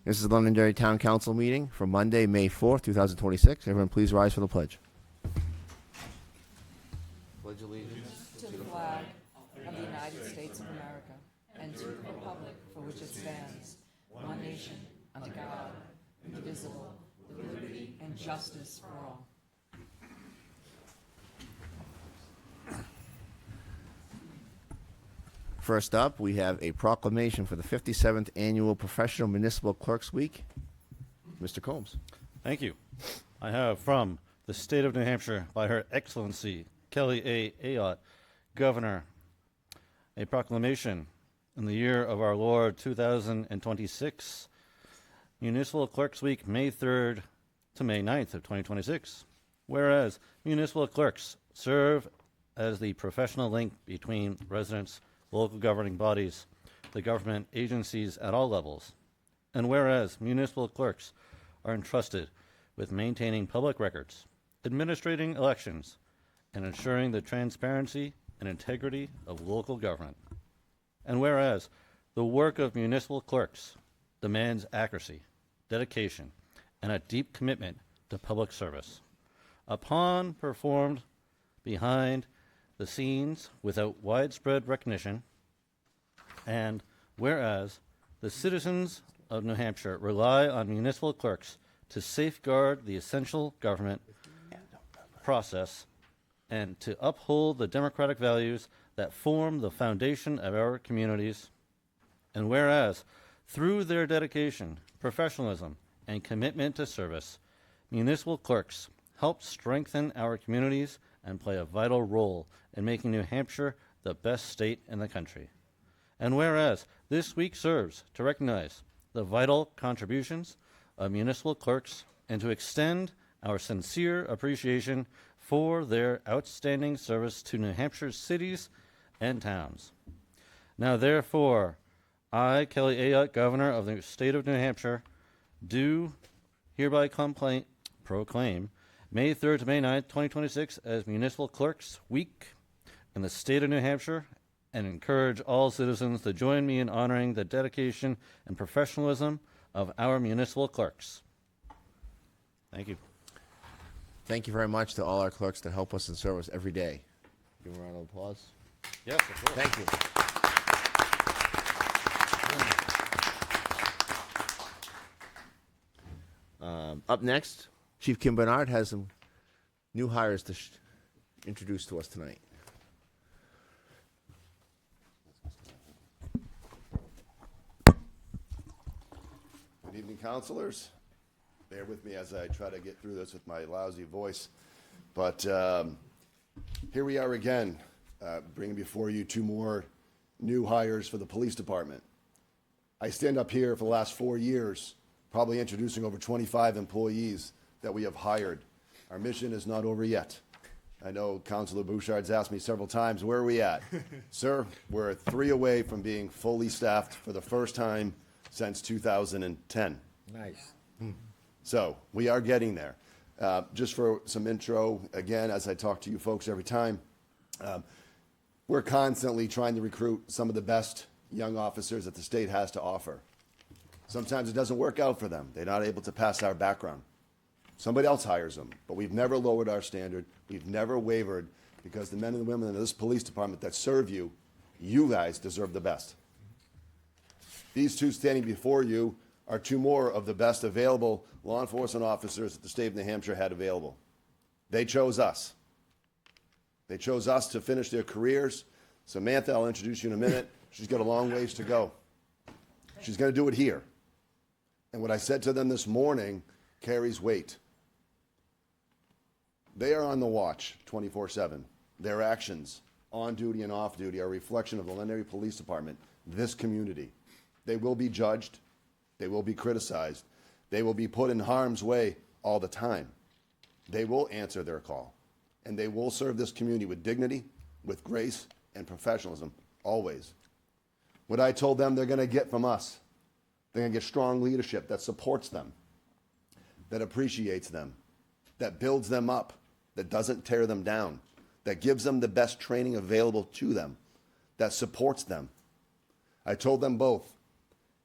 This is the Londonderry Town Council meeting for Monday, May 4th, 2026. Everyone please rise for the pledge. Pledge allegiance to the flag of the United States of America and to the republic for which it stands, one nation, under God, indivisible, with liberty and justice for all. First up, we have a proclamation for the 57th Annual Professional Municipal Clerks Week. Mr. Combs. Thank you. I have from the state of New Hampshire, by Her Excellency Kelly A. Ayotte, Governor, a proclamation in the year of our Lord 2026, Municipal Clerks Week, May 3rd to May 9th of 2026. Whereas municipal clerks serve as the professional link between residents, local governing bodies, the government agencies at all levels. And whereas municipal clerks are entrusted with maintaining public records, administrating elections, and ensuring the transparency and integrity of local government. And whereas the work of municipal clerks demands accuracy, dedication, and a deep commitment to public service. Upon performed behind the scenes without widespread recognition, and whereas the citizens of New Hampshire rely on municipal clerks to safeguard the essential government process and to uphold the democratic values that form the foundation of our communities, and whereas through their dedication, professionalism, and commitment to service, municipal clerks help strengthen our communities and play a vital role in making New Hampshire the best state in the country. And whereas this week serves to recognize the vital contributions of municipal clerks and to extend our sincere appreciation for their outstanding service to New Hampshire's cities and towns. Now therefore, I, Kelly Ayotte, Governor of the state of New Hampshire, do hereby proclaim May 3rd to May 9th, 2026 as Municipal Clerks Week in the state of New Hampshire, and encourage all citizens to join me in honoring the dedication and professionalism of our municipal clerks. Thank you. Thank you very much to all our clerks that help us and serve us every day. Give them a round of applause. Yes, of course. Thank you. Up next, Chief Kim Bernard has some new hires to introduce to us tonight. Good evening, councilors. Bear with me as I try to get through this with my lousy voice. But here we are again, bringing before you two more new hires for the police department. I stand up here for the last 4 years, probably introducing over 25 employees that we have hired. Our mission is not over yet. I know Councilor Bouchard's asked me several times, where are we at? Sir, we're 3 away from being fully staffed for the first time since 2010. Nice. So we are getting there. Just for some intro, again, as I talk to you folks every time, we're constantly trying to recruit some of the best young officers that the state has to offer. Sometimes it doesn't work out for them. They're not able to pass our background. Somebody else hires them, but we've never lowered our standard. We've never wavered, because the men and the women in this police department that serve you, you guys deserve the best. These two standing before you are 2 more of the best available law enforcement officers that the state of New Hampshire had available. They chose us. They chose us to finish their careers. Samantha, I'll introduce you in a minute. She's got a long ways to go. She's going to do it here. And what I said to them this morning carries weight. They are on the watch 24/7. Their actions, on duty and off duty, are a reflection of the Londonderry Police Department, this community. They will be judged. They will be criticized. They will be put in harm's way all the time. They will answer their call. And they will serve this community with dignity, with grace, and professionalism, always. What I told them they're going to get from us, they're going to get strong leadership that supports them, that appreciates them, that builds them up, that doesn't tear them down, that gives them the best training available to them, that supports them. I told them both,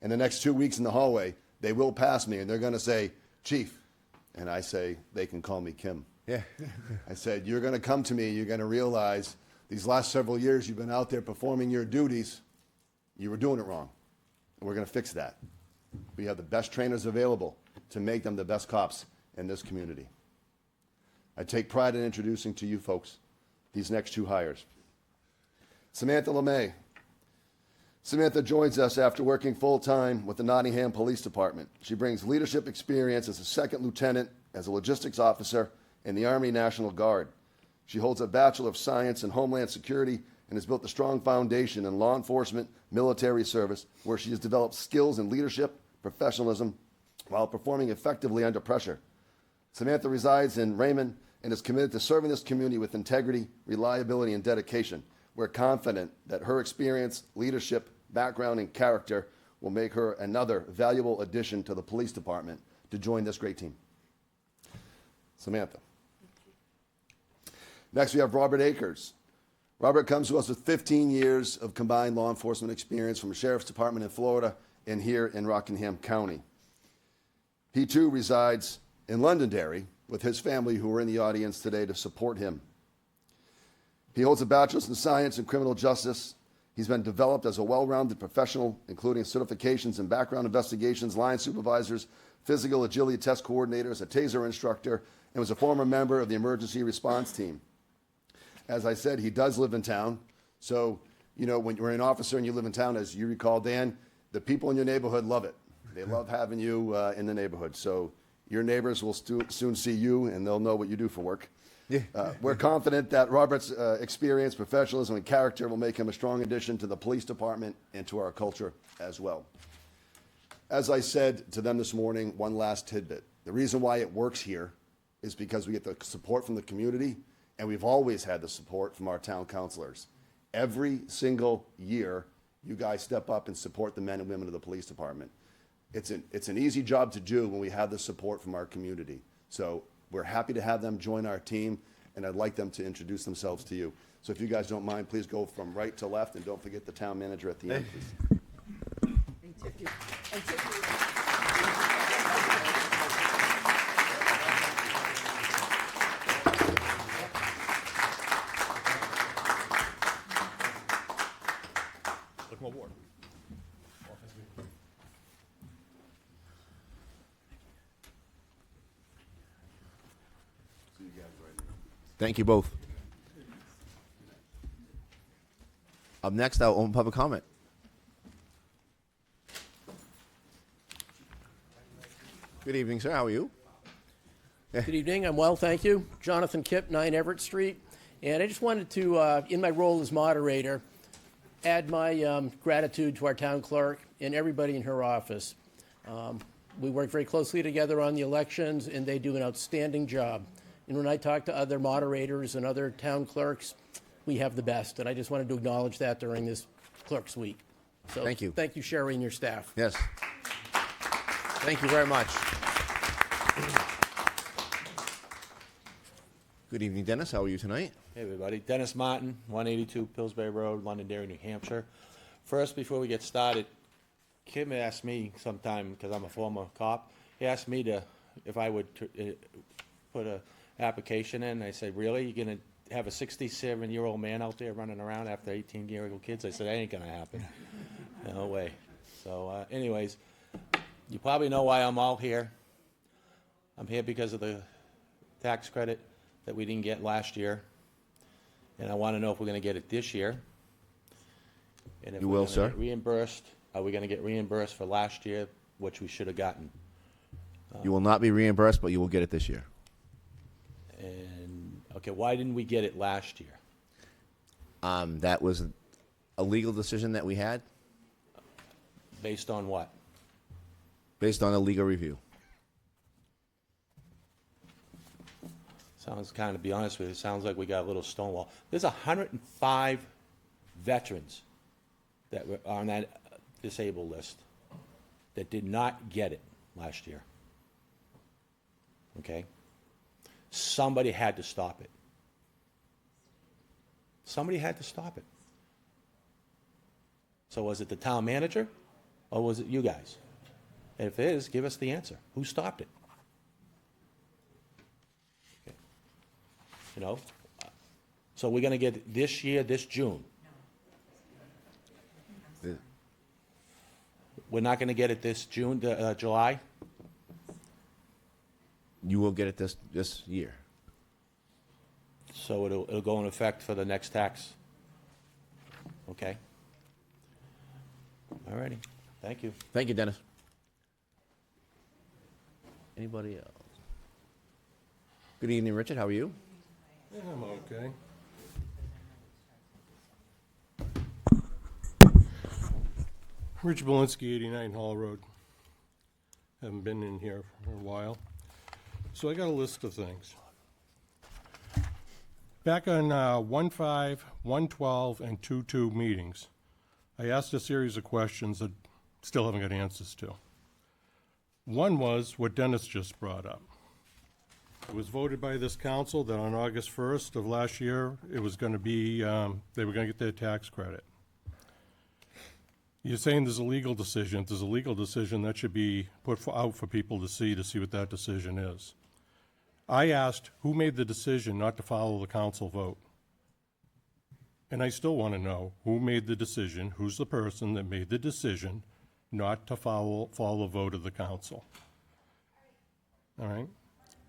in the next 2 weeks in the hallway, They will pass me, and they're going to say, Chief. And I say, they can call me Kim. Yeah. I said, you're going to come to me, you're going to realize these last several years you've been out there performing your duties, you were doing it wrong. And we're going to fix that. We have the best trainers available to make them the best cops in this community. I take pride in introducing to you folks these next two hires. Samantha LeMay. Samantha joins us after working full-time with the Nottingham Police Department. She brings leadership experience as a second lieutenant, as a logistics officer in the Army National Guard. She holds a Bachelor of Science in Homeland Security and has built a strong foundation in law enforcement, military service, where she has developed skills in leadership, professionalism, while performing effectively under pressure. Samantha resides in Raymond and is committed to serving this community with integrity, reliability, and dedication. We're confident that her experience, leadership, background, and character will make her another valuable addition to the police department to join this great team. Samantha. Next, we have Robert Akers. Robert comes to us with 15 years of combined law enforcement experience from the Sheriff's Department in Florida and here in Rockingham County. He too resides in Londonderry with his family, who are in the audience today to support him. He holds a bachelor's in science and criminal justice. He's been developed as a well-rounded professional, including certifications in background investigations, line supervisors, physical agility test coordinators, a taser instructor, and was a former member of the emergency response team. As I said, he does live in town. So, you know, when you're an officer and you live in town, as you recall, Dan, the people in your neighborhood love it. They love having you in the neighborhood. So your neighbors will soon see you, and they'll know what you do for work. Yeah. We're confident that Robert's experience, professionalism, and character will make him a strong addition to the police department and to our culture as well. As I said to them this morning, one last tidbit. The reason why it works here is because we get the support from the community, and we've always had the support from our town councilors. Every single year, you guys step up and support the men and women of the police department. It's an easy job to do when we have the support from our community. So we're happy to have them join our team, and I'd like them to introduce themselves to you. So if you guys don't mind, please go from right to left, and don't forget the town manager at the end, please. And Tiffany. Thank you both. Up next, I'll open public comment. Good evening, sir. How are you? Good evening. I'm well, thank you. Jonathan Kipp, 9 Everett Street. And I just wanted to, in my role as moderator, add my gratitude to our town clerk and everybody in her office. We work very closely together on the elections, and they do an outstanding job. And when I talk to other moderators and other town clerks, we have the best. And I just wanted to acknowledge that during this Clerks Week. So Thank you. Thank you, Sherry, and your staff. Yes. Thank you very much. Good evening, Dennis. How are you tonight? Hey everybody, Dennis Martin, 182 Pillsbury Road, Londonderry, New Hampshire. First, before we get started, Kim asked me sometime, because I'm a former cop, he asked me if I would put a application in. I said, really? You're going to have a 67-year-old man out there running around after 18-year-old kids? I said, that ain't going to happen. No way. So anyways, you probably know why I'm all here. I'm here because of the tax credit that we didn't get last year. And I want to know if we're going to get it this year. And if You we're will, gonna sir. get reimbursed, are we going to get reimbursed for last year, which we should have gotten? You will not be reimbursed, but you will get it this year. And, okay, why didn't we get it last year? That was a legal decision that we had Based on what? based on a legal review. Sounds kind of, to be honest with you, sounds like we got a little stonewall. There's 105 veterans that were on that disabled list that did not get it last year. Okay? Somebody had to stop it. Somebody had to stop it. So was it the town manager or was it you guys? And if it is, give us the answer. Who stopped it? Okay. You know? So we're gonna get it this year, this June. We're not gonna get it this June, July? You will get it this year. So it'll go in effect for the next tax? Okay. All righty. Thank you. Thank you, Dennis. Anybody else? Good evening, Richard. How are you? Yeah, I'm okay. Rich Belinsky, 89 Hall Road. Haven't been in here for a while. So I got a list of things. Back on 1-5, 1-12, and 2-2 meetings, I asked a series of questions that still haven't got answers to. One was what Dennis just brought up. It was voted by this council that on August 1st of last year, it was going to be, they were going to get their tax credit. You're saying there's a legal decision. If there's a legal decision, that should be put out for people to see what that decision is. I asked who made the decision not to follow the council vote. And I still want to know who made the decision, who's the person that made the decision not to follow the vote of the council. All right?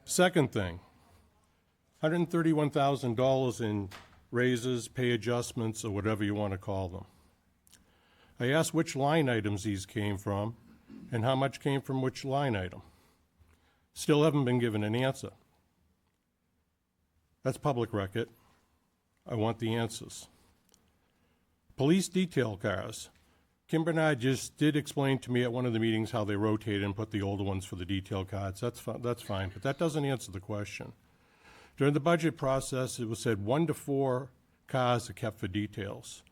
Second thing, $131,000 in raises, pay adjustments, or whatever you want to call them. I asked which line items these came from and how much came from which line item. Still haven't been given an answer. That's public record. I want the answers. Police detail cars. Kim Bernard just did explain to me at one of the meetings how they rotated and put the older ones for the detail cards. That's fine, but that doesn't answer the question. During the budget process, it was said 1 to 4 cars are kept for details.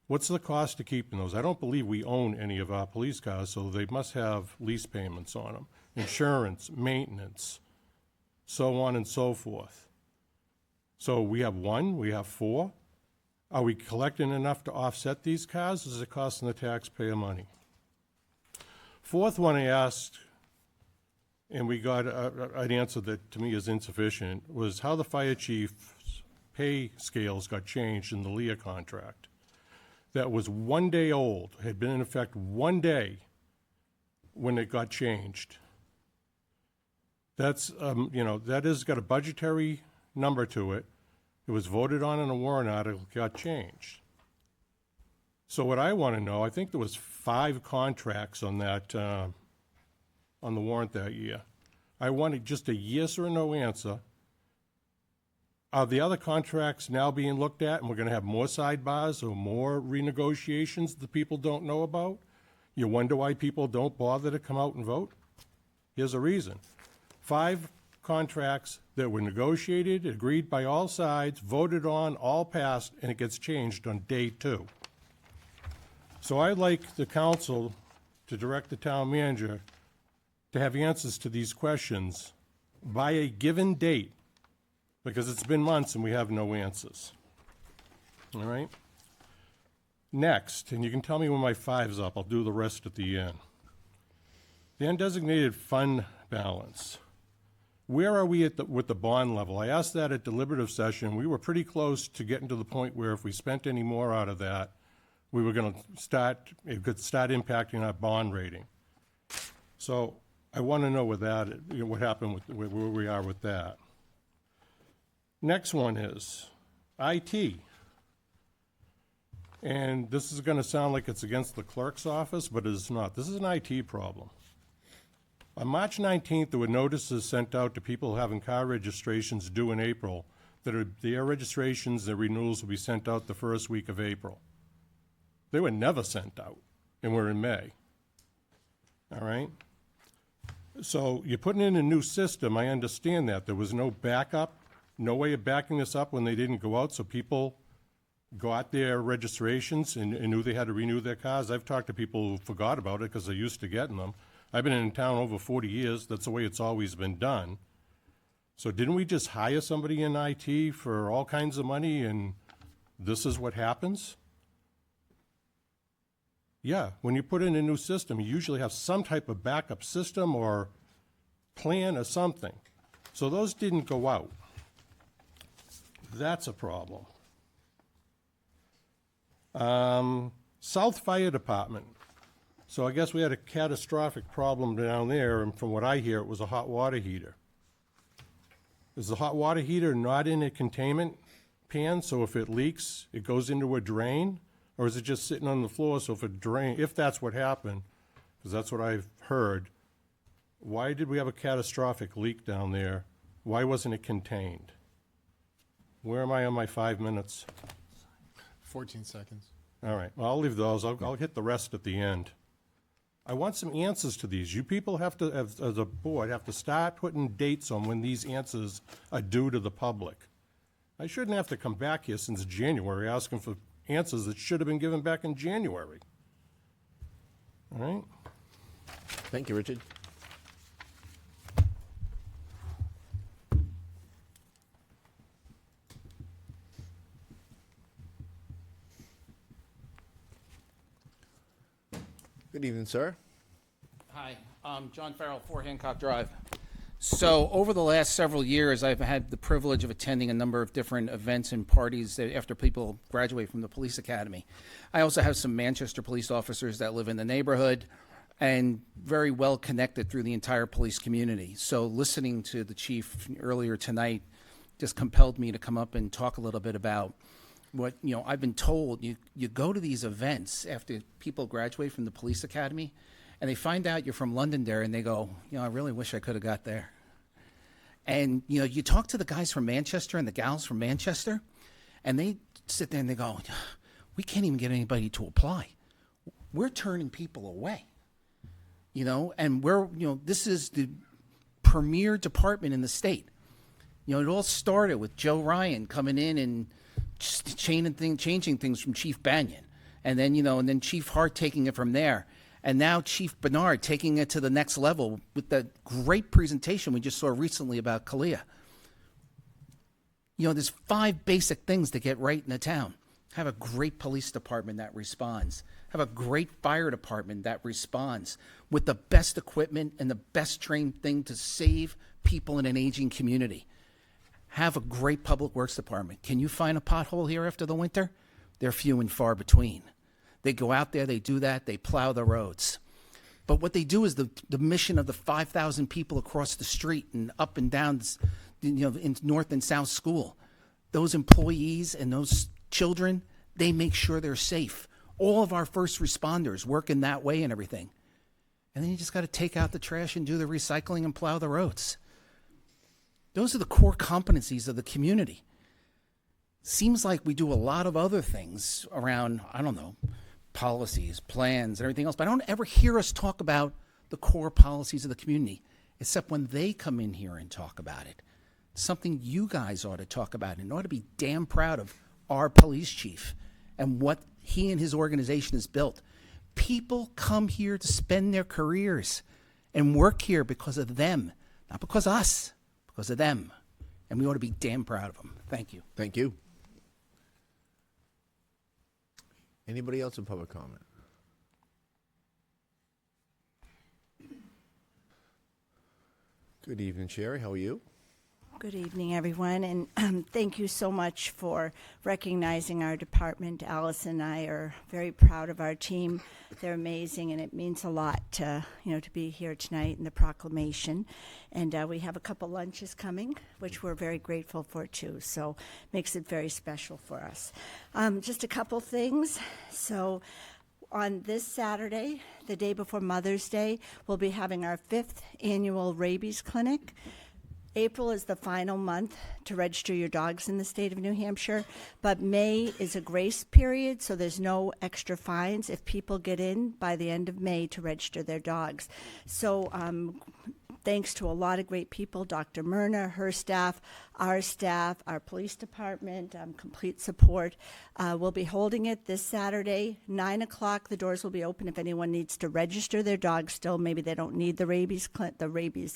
What's the cost to keeping those? I don't believe we own any of our police cars, so they must have lease payments on them. Insurance, maintenance, so on and so forth. So we have 1, we have 4. Are we collecting enough to offset these cars, or is it costing the taxpayer money? Fourth one I asked, and we got an answer that to me is insufficient, was how the fire chief's pay scales got changed in the Leah contract. That was 1 day old, had been in effect 1 day when it got changed. That's, that has got a budgetary number to it. It was voted on in a warrant article, got changed. So what I want to know, I think there was 5 contracts on that, on the warrant that year. I wanted just a yes or a no answer. Are the other contracts now being looked at, and we're going to have more sidebars or more renegotiations that people don't know about? You wonder why people don't bother to come out and vote? Here's a reason. 5 contracts that were negotiated, agreed by all sides, voted on, all passed, and it gets changed on day 2. So I'd like the council to direct the town manager to have answers to these questions by a given date, because it's been months and we have no answers. All right? Next, and you can tell me when my 5's up, I'll do the rest at the end. The undesignated fund balance. Where are we with the bond level? I asked that at deliberative session. We were pretty close to getting to the point where if we spent any more out of that, we were going to it could start impacting our bond rating. So I want to know with that, what happened with where we are with that. Next one is IT. And this is going to sound like it's against the clerk's office, but it is not. This is an IT problem. On March 19th, there were notices sent out to people having car registrations due in April that their registrations, their renewals will be sent out the first week of April. They were never sent out, and we're in May. All right? So you're putting in a new system. I understand that. There was no backup, no way of backing this up when they didn't go out, so people got their registrations and knew they had to renew their cars. I've talked to people who forgot about it because they're used to getting them. I've been in town over 40 years. That's the way it's always been done. So didn't we just hire somebody in IT for all kinds of money, and this is what happens? Yeah, when you put in a new system, you usually have some type of backup system or plan or something. So those didn't go out. That's a problem. South Fire Department. So I guess we had a catastrophic problem down there, and from what I hear, it was a hot water heater. Is the hot water heater not in a containment pan, so if it leaks, it goes into a drain? Or is it just sitting on the floor, so if that's what happened, because that's what I've heard, why did we have a catastrophic leak down there? Why wasn't it contained? Where am I on my 5 minutes? 14 seconds. All right, well, I'll leave those. I'll hit the rest at the end. I want some answers to these. You people have to, as a board, have to start putting dates on when these answers are due to the public. I shouldn't have to come back here since January asking for answers that should have been given back in January. All right? Thank you, Richard. Good evening, sir. Hi, I'm John Farrell, 4 Hancock Drive. So over the last several years, I've had the privilege of attending a number of different events and parties after people graduate from the police academy. I also have some Manchester police officers that live in the neighborhood and very well connected through the entire police community. So listening to the chief earlier tonight just compelled me to come up and talk a little bit about what, I've been told. You go to these events after people graduate from the police academy, and they find out you're from Londonderry, and they go, I really wish I could have got there. And, you talk to the guys from Manchester and the gals from Manchester, and they sit there and they go, we can't even get anybody to apply. We're turning people away, and this is the premier department in the state. It all started with Joe Ryan coming in and just changing things from Chief Banyan, and then Chief Hart taking it from there. And now Chief Bernard taking it to the next level with that great presentation we just saw recently about Kalia. There's 5 basic things to get right in the town. Have a great police department that responds. Have a great fire department that responds with the best equipment and the best trained thing to save people in an aging community. Have a great public works department. Can you find a pothole here after the winter? They're few and far between. They go out there, they do that, they plow the roads. But what they do is the mission of the 5,000 people across the street and up and down, in North and South School. Those employees and those children, they make sure they're safe. All of our first responders work in that way and everything. And then you just got to take out the trash and do the recycling and plow the roads. Those are the core competencies of the community. Seems like we do a lot of other things around, policies, plans, and everything else, but I don't ever hear us talk about the core policies of the community, except when they come in here and talk about it. Something you guys ought to talk about and ought to be damn proud of our police chief and what he and his organization has built. People come here to spend their careers and work here because of them, not because of us, because of them. And we ought to be damn proud of them. Thank you. Thank you. Anybody else in public comment? Good evening, Sherry. How are you? Good evening, everyone, and thank you so much for recognizing our department. Alice and I are very proud of our team. They're amazing, and it means a lot to be here tonight in the proclamation. And we have a couple lunches coming, which we're very grateful for too. So makes it very special for us. Just a couple things. So on this Saturday, the day before Mother's Day, we'll be having our 5th annual rabies clinic. April is the final month to register your dogs in the state of New Hampshire, but May is a grace period, so there's no extra fines if people get in by the end of May to register their dogs. So thanks to a lot of great people, Dr. Myrna, her staff, our police department, complete support. We'll be holding it this Saturday, 9 o'clock. The doors will be open if anyone needs to register their dog still. Maybe they don't need the rabies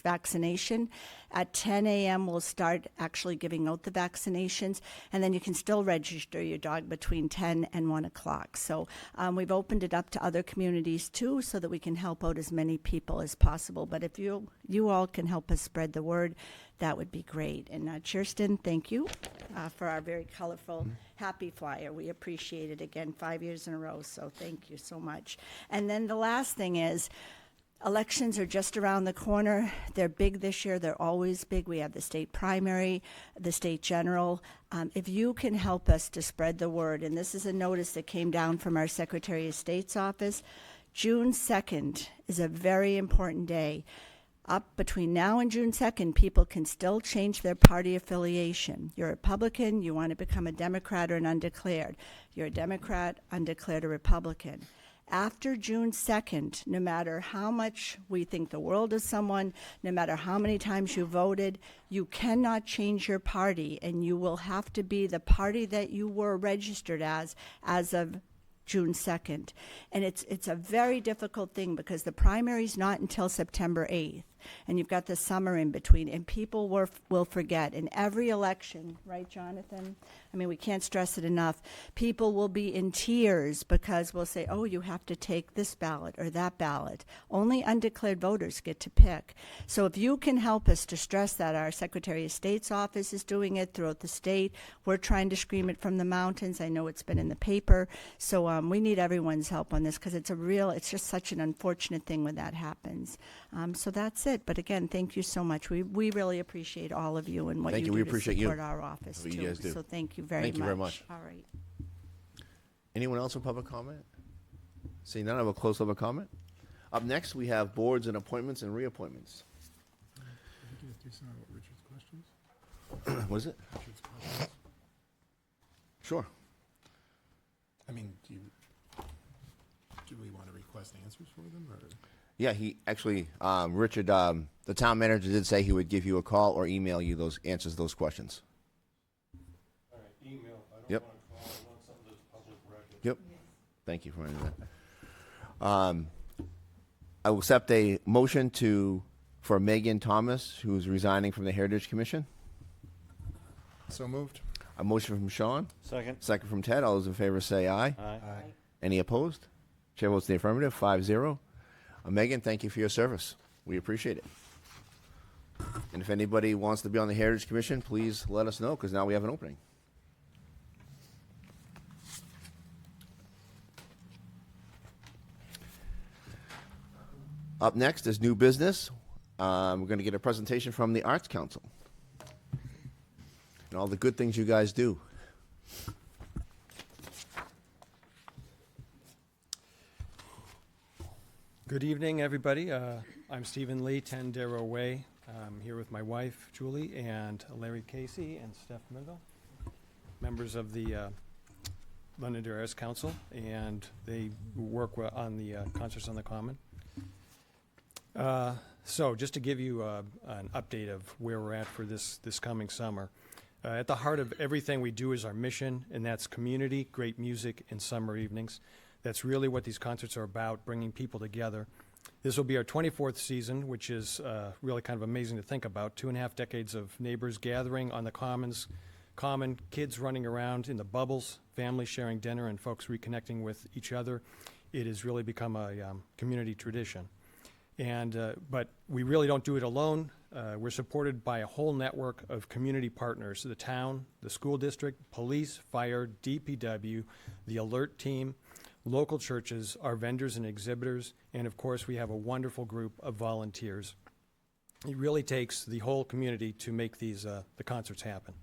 vaccination. At 10 a.m., we'll start actually giving out the vaccinations, and then you can still register your dog between 10 and 1 o'clock. So we've opened it up to other communities too, so that we can help out as many people as possible. But if you all can help us spread the word, that would be great. And Kirsten, thank you for our very colorful, happy flyer. We appreciate it again, 5 years in a row, so thank you so much. And then the last thing is, elections are just around the corner. They're big this year. They're always big. We have the state primary, the state general. If you can help us to spread the word, and this is a notice that came down from our Secretary of State's office, June 2nd is a very important day. Up between now and June 2nd, people can still change their party affiliation. You're a Republican, you want to become a Democrat or an undeclared. You're a Democrat, undeclared, or Republican. After June 2nd, no matter how much we think the world of someone, no matter how many times you voted, you cannot change your party, and you will have to be the party that you were registered as of June 2nd. And it's a very difficult thing because the primary's not until September 8th. And you've got the summer in between, and people will forget. In every election, right, Jonathan? I mean, we can't stress it enough. People will be in tears because we'll say, oh, you have to take this ballot or that ballot. Only undeclared voters get to pick. So if you can help us to stress that, our Secretary of State's office is doing it throughout the state. We're trying to scream it from the mountains. I know it's been in the paper. So we need everyone's help on this because it's just such an unfortunate thing when that happens. So that's it. But again, thank you so much. We really appreciate all of you and what Thank you you. We do to appreciate you. support our office What too. you guys do. So thank you very Thank much. you very much. All right. Anyone else with public comment? Seeing none, I will close public comment. Up next, we have boards and appointments and reappointments. What is it? Sure. I mean, do we want to request answers for them, or? Yeah, he actually, Richard, the town manager did say he would give you a call or email you those answers to those questions. All right, email. I don't Yep. want to call. I want something that's public record. Yep. Thank you for doing that. I will accept a motion for Megan Thomas, who's resigning from the Heritage Commission. So moved. A motion from Sean, Second. second from Ted. All those in favor say aye. Aye. Any opposed? Chair votes in the affirmative, 5-0. Megan, thank you for your service. We appreciate it. And if anybody wants to be on the Heritage Commission, please let us know, because now we have an opening. Up next is new business. We're going to get a presentation from the Arts Council and all the good things you guys do. Good evening, everybody. I'm Stephen Lee, 10 Darrow Way. I'm here with my wife, Julie, and Larry Casey and Steph Minville, members of the Londonderry Arts Council, and they work on the Concerts on the Common. So just to give you an update of where we're at for this coming summer. At the heart of everything we do is our mission, and that's community, great music, and summer evenings. That's really what these concerts are about, bringing people together. This will be our 24th season, which is really kind of amazing to think about. 2.5 decades of neighbors gathering on the common, kids running around in the bubbles, families sharing dinner, and folks reconnecting with each other. It has really become a community tradition. But we really don't do it alone. We're supported by a whole network of community partners, the town, the school district, police, fire, DPW, the alert team, local churches, our vendors and exhibitors, and of course we have a wonderful group of volunteers. It really takes the whole community to make these the concerts happen.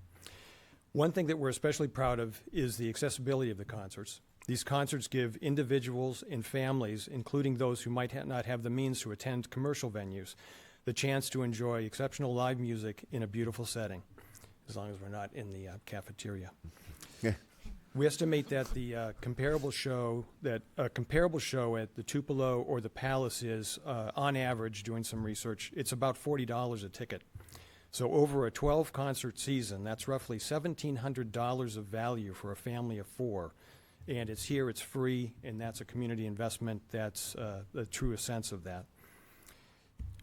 One thing that we're especially proud of is the accessibility of the concerts. These concerts give individuals and families, including those who might not have the means to attend commercial venues, the chance to enjoy exceptional live music in a beautiful setting, as long as we're not in the cafeteria. Yeah. We estimate that the comparable show at the Tupelo or the Palace is, on average, doing some research, it's about $40 a ticket. So over a 12-concert season, that's roughly $1,700 of value for a family of 4. And it's here, it's free, and that's a community investment. That's the truest sense of that.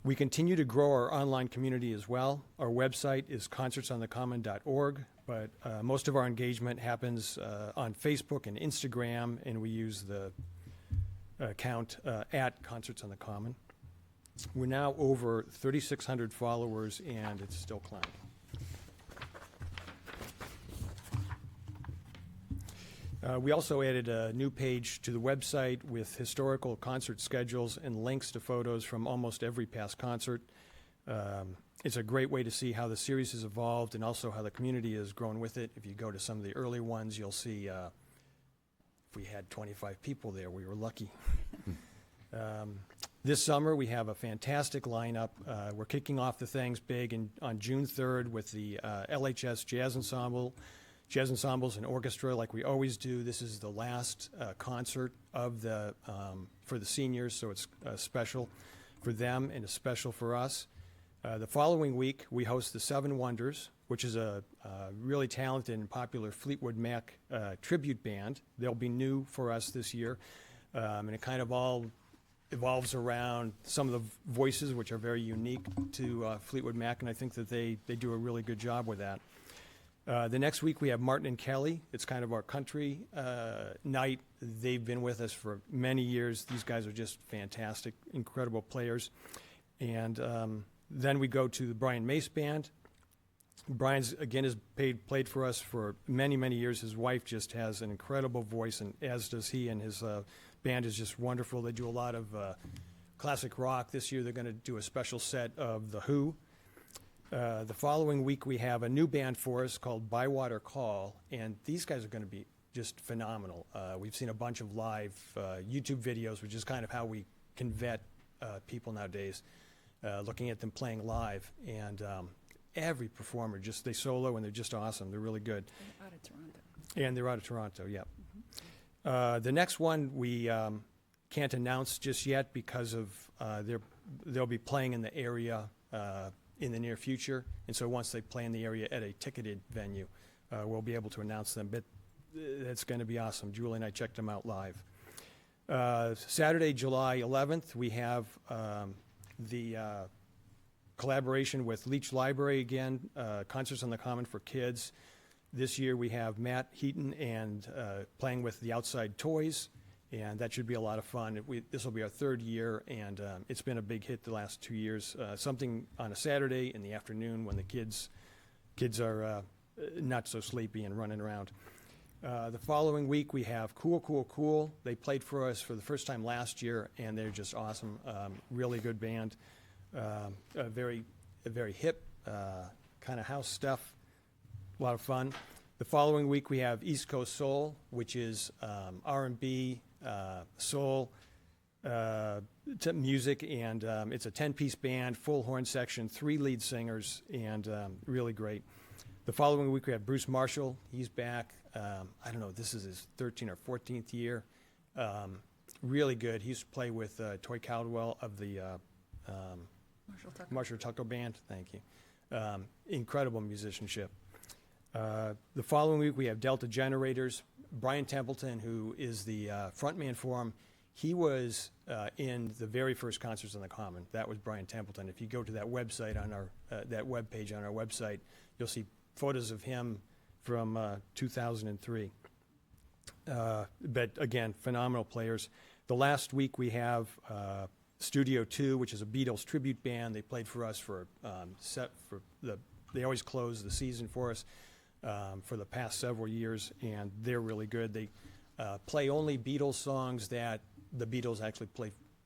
We continue to grow our online community as well. Our website is concertsonthecommon.org, but most of our engagement happens on Facebook and Instagram, and we use the account at Concerts on the Common. We're now over 3,600 followers, and it's still climbing. We also added a new page to the website with historical concert schedules and links to photos from almost every past concert. It's a great way to see how the series has evolved and also how the community has grown with it. If you go to some of the early ones, you'll see if we had 25 people there, we were lucky. This summer, we have a fantastic lineup. We're kicking off the things big on June 3rd with the LHS Jazz Ensembles and Orchestra, like we always do. This is the last concert of for the seniors, so it's special for them and it's special for us. The following week, we host the Seven Wonders, which is a really talented and popular Fleetwood Mac tribute band. They'll be new for us this year, and it kind of all evolves around some of the voices, which are very unique to Fleetwood Mac, and I think that they do a really good job with that. The next week, we have Martin and Kelly. It's kind of our country night. They've been with us for many years. These guys are just fantastic, incredible players. And then we go to the Brian Mace Band. Brian's, again, has played for us for many, many years. His wife just has an incredible voice, and as does he, and his band is just wonderful. They do a lot of classic rock. This year, they're going to do a special set of The Who. The following week, we have a new band for us called Bywater Call, and these guys are going to be just phenomenal. We've seen a bunch of live YouTube videos, which is kind of how we can vet people nowadays, looking at them playing live. And every performer, they solo, and they're just awesome. They're really good. They're out of Toronto. And they're out of Toronto, yeah. The next one we can't announce just yet because of they'll be playing in the area in the near future, and so once they play in the area at a ticketed venue, we'll be able to announce them, but it's going to be awesome. Julie and I checked them out live. Saturday, July 11th, we have the collaboration with Leach Library again, Concerts on the Common for Kids. This year we have Matt Heaton and playing with the Outside Toys, and that should be a lot of fun. This will be our 3rd year, and it's been a big hit the last 2 years. Something on a Saturday in the afternoon when the kids are not so sleepy and running around. The following week, we have Cool Cool Cool. They played for us for the first time last year, and they're just awesome. Really good band. A very hip kind of house stuff. A lot of fun. The following week, we have East Coast Soul, which is R&B, soul music, and it's a 10-piece band, full horn section, 3 lead singers, and really great. The following week, we have Bruce Marshall. He's back. I don't know, this is his 13th or 14th year. Really good. He used to play with Toy Caldwell of the Marshall Tucker Band. Thank you. Incredible musicianship. The following week, we have Delta Generators. Brian Templeton, who is the frontman for him, he was in the very first Concerts on the Common. That was Brian Templeton. If you go to that website on our that web page on our website, you'll see photos of him from 2003. But again, phenomenal players. The last week we have Studio 2, which is a Beatles tribute band. They played for us they always close the season for us for the past several years, and they're really good. They play only Beatles songs that the Beatles actually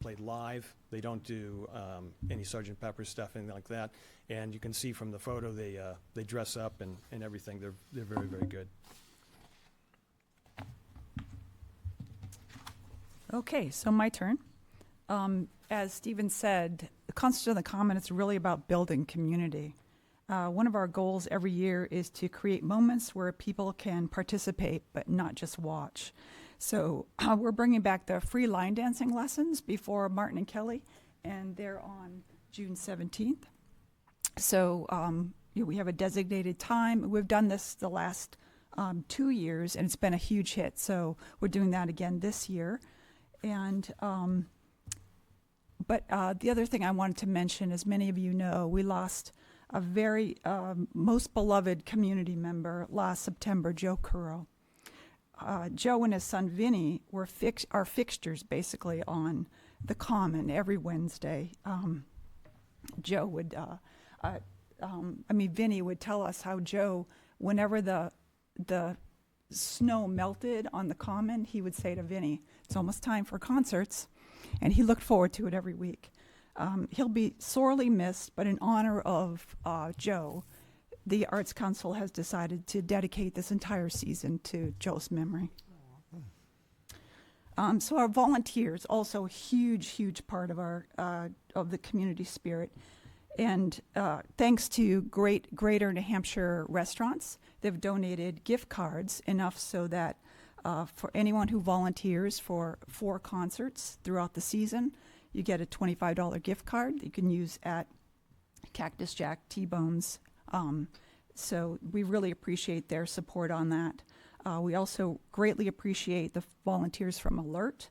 played live. They don't do any Sgt. Pepper stuff, anything like that. And you can see from the photo they dress up and everything. They're very, very good. Okay, so my turn. As Stephen said, the Concerts on the Common, it's really about building community. one of our goals every year is to create moments where people can participate but not just watch. So we're bringing back the free line dancing lessons before Martin and Kelly, and they're on June 17th. So we have a designated time. We've done this the last 2 years, and it's been a huge hit. So we're doing that again this year. And but the other thing I wanted to mention, as many of you know, we lost a very most beloved community member last September, Joe Curro. Joe and his son Vinny were our fixtures basically on the Common every Wednesday. Joe would, Vinny would tell us how Joe, whenever the snow melted on the Common, he would say to Vinny, "It's almost time for concerts," and he looked forward to it every week. He'll be sorely missed, but in honor of Joe, the Arts Council has decided to dedicate this entire season to Joe's memory. So our volunteers, also a huge part of our of the community spirit. And thanks to Greater New Hampshire restaurants, they've donated gift cards enough so that for anyone who volunteers for 4 concerts throughout the season, you get a $25 gift card that you can use at Cactus Jack, T-Bones. So we really appreciate their support on that. We also greatly appreciate the volunteers from Alert.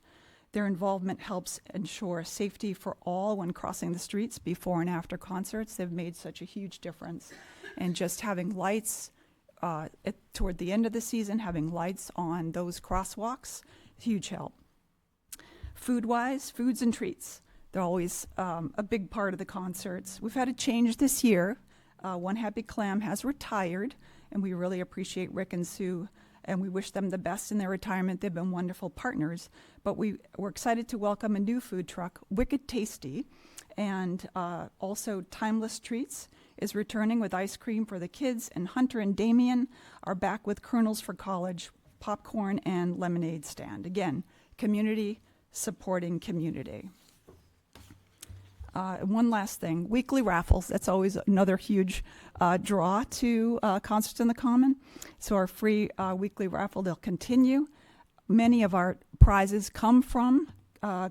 Their involvement helps ensure safety for all when crossing the streets before and after concerts. They've made such a huge difference. And just having lights toward the end of the season, having lights on those crosswalks, huge help. Food-wise, foods and treats. They're always a big part of the concerts. We've had a change this year. One Happy Clam has retired, and we really appreciate Rick and Sue, and we wish them the best in their retirement. They've been wonderful partners. But we're excited to welcome a new food truck, Wicked Tasty, and also Timeless Treats is returning with ice cream for the kids, and Hunter and Damien are back with Kernels for College, popcorn, and lemonade stand. Again, community supporting community. One last thing, weekly raffles. That's always another huge draw to Concerts in the Common. So our free weekly raffle, they'll continue. Many of our prizes come from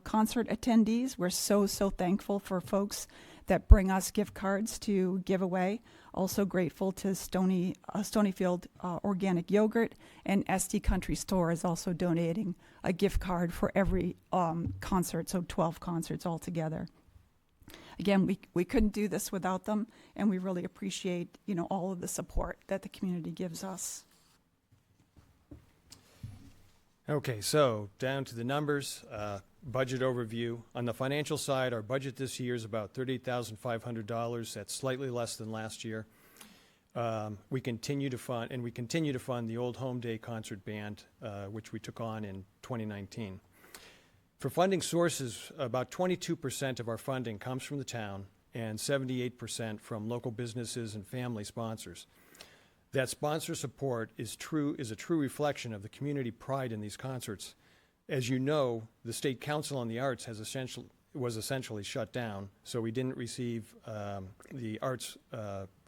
concert attendees. We're so thankful for folks that bring us gift cards to give away. Also grateful to Stonyfield Organic Yogurt, and SD Country Store is also donating a gift card for every concert, so 12 concerts altogether. Again, we couldn't do this without them, and we really appreciate all of the support that the community gives us. Okay, so down to the numbers, budget overview. On the financial side, our budget this year is about $38,500. That's slightly less than last year. We continue to fund the Old Home Day Concert Band, which we took on in 2019. For funding sources, about 22% of our funding comes from the town and 78% from local businesses and family sponsors. That sponsor support is a true reflection of the community pride in these concerts. As you know, the State Council on the Arts was essentially shut down, so we didn't receive the Arts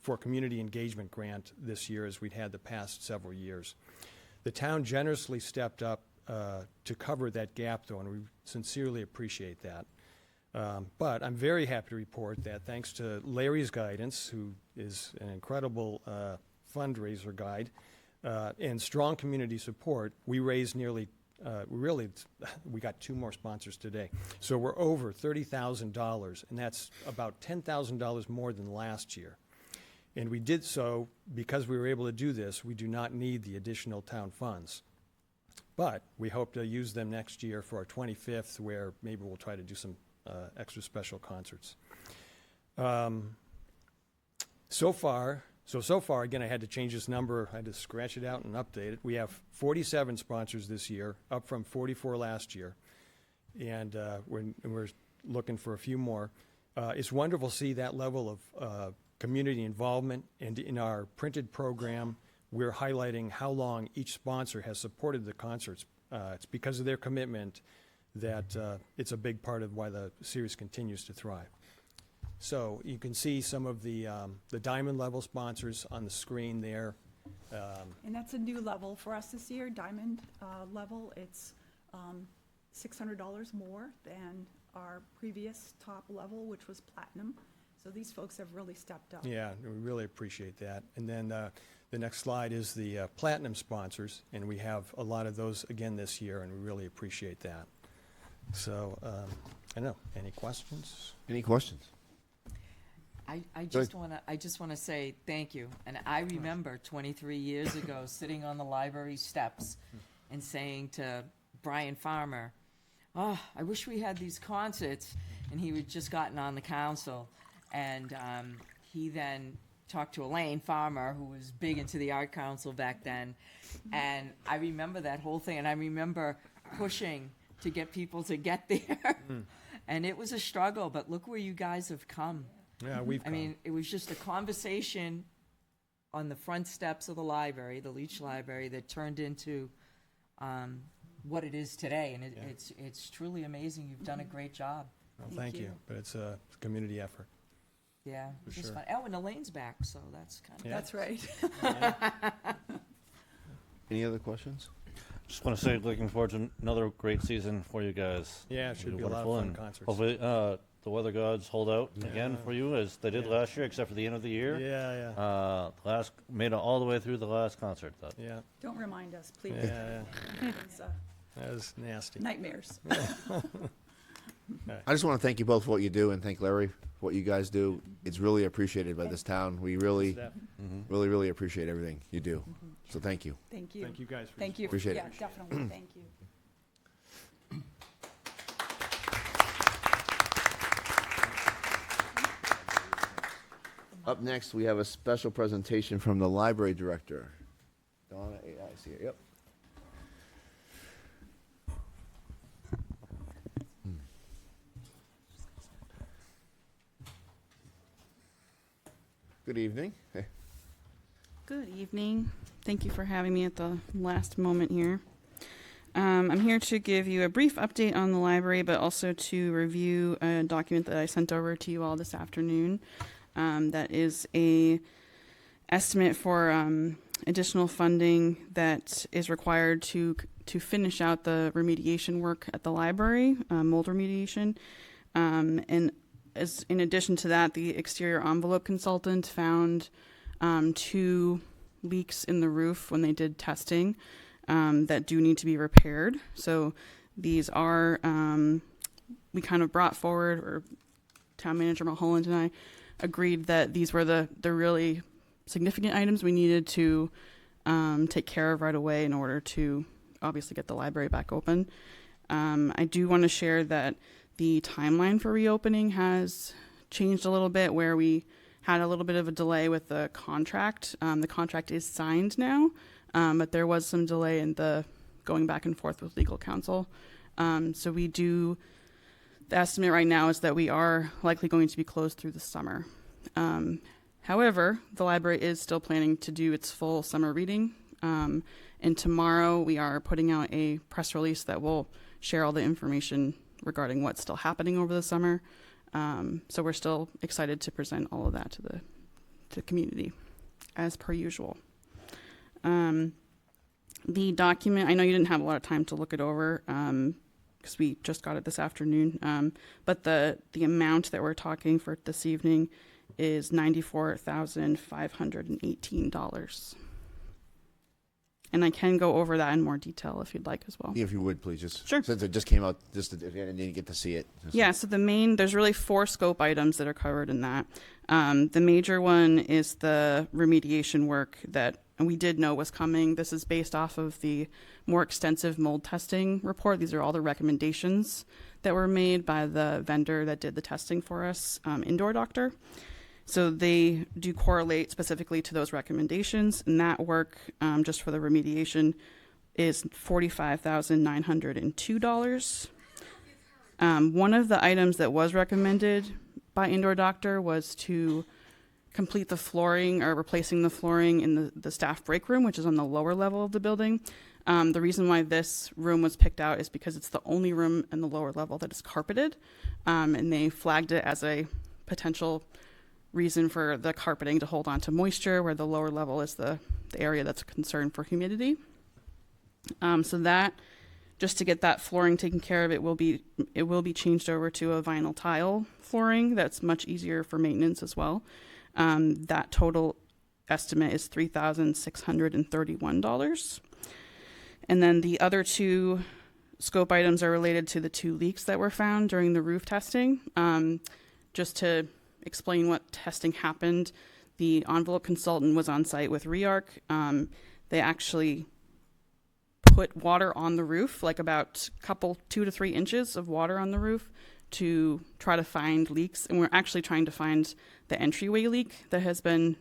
for Community Engagement grant this year as we'd had the past several years. The town generously stepped up to cover that gap, though, and we sincerely appreciate that. But I'm very happy to report that thanks to Larry's guidance, who is an incredible fundraiser guide, and strong community support, we raised nearly, we got 2 more sponsors today. So we're over $30,000, and that's about $10,000 more than last year. And we did so because we were able to do this. We do not need the additional town funds. But we hope to use them next year for our 25th, where maybe we'll try to do some extra special concerts. So far, again, I had to change this number. I had to scratch it out and update it. We have 47 sponsors this year, up from 44 last year. And we're looking for a few more. It's wonderful to see that level of community involvement. And in our printed program, we're highlighting how long each sponsor has supported the concerts. It's because of their commitment that it's a big part of why the series continues to thrive. So you can see some of the diamond level sponsors on the screen there. And that's a new level for us this year, diamond level. It's $600 more than our previous top level, which was platinum. So these folks have really stepped up. Yeah, we really appreciate that. And then the next slide is the platinum sponsors, and we have a lot of those again this year, and we really appreciate that. So, I don't know, any questions? Any questions? I just want to say thank you. And I remember 23 years ago sitting on the library steps and saying to Brian Farmer, "Oh, I wish we had these concerts." And he had just gotten on the council, and he then talked to Elaine Farmer, who was big into the art council back then. And I remember that whole thing, and I remember pushing to get people to get there. And it was a struggle, but look where you guys have come. Yeah, we've I mean, it was just a conversation on the front steps of the library, the Leach Library, that turned into what it is today. And it's truly amazing. You've done a great job. well, thank you. But it's a community effort. Yeah, it's just sure. fun. Oh, and Elaine's back, so that's kind of... Yeah. That's right. Any other questions? Just want to say, looking forward to another great season for you guys. Yeah, it should It'll be a lot of wonderful, fun and concerts. Hopefully, the weather gods hold out again for you as they did last year, except for the end of the year. Yeah. Made it all the way through the last concert. Yeah. Don't remind us, please. Yeah. It's, That was nasty. nightmares. I just want to thank you both for what you do, and thank Larry for what you guys do. It's really appreciated by this town. We really, Steph, really appreciate everything you do. So thank you. Thank you. Thank you guys for Thank you. Appreciate it. Yeah, definitely. Thank you. Up next, we have a special presentation from the library director. Donna, I see it, yep. Good evening. Hey. Good evening. Thank you for having me at the last moment here. I'm here to give you a brief update on the library, but also to review a document that I sent over to you all this afternoon. That is a estimate for additional funding that is required to finish out the remediation work at the library, mold remediation, and as in addition to that, the exterior envelope consultant found 2 leaks in the roof when they did testing that do need to be repaired. So these are, we kind of brought forward, or Town Manager Mulholland and I agreed that these were the really significant items we needed to take care of right away in order to obviously get the library back open. I do want to share that the timeline for reopening has changed a little bit, where we had a little bit of a delay with the contract. The contract is signed now, but there was some delay in the going back and forth with legal counsel. So the estimate right now is that we are likely going to be closed through the summer. However, the library is still planning to do its full summer reading. And tomorrow we are putting out a press release that will share all the information regarding what's still happening over the summer. So we're still excited to present all of that to the community, as per usual. The document, I know you didn't have a lot of time to look it over because we just got it this afternoon, but the amount that we're talking for this evening is $94,518. And I can go over that in more detail if you'd like as well. If you would, please, just Sure. since it just came out, just if you didn't get to see it. Yeah, so there's really 4 scope items that are covered in that. The major one is the remediation work that we did know was coming. This is based off of the more extensive mold testing report. These are all the recommendations that were made by the vendor that did the testing for us, Indoor Doctor. So they do correlate specifically to those recommendations, and that work, just for the remediation, is $45,902. One of the items that was recommended by Indoor Doctor was to complete the flooring, or replacing the flooring in the staff break room, which is on the lower level of the building. The reason why this room was picked out is because it's the only room in the lower level that is carpeted, and they flagged it as a potential reason for the carpeting to hold on to moisture, where the lower level is the area that's a concern for humidity. So that, just to get that flooring taken care of, it will be changed over to a vinyl tile flooring. That's much easier for maintenance as well. That total estimate is $3,631. And then the other two scope items are related to the 2 leaks that were found during the roof testing. Just to explain what testing happened, the envelope consultant was on site with REARC. They actually put water on the roof, like about 2 to 3 inches of water on the roof, to try to find leaks. And we're actually trying to find the entryway leak that has been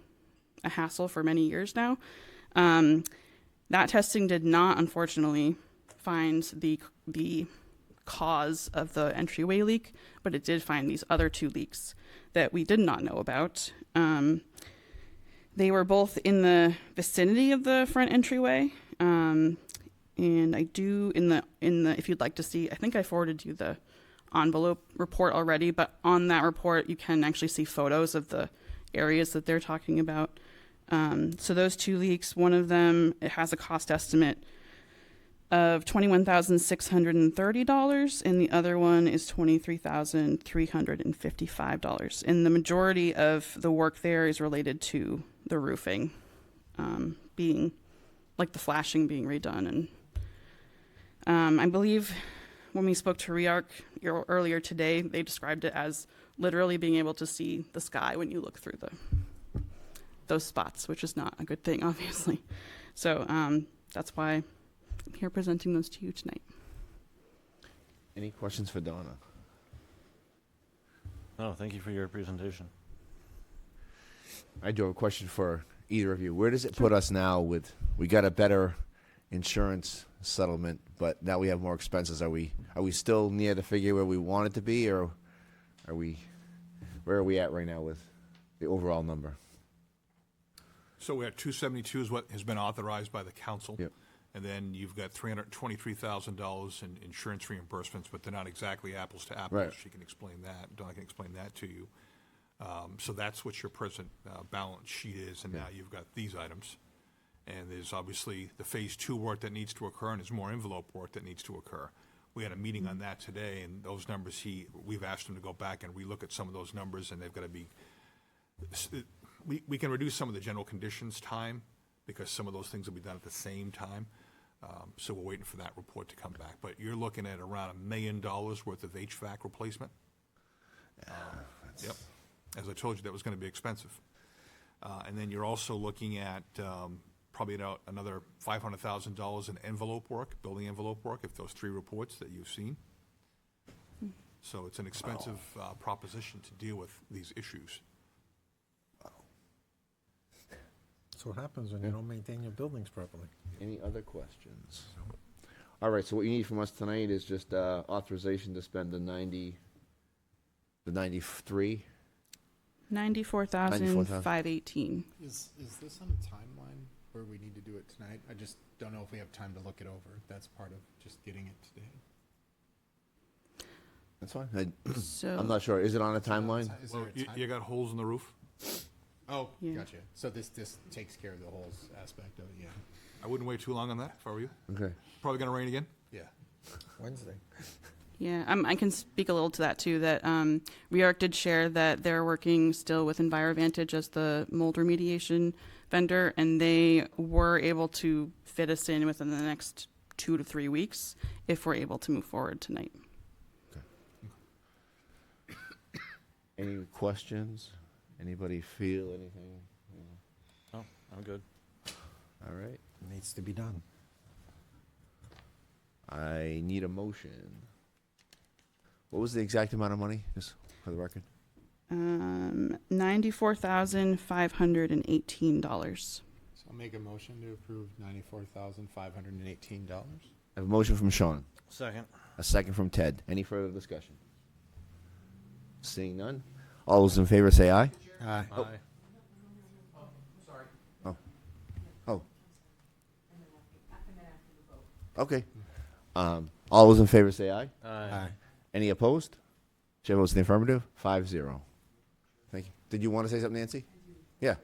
a hassle for many years now. That testing did not, unfortunately, find the cause of the entryway leak, but it did find these other 2 leaks that we did not know about. They were both in the vicinity of the front entryway. And I do in the if you'd like to see, I think I forwarded you the envelope report already, but on that report you can actually see photos of the areas that they're talking about. So those 2 leaks, one of them, it has a cost estimate of $21,630, and the other one is $23,355. And the majority of the work there is related to the roofing, being like the flashing being redone. And I believe when we spoke to REARC earlier today, they described it as literally being able to see the sky when you look through those spots, which is not a good thing, obviously. So that's why I'm here presenting those to you tonight. Any questions for Donna? No, thank you for your presentation. I do have a question for either of you. Where does it put us now with, we got a better insurance settlement, but now we have more expenses? Are we still near the figure where we want it to be, or where are we at right now with the overall number? So we're at 272 is what has been authorized by the council. Yep. And then you've got $323,000 in insurance reimbursements, but they're not exactly apples to apples. Right. She can explain that. Donna can explain that to you. So that's what your present balance sheet is, and now you've got these items. And there's obviously the phase 2 work that needs to occur, and there's more envelope work that needs to occur. We had a meeting on that today, and those numbers, we've asked him to go back and relook at some of those numbers, and they've got to be, we can reduce some of the general conditions time, because some of those things will be done at the same time. So we're waiting for that report to come back. But you're looking at around $1 million worth of HVAC replacement. Yep. As I told you, that was going to be expensive. And then you're also looking at probably another $500,000 in envelope work, building envelope work, if those 3 reports that you've seen. So it's an expensive proposition to deal with these issues. That's what happens when you don't maintain your buildings properly. Any other questions? All right, so what you need from us tonight is just authorization to spend the 93. $94,518. Is this on a timeline where we need to do it tonight? I just don't know if we have time to look it over. That's part of just getting it today. That's fine. So I'm not sure. Is it on a timeline? Is there Well, a time? you got holes in the roof? Oh, Yeah. gotcha. So this takes care of the whole aspect of it, yeah. I wouldn't wait too long on that if I were you. Okay. Probably going to rain again? Yeah. Wednesday. Yeah, I can speak a little to that too, that REARC did share that they're working still with EnviroVantage as the mold remediation vendor, and they were able to fit us in within the next 2 to 3 weeks if we're able to move forward tonight. Any questions? Anybody feel anything? No, I'm good. All right. Needs to be done. I need a motion. What was the exact amount of money, just for the record? $94,518. So I'll make a motion to approve $94,518. I have a motion from Sean, Second. a second from Ted. Any further discussion? Seeing none. All those in favor say aye. Aye. Oh. Oh. Okay. All those in favor say aye. Aye. Any opposed? Chair votes in the affirmative. 5-0. Did you want to say something, Nancy? Yeah.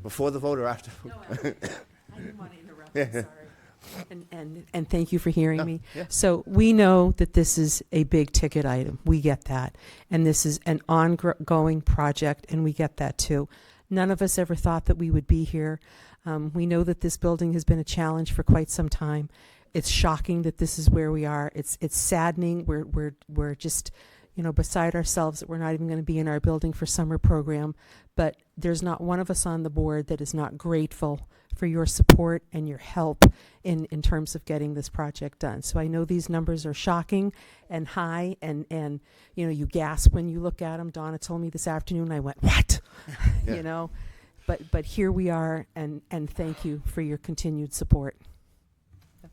Before the vote or after? I didn't want to interrupt, I'm sorry. And thank you for hearing me. yeah. So we know that this is a big ticket item. We get that. And this is an ongoing project, and we get that too. None of us ever thought that we would be here. We know that this building has been a challenge for quite some time. It's shocking that this is where we are. It's saddening. We're just, beside ourselves that we're not even going to be in our building for summer program. But there's not one of us on the board that is not grateful for your support and your help in terms of getting this project done. So I know these numbers are shocking and high, and you gasp when you look at them. Donna told me this afternoon, I went, what? Yeah. But here we are, and thank you for your continued support.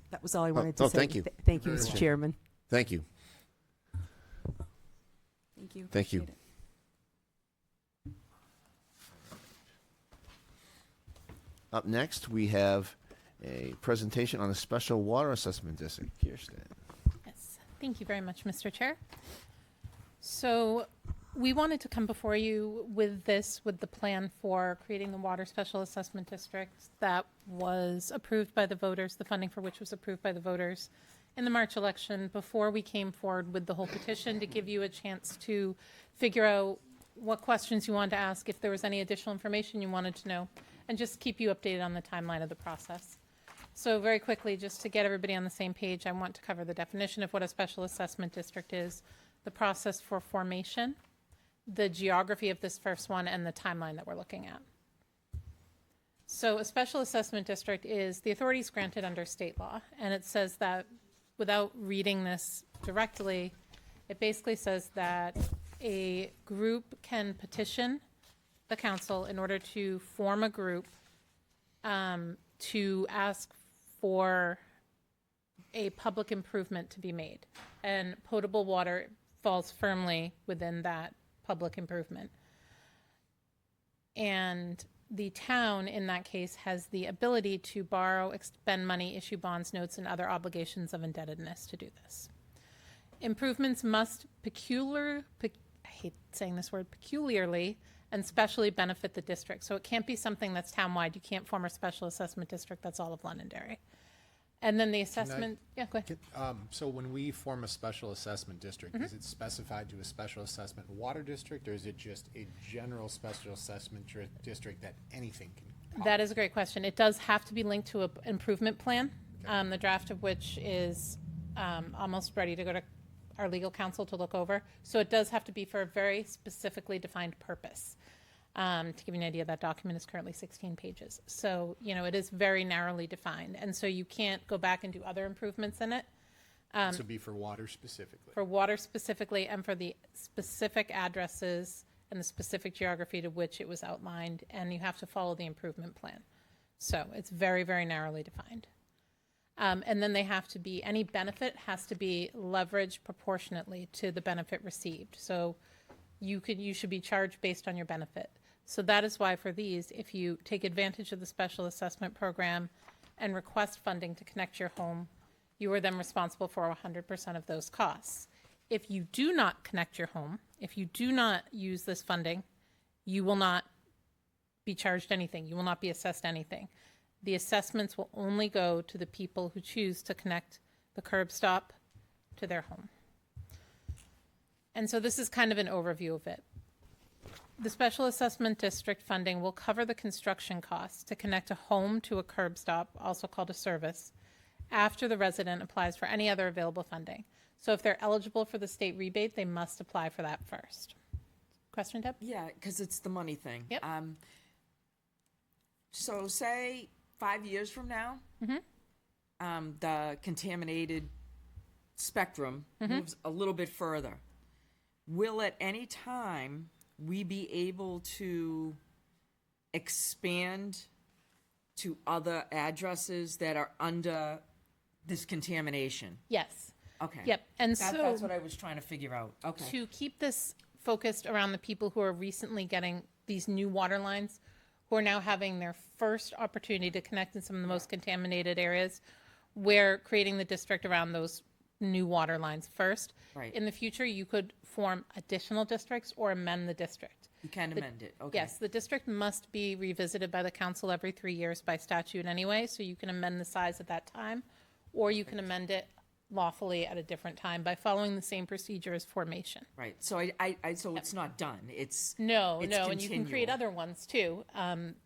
That was all I wanted to say. Thank you. Thank you, Mr. Chairman. Thank you. Thank you. Thank you. Appreciate it. Up next, we have a presentation on a special water assessment district. Kirsten. Yes, thank you very much, Mr. Chair. So we wanted to come before you with the plan for creating the water special assessment district that was approved by the voters, the funding for which was approved by the voters in the March election, before we came forward with the whole petition, to give you a chance to figure out what questions you wanted to ask, if there was any additional information you wanted to know, and just keep you updated on the timeline of the process. So very quickly, just to get everybody on the same page, I want to cover the definition of what a special assessment district is, the process for formation, the geography of this first one, and the timeline that we're looking at. So a special assessment district is the authorities granted under state law, and it says that, without reading this directly, it basically says that a group can petition the council in order to form a group to ask for a public improvement to be made. And potable water falls firmly within that public improvement. And the town, in that case, has the ability to borrow, expend money, issue bonds, notes, and other obligations of indebtedness to do this. Improvements must I hate saying this word, peculiarly and specially benefit the district. So it can't be something that's townwide. You can't form a special assessment district that's all of Londonderry. And then the assessment, yeah, go ahead. So when we form a special assessment district, is it specified to a special assessment water district, or is it just a general special assessment district that anything can? That is a great question. It does have to be linked to an improvement plan, the draft of which is almost ready to go to our legal counsel to look over. So it does have to be for a very specifically defined purpose. To give you an idea, that document is currently 16 pages. So, it is very narrowly defined. And so you can't go back and do other improvements in it. This would be for water specifically. For water specifically, and for the specific addresses and the specific geography to which it was outlined. And you have to follow the improvement plan. So it's very, very narrowly defined. And then any benefit has to be leveraged proportionately to the benefit received. So you should be charged based on your benefit. So that is why for these, if you take advantage of the special assessment program and request funding to connect your home, you are then responsible for 100% of those costs. If you do not connect your home, if you do not use this funding, you will not be charged anything. You will not be assessed anything. The assessments will only go to the people who choose to connect the curb stop to their home. And so this is kind of an overview of it. The special assessment district funding will cover the construction costs to connect a home to a curb stop, also called a service, after the resident applies for any other available funding. So if they're eligible for the state rebate, they must apply for that first. Question, Deb? Yeah, because it's the money thing. Yep. So say 5 years from now, the contaminated spectrum moves a little bit further. Will at any time we be able to expand to other addresses that are under this contamination? Yes. Okay. Yep. And that's what I was trying to figure out. Okay. To keep this focused around the people who are recently getting these new water lines, who are now having their first opportunity to connect in some of the most contaminated areas, we're creating the district around those new water lines first. Right. In the future, you could form additional districts or amend the district. You can amend it, okay. Yes, the district must be revisited by the council every 3 years by statute anyway, so you can amend the size at that time, or you can amend it lawfully at a different time by following the same procedure as formation. Right, so so it's not done, it's. No, it's no, and you can create continual. other ones too.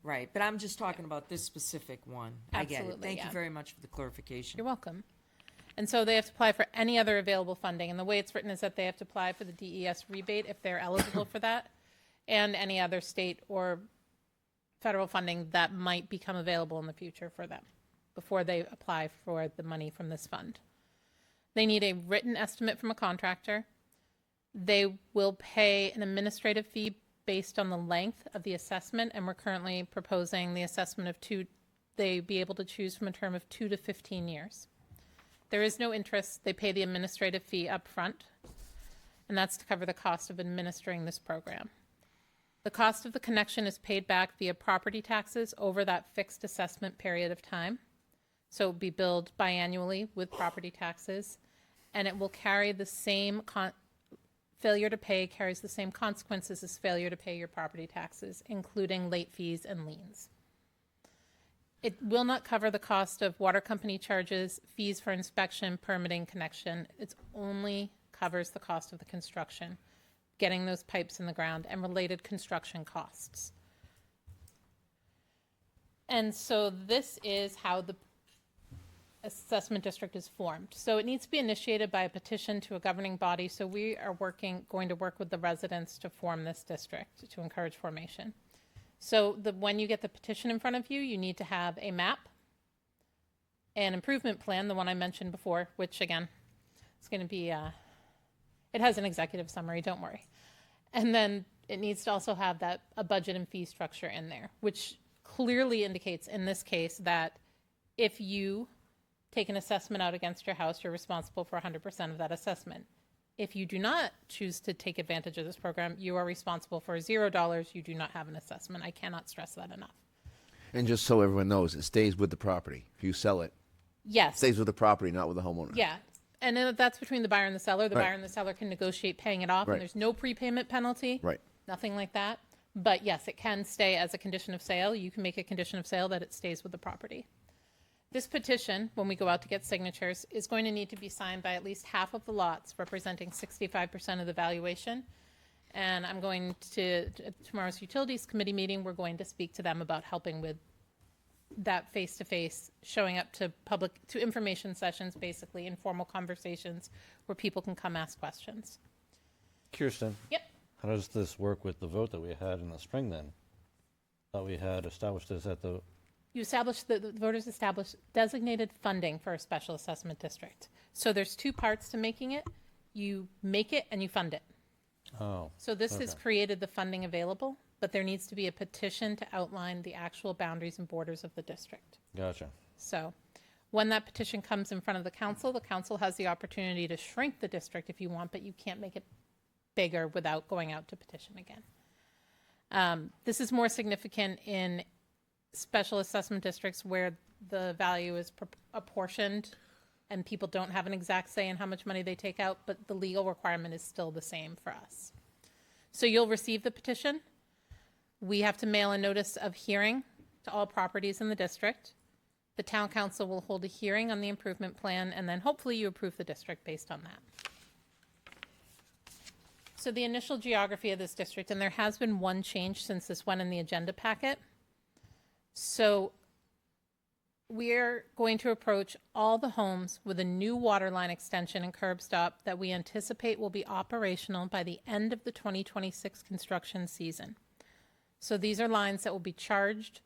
Right, but I'm just talking about this specific one. I get it. Absolutely, Thank yeah. you very much for the clarification. You're welcome. And so they have to apply for any other available funding, and the way it's written is that they have to apply for the DES rebate if they're eligible for that, and any other state or federal funding that might become available in the future for them before they apply for the money from this fund. They need a written estimate from a contractor. They will pay an administrative fee based on the length of the assessment, and we're currently proposing the assessment of they be able to choose from a term of 2 to 15 years. There is no interest. They pay the administrative fee up front, and that's to cover the cost of administering this program. The cost of the connection is paid back via property taxes over that fixed assessment period of time. So it will be billed biannually with property taxes, and it will carry the same failure to pay carries the same consequences as failure to pay your property taxes, including late fees and liens. It will not cover the cost of water company charges, fees for inspection, permitting, connection. It only covers the cost of the construction, getting those pipes in the ground, and related construction costs. And so this is how the assessment district is formed. So it needs to be initiated by a petition to a governing body. So we are going to work with the residents to form this district, to encourage formation. So when you get the petition in front of you, you need to have a map, an improvement plan, the one I mentioned before, which again, it's going to be, it has an executive summary, don't worry. And then it needs to also have a budget and fee structure in there, which clearly indicates in this case that if you take an assessment out against your house, you're responsible for 100% of that assessment. If you do not choose to take advantage of this program, you are responsible for $0. You do not have an assessment. I cannot stress that enough. And just so everyone knows, it stays with the property. If you sell it, Yes. it stays with the property, not with the homeowner. Yeah. And then that's between the buyer and the seller. The Right. buyer and the seller can negotiate paying it off, Right. and there's no prepayment penalty. Right. Nothing like that. But yes, it can stay as a condition of sale. You can make a condition of sale that it stays with the property. This petition, when we go out to get signatures, is going to need to be signed by at least half of the lots, representing 65% of the valuation. And I'm going to, tomorrow's Utilities Committee meeting, we're going to speak to them about helping with that face-to-face, showing up to information sessions, basically informal conversations where people can come ask questions. Kirsten? Yep. How does this work with the vote that we had in the spring then? Thought we had established this at the, The voters established designated funding for a special assessment district. So there's two parts to making it. You make it and you fund it. oh. So this has Okay. created the funding available, but there needs to be a petition to outline the actual boundaries and borders of the district. Gotcha. So when that petition comes in front of the council has the opportunity to shrink the district if you want, but you can't make it bigger without going out to petition again. This is more significant in special assessment districts where the value is apportioned and people don't have an exact say in how much money they take out, but the legal requirement is still the same for us. So you'll receive the petition. We have to mail a notice of hearing to all properties in the district. The town council will hold a hearing on the improvement plan, and then hopefully you approve the district based on that. So the initial geography of this district, and there has been one change since this went in the agenda packet. So we're going to approach all the homes with a new water line extension and curb stop that we anticipate will be operational by the end of the 2026 construction season. So these are lines that will be charged,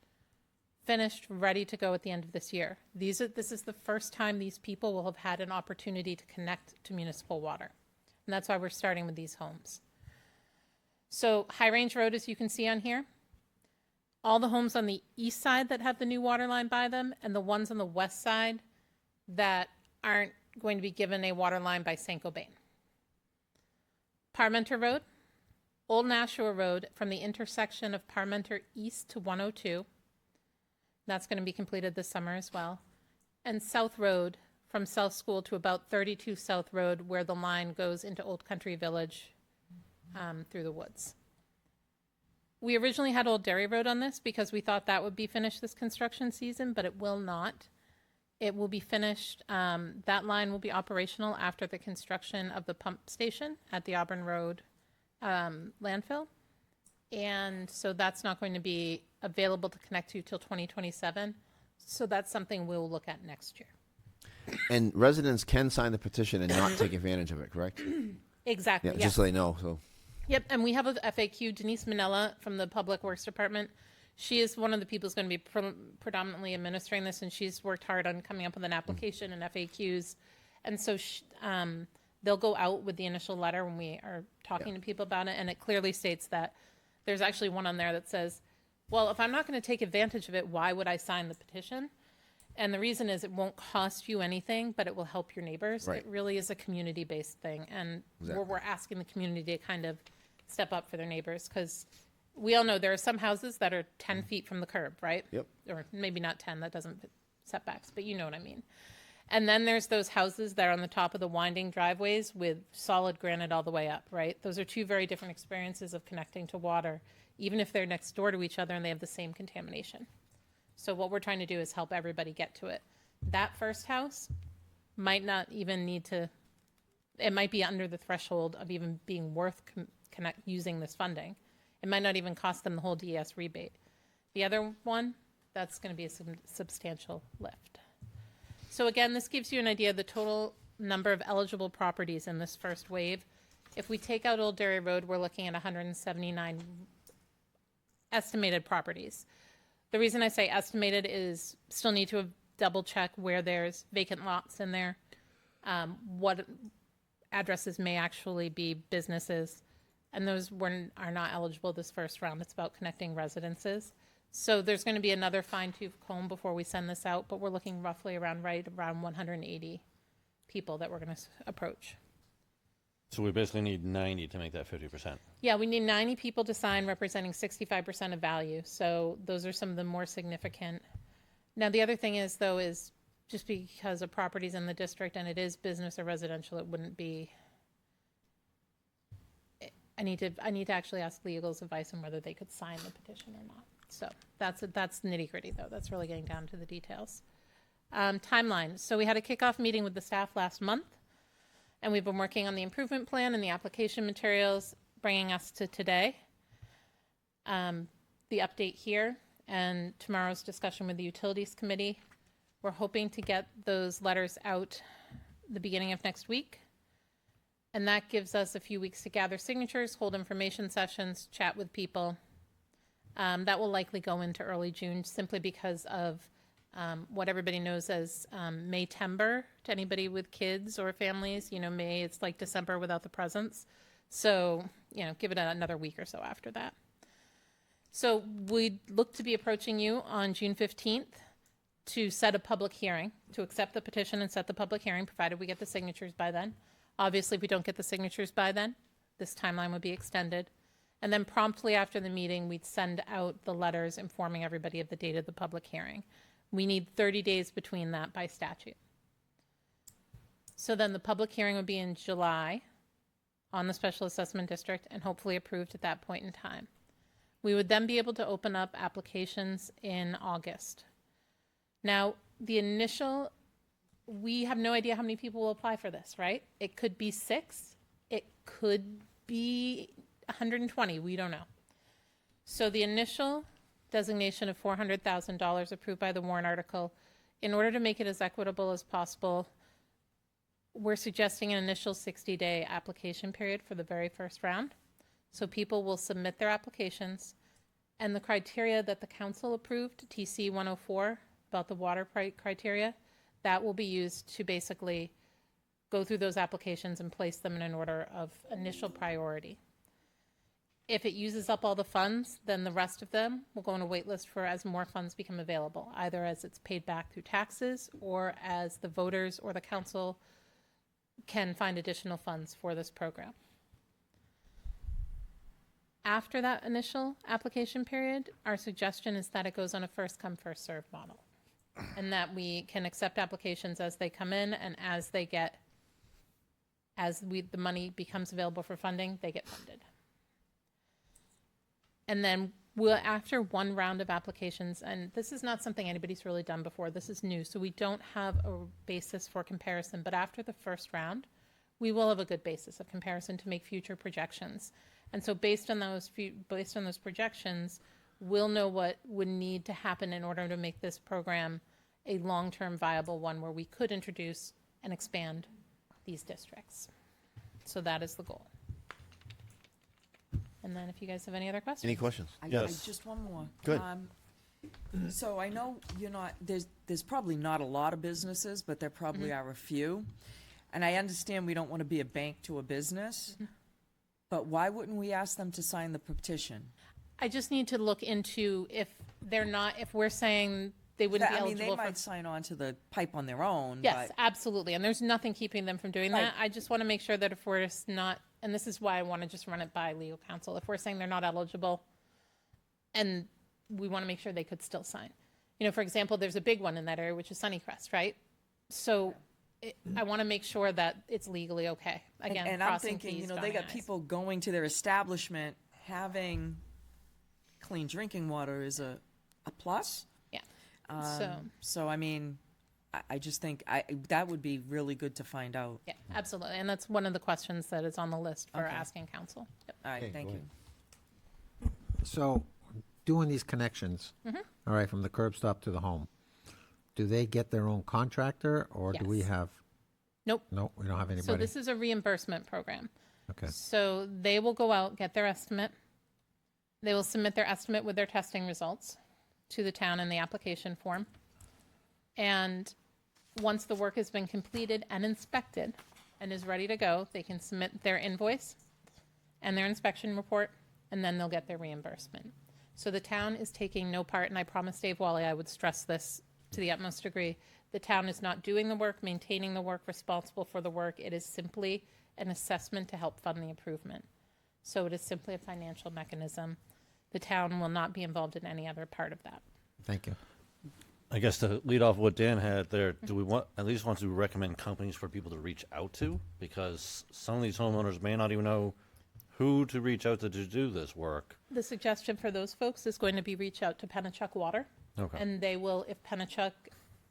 finished, ready to go at the end of this year. This is the first time these people will have had an opportunity to connect to municipal water. And that's why we're starting with these homes. So High Range Road, as you can see on here, all the homes on the east side that have the new water line by them, and the ones on the west side that aren't going to be given a water line by St. Gobain. Parmenter Road, Old Nashua Road from the intersection of Parmenter East to 102. That's going to be completed this summer as well. And South Road from South School to about 32 South Road, where the line goes into Old Country Village through the woods. We originally had Old Dairy Road on this because we thought that would be finished this construction season, but it will not. It will be finished, that line will be operational after the construction of the pump station at the Auburn Road landfill. And so that's not going to be available to connect to till 2027. So that's something we'll look at next year. And residents can sign the petition and not take advantage of it, correct? Exactly, Yeah, yes. just so they know, so. Yep, and we have a FAQ, Denise Manella from the Public Works Department. She is one of the people who's going to be predominantly administering this, and she's worked hard on coming up with an application and FAQs. And so they'll go out with the initial letter when we are talking to people about it, and it clearly states that there's actually one on there that says, well, if I'm not going to take advantage of it, why would I sign the petition? And the reason is it won't cost you anything, but it will help your neighbors. Right. It really is a community-based thing, and we're asking the community to kind of step up for their neighbors, because we all know there are some houses that are 10 feet from the curb, right? Yep. Or maybe not 10, that doesn't fit setbacks, but you know what I mean. And then there's those houses that are on the top of the winding driveways with solid granite all the way up, right? Those are two very different experiences of connecting to water, even if they're next door to each other and they have the same contamination. So what we're trying to do is help everybody get to it. That first house might not even need to, it might be under the threshold of even being worth using this funding. It might not even cost them the whole DES rebate. The other one, that's going to be a substantial lift. So again, this gives you an idea of the total number of eligible properties in this first wave. If we take out Old Dairy Road, we're looking at 179 estimated properties. The reason I say estimated is still need to double check where there's vacant lots in there, what addresses may actually be businesses, and those are not eligible this first round. It's about connecting residences. So there's going to be another fine-tooth comb before we send this out, but we're looking roughly around 180 people that we're going to approach. So we basically need 90 to make that 50%. Yeah, we need 90 people to sign representing 65% of value. So those are some of the more significant. Now, the other thing is, though, is just because a property's in the district and it is business or residential, it wouldn't be. I need to actually ask legal's advice on whether they could sign the petition or not. So that's nitty gritty, though. That's really getting down to the details. Timeline. So we had a kickoff meeting with the staff last month, and we've been working on the improvement plan and the application materials, bringing us to today. The update here and tomorrow's discussion with the Utilities Committee. We're hoping to get those letters out the beginning of next week. And that gives us a few weeks to gather signatures, hold information sessions, chat with people. That will likely go into early June simply because of what everybody knows as May-tember to anybody with kids or families. You know, May, it's like December without the presents. So, you know, give it another week or so after that. So we'd look to be approaching you on June 15th to set a public hearing, to accept the petition and set the public hearing, provided we get the signatures by then. Obviously, if we don't get the signatures by then, this timeline would be extended. And then promptly after the meeting, we'd send out the letters informing everybody of the date of the public hearing. We need 30 days between that by statute. So then the public hearing would be in July on the Special Assessment District and hopefully approved at that point in time. We would then be able to open up applications in August. Now, the initial, we have no idea how many people will apply for this, right? It could be 6, it could be 120, we don't know. So the initial designation of $400,000 approved by the warrant article, in order to make it as equitable as possible, we're suggesting an initial 60-day application period for the very first round. So people will submit their applications, and the criteria that the council approved, TC 104, about the water criteria, that will be used to basically go through those applications and place them in an order of initial priority. If it uses up all the funds, then the rest of them will go on a wait list for as more funds become available, either as it's paid back through taxes or as the voters or the council can find additional funds for this program. After that initial application period, our suggestion is that it goes on a first-come, first-served model, and that we can accept applications as they come in, and as they get, the money becomes available for funding, they get funded. And then we'll, after one round of applications, and this is not something anybody's really done before, this is new, so we don't have a basis for comparison, but after the first round, we will have a good basis of comparison to make future projections. And so based on those projections, we'll know what would need to happen in order to make this program a long-term viable one where we could introduce and expand these districts. So that is the goal. And then if you guys have any other questions? Any questions? Yes. Just one more. Good. So I know you're not, there's probably not a lot of businesses, but there probably are a few. And I understand we don't want to be a bank to a business, but why wouldn't we ask them to sign the petition? I just need to look into if they're not, if we're saying they wouldn't be I mean, eligible they for. might sign on to the pipe on their own, Yes, but absolutely. And there's nothing keeping them from doing Right. that. I just want to make sure that if we're just not, and this is why I want to just run it by legal counsel, if we're saying they're not eligible, and we want to make sure they could still sign. You know, for example, there's a big one in that area, which is Sunnycrest, right? So I want to make sure that it's legally okay. Again, and I'm crossing thinking, Ts, you know, they dotting got Is. people going to their establishment, having clean drinking water is a plus. Yeah. So I mean, I just think that would be really good to find out. Yeah, absolutely. And that's one of the questions that is on the list for Okay. asking council. Yep. All right, Okay, thank go you. So, doing these connections, all right, from the curb stop to the home, do they get their own contractor, or do we Yes. have? Nope. No, we don't have anybody. So this is a reimbursement program. Okay. So they will go out, get their estimate. They will submit their estimate with their testing results to the town in the application form. And once the work has been completed and inspected and is ready to go, they can submit their invoice and their inspection report, and then they'll get their reimbursement. So the town is taking no part, and I promised Dave Wally I would stress this to the utmost degree. The town is not doing the work, maintaining the work, responsible for the work. It is simply an assessment to help fund the improvement. So it is simply a financial mechanism. The town will not be involved in any other part of that. Thank you. I guess to lead off what Dan had there, do we want, at least want to recommend companies for people to reach out to? Because some of these homeowners may not even know who to reach out to do this work. The suggestion for those folks is going to be reach out to Pennachuck Water. Okay. And they will, if Pennachuck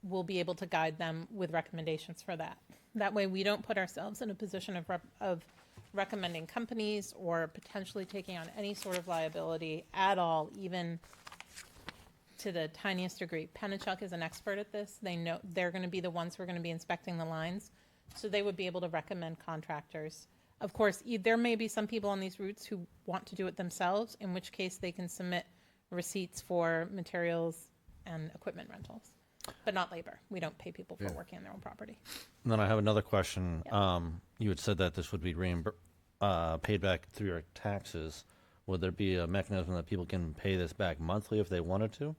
will be able to guide them with recommendations for that. That way we don't put ourselves in a position of recommending companies or potentially taking on any sort of liability at all, even to the tiniest degree. Pennachuck is an expert at this. They know they're going to be the ones who are going to be inspecting the lines. So they would be able to recommend contractors. Of course, there may be some people on these routes who want to do it themselves, in which case they can submit receipts for materials and equipment rentals, but not labor. We don't pay people for working on their own property. And then I have another question. You had said that this would be paid back through your taxes. Would there be a mechanism that people can pay this back monthly if they wanted to?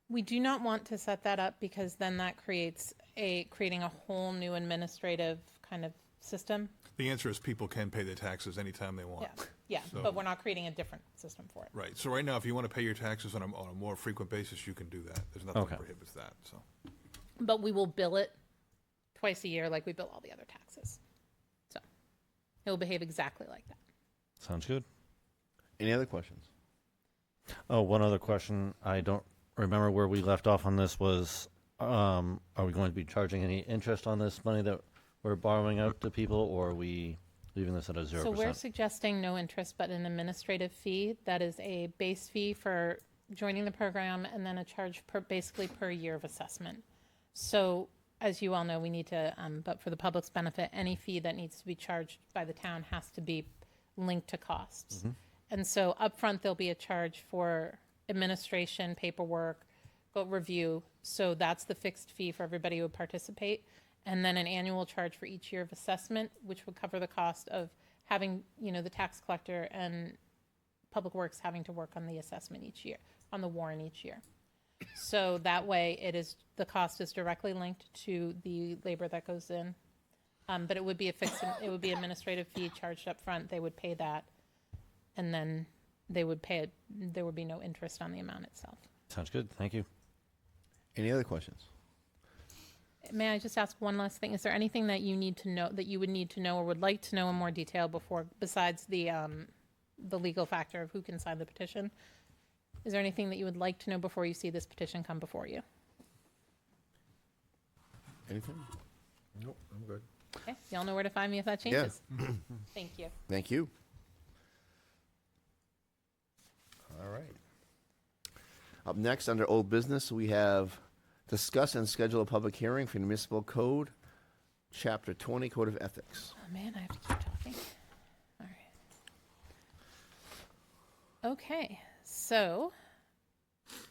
We do not want to set that up because then that creating a whole new administrative kind of system. The answer is people can pay their taxes anytime they want. Yeah, So- but we're not creating a different system for it. Right, so right now, if you want to pay your taxes on a more frequent basis, you can do that. There's nothing Okay. that prohibits that, so. But we will bill it twice a year like we bill all the other taxes. So it will behave exactly like that. Sounds good. Any other questions? Oh, one other question. I don't remember where we left off on this was, are we going to be charging any interest on this money that we're borrowing out to people, or are we leaving this at a 0%? So we're suggesting no interest, but an administrative fee. That is a base fee for joining the program and then a charge basically per year of assessment. So as you all know, we need to, but for the public's benefit, any fee that needs to be charged by the town has to be linked to costs. And so upfront, there'll be a charge for administration, paperwork, review. So that's the fixed fee for everybody who would participate. And then an annual charge for each year of assessment, which would cover the cost of having, the tax collector and Public Works having to work on the assessment each year, on the warrant each year. So that way the cost is directly linked to the labor that goes in. But it would be administrative fee charged up front. They would pay that. And then they would pay it. There would be no interest on the amount itself. Sounds good. Thank you. Any other questions? May I just ask one last thing? Is there anything that you need to know, that you would need to know or would like to know in more detail besides the the legal factor of who can sign the petition. Is there anything that you would like to know before you see this petition come before you? Anything? Nope, I'm good. Okay, y'all know where to find me if that Yeah. changes. Thank you. Thank you. All right. Up next, under old business, we have discuss and schedule a public hearing for municipal code, chapter 20, Code of Ethics. Oh man, I have to keep talking. All right. Okay, so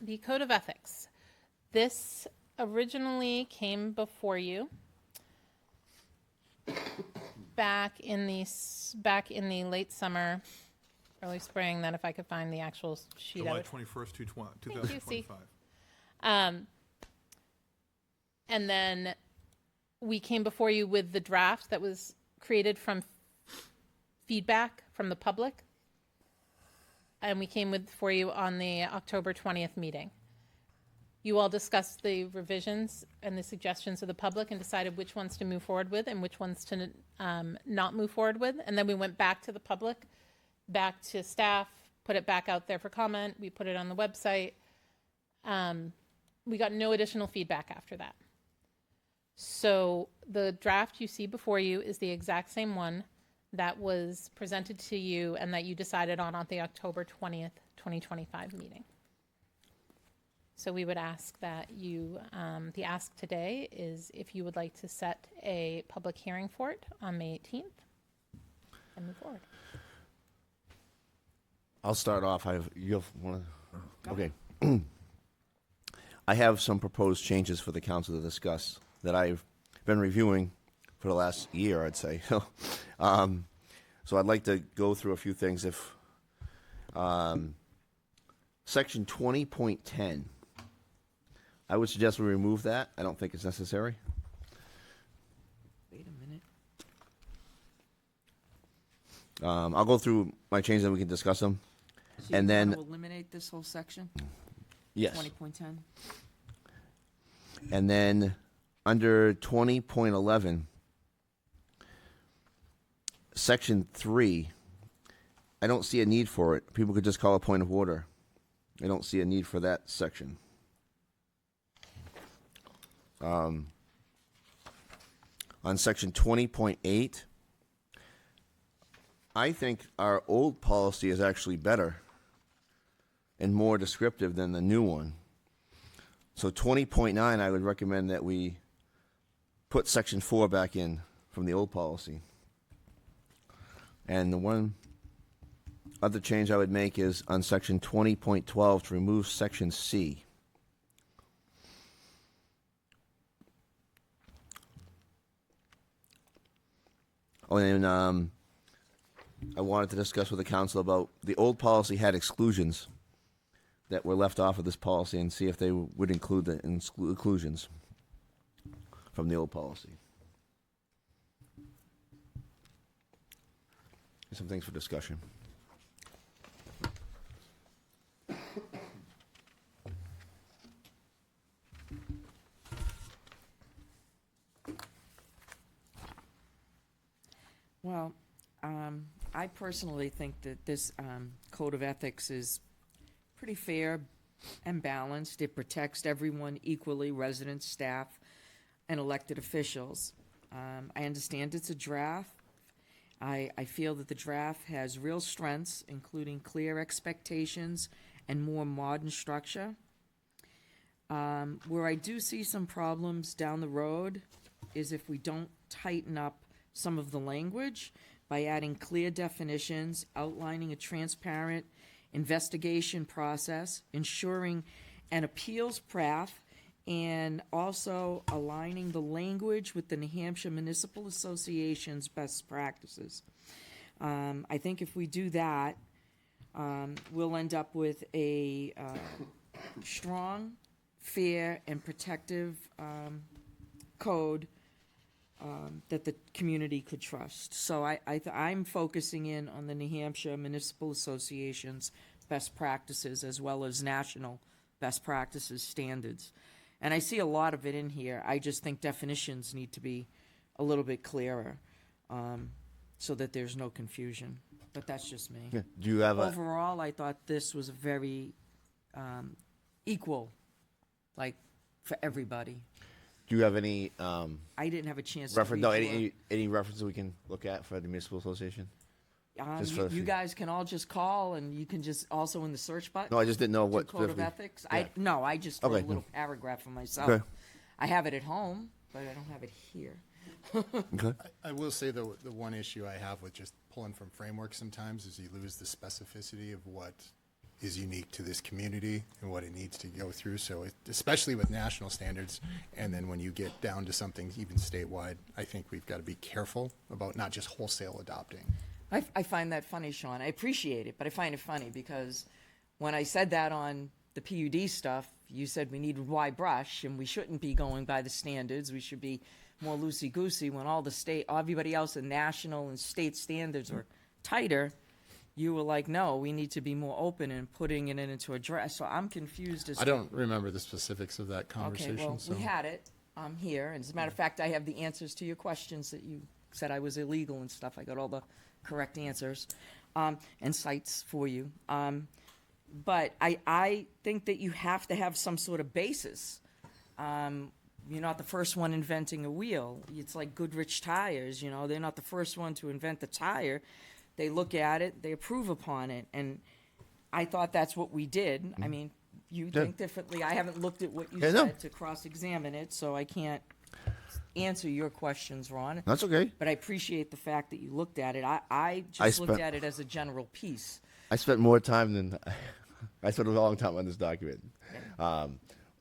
the Code of Ethics. This originally came before you back in the late summer, early spring. Then, if I could find the actual sheet July of it. 21st, Thank you, see. 2025. And then we came before you with the draft that was created from feedback from the public. And we came for you on the October 20th meeting. You all discussed the revisions and the suggestions of the public and decided which ones to move forward with and which ones to not move forward with. And then we went back to the public, back to staff, put it back out there for comment. We put it on the website. We got no additional feedback after that. So the draft you see before you is the exact same one that was presented to you and that you decided on at the October 20th, 2025 meeting. So we would ask that you, the ask today is if you would like to set a public hearing for it on May 18th and move forward. I'll start off. Okay. I have some proposed changes for the council to discuss that I've been reviewing for the last year, I'd say. So I'd like to go through a few things. If section 20.10, I would suggest we remove that. I don't think it's necessary. Wait a minute. I'll go through my changes and we can discuss them. So And you then- want to eliminate this whole section? Yes. 20.10? And then under 20.11, section 3, I don't see a need for it. People could just call a point of order. I don't see a need for that section. On section 20.8, I think our old policy is actually better and more descriptive than the new one. So 20.9, I would recommend that we put section 4 back in from the old policy. And the one other change I would make is on section 20.12 to remove section C. Oh, and I wanted to discuss with the council about the old policy had exclusions that were left off of this policy and see if they would include the inclusions from the old policy. Some things for discussion. Well, I personally think that this code of ethics is pretty fair and balanced. It protects everyone equally, residents, staff, and elected officials. I understand it's a draft. I feel that the draft has real strengths, including clear expectations and more modern structure. Where I do see some problems down the road is if we don't tighten up some of the language by adding clear definitions, outlining a transparent investigation process, ensuring an appeals path, and also aligning the language with the New Hampshire Municipal Association's best practices. I think if we do that, we'll end up with a strong, fair, and protective code that the community could trust. So I'm focusing in on the New Hampshire Municipal Association's best practices as well as national best practices standards. And I see a lot of it in here. I just think definitions need to be a little bit clearer so that there's no confusion. but that's just me. Yeah. Do you have a, Overall, I thought this was very equal, like for everybody. do you have any, I didn't have a chance to reference, read no, through it. any references we can look at for the municipal association? Just for You, the you fee- guys can all just call, and you can just also in the search button. No, I just didn't know do what Code of specifically- ethics. yeah. I just wrote Okay. a little paragraph for myself. Okay. I have it at home, but I don't have it here. Okay. I will say the one issue I have with just pulling from framework sometimes is you lose the specificity of what is unique to this community and what it needs to go through. So especially with national standards, and then when you get down to something even statewide, I think we've got to be careful about not just wholesale adopting. I find that funny, Sean. I appreciate it, but I find it funny because when I said that on the PUD stuff, you said we needed wide brush and we shouldn't be going by the standards. We should be more loosey-goosey when all the state, everybody else in national and state standards are tighter. You were like, no, we need to be more open and putting it into a dress. So I'm confused as I don't remember the specifics of that Okay, conversation. well, so. we had it. I'm here. And as a matter of fact, I have the answers to your questions that you said I was illegal and stuff. I got all the correct answers and cites for you. But I think that you have to have some sort of basis. You're not the first one inventing a wheel. It's like Goodrich tires, you know. They're not the first one to invent the tire. They look at it, they approve upon it. And I thought that's what we did. I mean, you Yeah. think differently. I haven't looked at what you Yeah, said no. to cross-examine it, so I can't answer your questions, Ron. That's okay. But I appreciate the fact that you looked at it. I I just looked spent- at it as a general piece. I spent more time than I spent a long time on this document,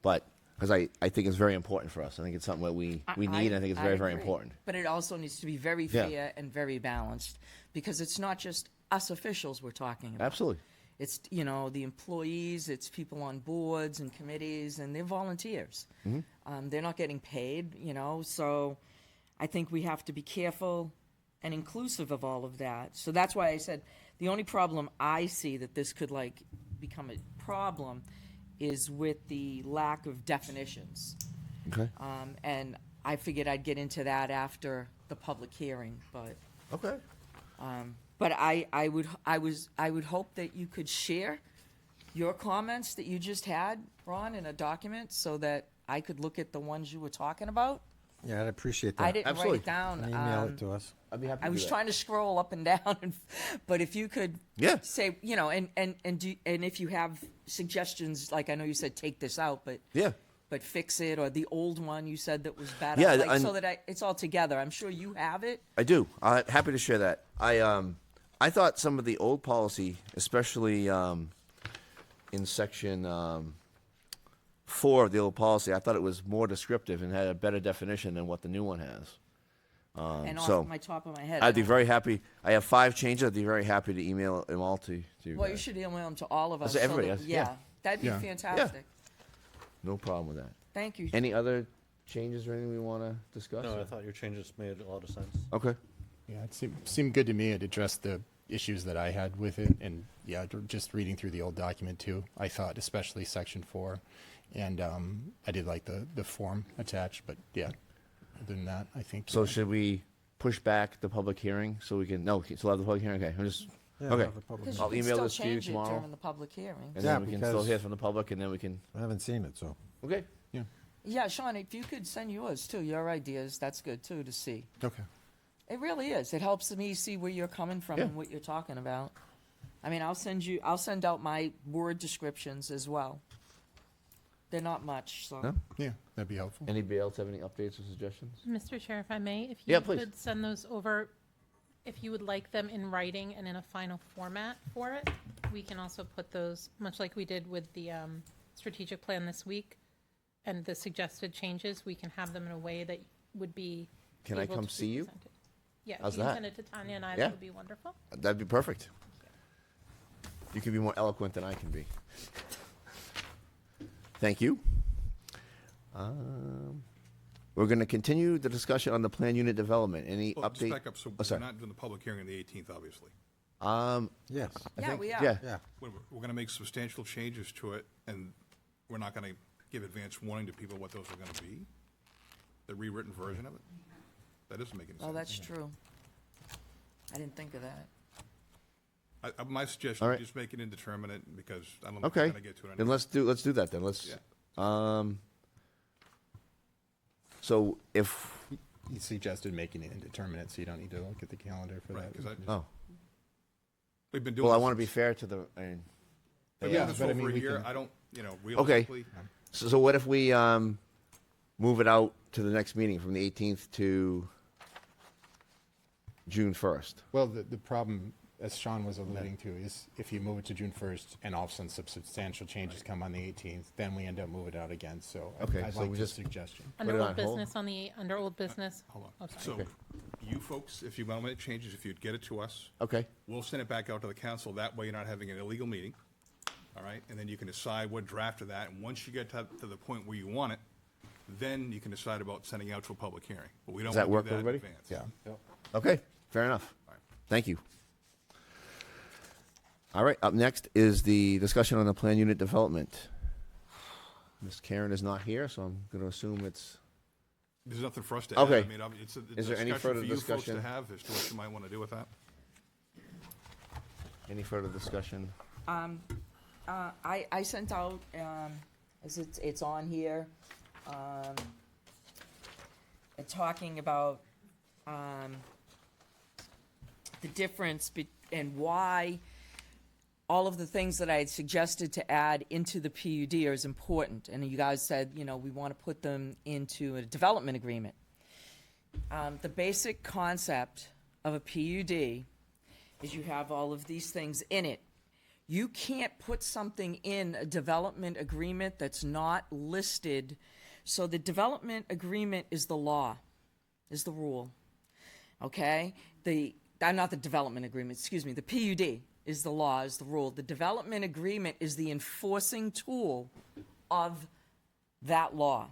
but because I think it's very important for us. I think it's something that we need. I think it's very very agree. important. But it also needs to be very Yeah. fair and very balanced, because it's not just us officials we're talking about. Absolutely. It's, you know, the employees, it's people on boards and committees, and they're volunteers. They're not getting paid, you know, so I think we have to be careful and inclusive of all of that. So that's why I said the only problem I see that this could like become a problem is with the lack of definitions. Okay. And I figured I'd get into that after the public hearing, but. Okay. But I would hope that you could share your comments that you just had, Ron, in a document so that I could look at the ones you were talking about. Yeah, I'd appreciate that. I didn't Absolutely. write it down. Email it to us. I'd be happy. I to do was that. trying to scroll up and down, but if you could Yeah. say, you know, and if you have suggestions, like I know you said take this out, but Yeah. fix it, or the old one you said that was better, Yeah, like, and- so that it's all together. I'm sure you have it. I do. I'm happy to share that. I thought some of the old policy, especially in section 4 of the old policy, I thought it was more descriptive and had a better definition than what the new one has. And so off my top of my head, I'd be I don't- very happy. I have 5 changes. I'd be very happy to email them all to you. Well, you guys. should email them to all of us. So everybody that- has- yeah, yeah. that'd be Yeah. fantastic. No problem with that. Thank you. Any other changes or anything we want to discuss? No, I thought your changes made a lot of sense. Okay. Yeah, it seemed good to me. It addressed the issues that I had with it, and yeah, just reading through the old document too, I thought especially section 4, and I did like the form attached, but yeah, other than that, I think. So should we push back the public hearing so we can? No, still have the public hearing. Okay, I'm just okay. have a public Because I'll you can email still this to you change it tomorrow, during the public hearing. and Yeah, then we can still because- hear from the public, and then we can. I haven't seen it, so. Okay. Yeah, Sean, if you could send yours too, your ideas, that's good too to see. Okay. It really is. It helps me see where you're coming from Yeah. and what you're talking about. I mean, I'll send out my word descriptions as well. They're not much, so. No? Yeah, that'd be helpful. Anybody else have any updates or suggestions? Mr. Chair, if I may, if Yeah, you please. could send those over, if you would like them in writing and in a final format for it, we can also put those, much like we did with the strategic plan this week, and the suggested changes, we can have them in a way that would be Can I able come to be see you? presented. Yeah, How's if you that? can send it to Tanya and I, Yeah. that would be wonderful. That'd be perfect. You can be more eloquent than I can be. Thank you. We're going to continue the discussion on the plan unit development. Any Well, just update? back up, so Oh, we're sorry. not doing the public hearing on the 18th, obviously. Yes. I Yeah, think- we are. Yeah. Yeah. We're going to make substantial changes to it, and we're not going to give advance warning to people what those are going to be? The rewritten version of it? That doesn't make any sense. Oh, that's true. I didn't think of that. My suggestion, All right. just make it indeterminate, because I don't know if we're Okay, gonna get to it then anyway. let's do that then. Let's, so if, He suggested making it indeterminate, so you don't need to look at the calendar for Right, that. 'cause oh, We've been doing well, I this want to be since- fair to the, I mean, Been Yeah, doing this but I over mean, a we year, can- I don't, okay. realistically. So what if we move it out to the next meeting from the 18th to June 1st? Well, the problem, as Sean was alluding to, is if you move it to June 1st and all of a sudden some substantial changes come on the 18th, then we end up moving it out again. So Okay, I so like we this just- suggestion. Under Put it old on hold? business under old business. Hold on. Oh, sorry. So, you folks, if you want to make changes, if you'd get it to us, Okay, we'll send it back out to the council. That way you're not having an illegal meeting. All right? And then you can decide what draft of that. And once you get to the point where you want it, then you can decide about sending out to a public hearing. But we don't Does that want to work do for that in everybody? advance. Yeah. okay, fair enough. All right. Thank you. All right, up next is the discussion on the plan unit development. Ms. Karen is not here, so I'm going to assume it's, There's nothing for us to add. Okay. I mean, it's a Is there any discussion further for you folks discussion? to have as to what you might want to do with that. any further discussion? I sent out, as it's on here, talking about the difference and why all of the things that I had suggested to add into the PUD are as important. And you guys said, we want to put them into a development agreement. The basic concept of a PUD is you have all of these things in it. You can't put something in a development agreement that's not listed. So the development agreement is the law, is the rule. Okay? Not the development agreement, excuse me, the PUD is the law, is the rule. The development agreement is the enforcing tool of that law.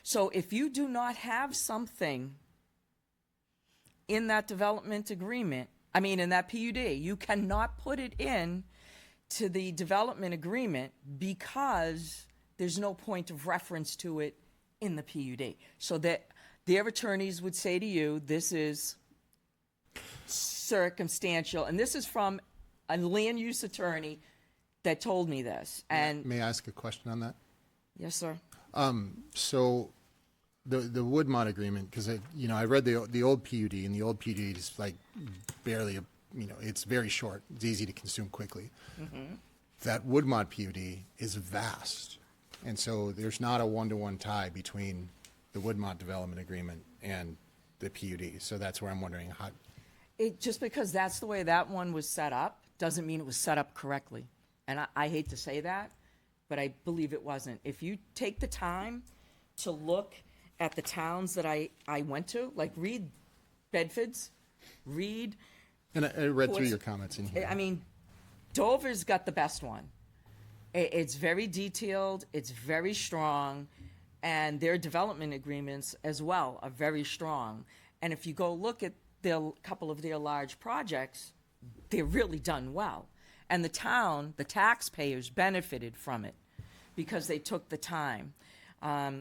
So if you do not have something in that development agreement, in that PUD, you cannot put it in to the development agreement because there's no point of reference to it in the PUD. So that their attorneys would say to you, this is circumstantial, and this is from a land use attorney that told me this. And May I ask a question on that? yes, sir. So the Woodmont agreement, because I read the old PUD, and the old PUD is like barely it's very short. It's easy to consume quickly. Mm-hmm. That Woodmont PUD is vast, and so there's not a one-to-one tie between the Woodmont development agreement and the PUD. So that's where I'm wondering how. Just because that's the way that one was set up doesn't mean it was set up correctly. And I hate to say that, but I believe it wasn't. If you take the time to look at the towns that I went to, like read Bedford's, read. And I read through Ports- your comments in here. Dover's got the best one. It's very detailed, it's very strong, and their development agreements as well are very strong. And if you go look at a couple of their large projects, they're really done well. And the town, the taxpayers benefited from it because they took the time.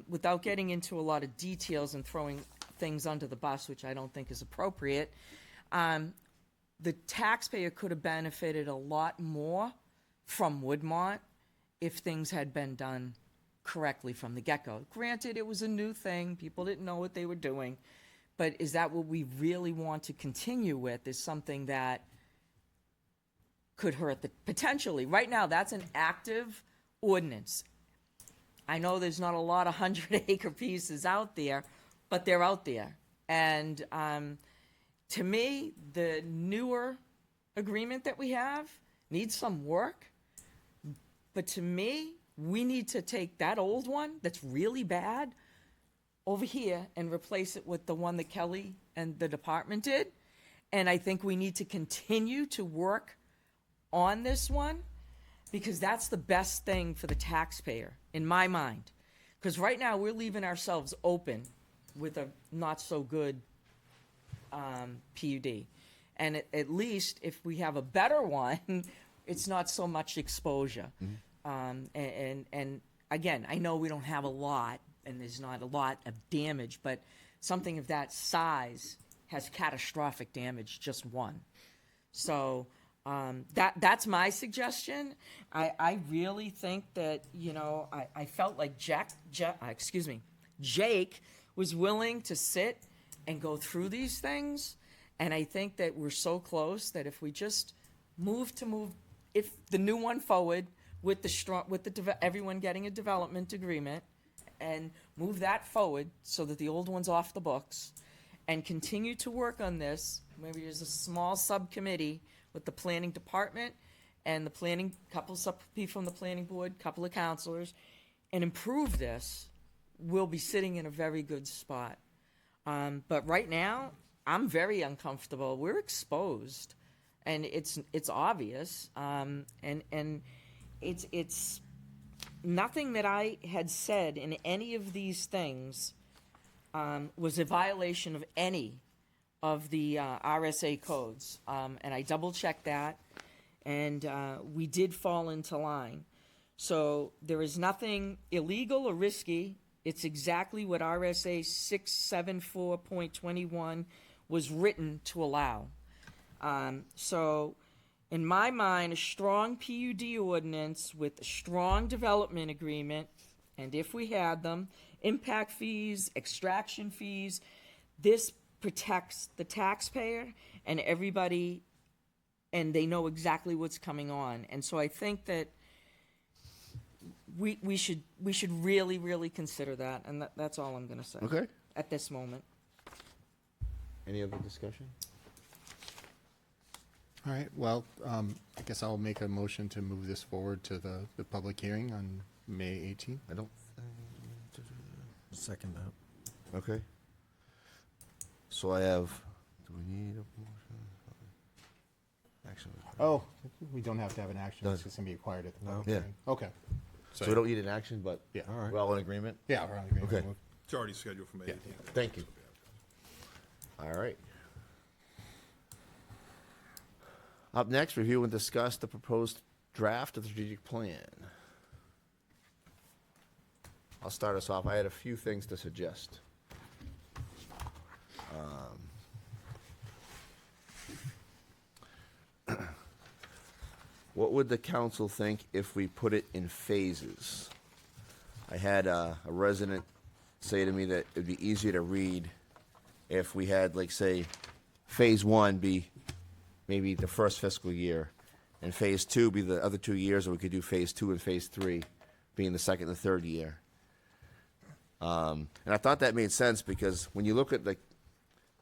Without getting into a lot of details and throwing things under the bus, which I don't think is appropriate, the taxpayer could have benefited a lot more from Woodmont if things had been done correctly from the get-go. Granted, it was a new thing. People didn't know what they were doing. But is that what we really want to continue with, is something that could hurt potentially? Right now, that's an active ordinance. I know there's not a lot of 100-acre pieces out there, but they're out there. And to me, the newer agreement that we have needs some work. But to me, we need to take that old one that's really bad over here and replace it with the one that Kelly and the department did. And I think we need to continue to work on this one because that's the best thing for the taxpayer, in my mind. Because right now, we're leaving ourselves open with a not-so-good PUD. And at least if we have a better one, it's not so much exposure. And again, I know we don't have a lot, and there's not a lot of damage, but something of that size has catastrophic damage, just one. So That's my suggestion. I really think that, I felt like Jake was willing to sit and go through these things. And I think that we're so close that if we just move if the new one forward with everyone getting a development agreement and move that forward so that the old one's off the books and continue to work on this, maybe there's a small subcommittee with the planning department and couple of people from the planning board, couple of counselors, and improve this, we'll be sitting in a very good spot. But right now, I'm very uncomfortable. We're exposed, and it's obvious. And it's nothing that I had said in any of these things was a violation of any of the RSA codes. And I double-checked that, and we did fall into line. So there is nothing illegal or risky. It's exactly what RSA 674.21 was written to allow. So in my mind, a strong PUD ordinance with a strong development agreement, and if we had them, impact fees, extraction fees, this protects the taxpayer and everybody, and they know exactly what's coming on. And so I think that we should really, really consider that, and that's all I'm going to say. Okay. At this moment. Any other discussion? All right, well, I guess I'll make a motion to move this forward to the public hearing on May 18th. I don't. Second that. Okay. So I have. Do we need a motion? Action. Oh, we don't have to have an action. No. It's just going to be acquired at the No. public Yeah. hearing. Okay. So we don't need an action, but Yeah. All right. we're all in agreement? Yeah, we're on agreement. Okay. Move. It's already scheduled for May Yeah. 18th. Thank you. All right. Up next, review and discuss the proposed draft of the strategic plan. I'll start us off. I had a few things to suggest. What would the council think if we put it in phases? I had a resident say to me that it'd be easier to read if we had, like, say, phase one be maybe the first fiscal year, and phase two be the other 2 years, or we could do phase two and phase three being the second and third year. And I thought that made sense because when you look at the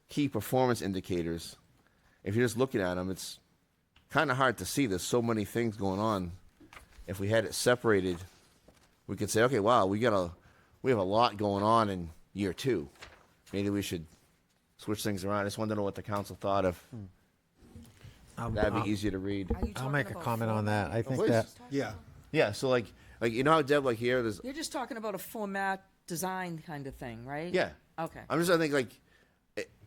key performance indicators, if you're just looking at them, it's kind of hard to see. There's so many things going on. If we had it separated, we could say, okay, wow, we have a lot going on in year two. Maybe we should switch things around. I just wanted to know what the council thought of. That'd be easier to read. I'll make a comment on that. I think please. that Yeah. Yeah, so like you know how Deb, like here, there's You're just talking about a format design kind of thing, right? yeah. Okay. I'm just I think like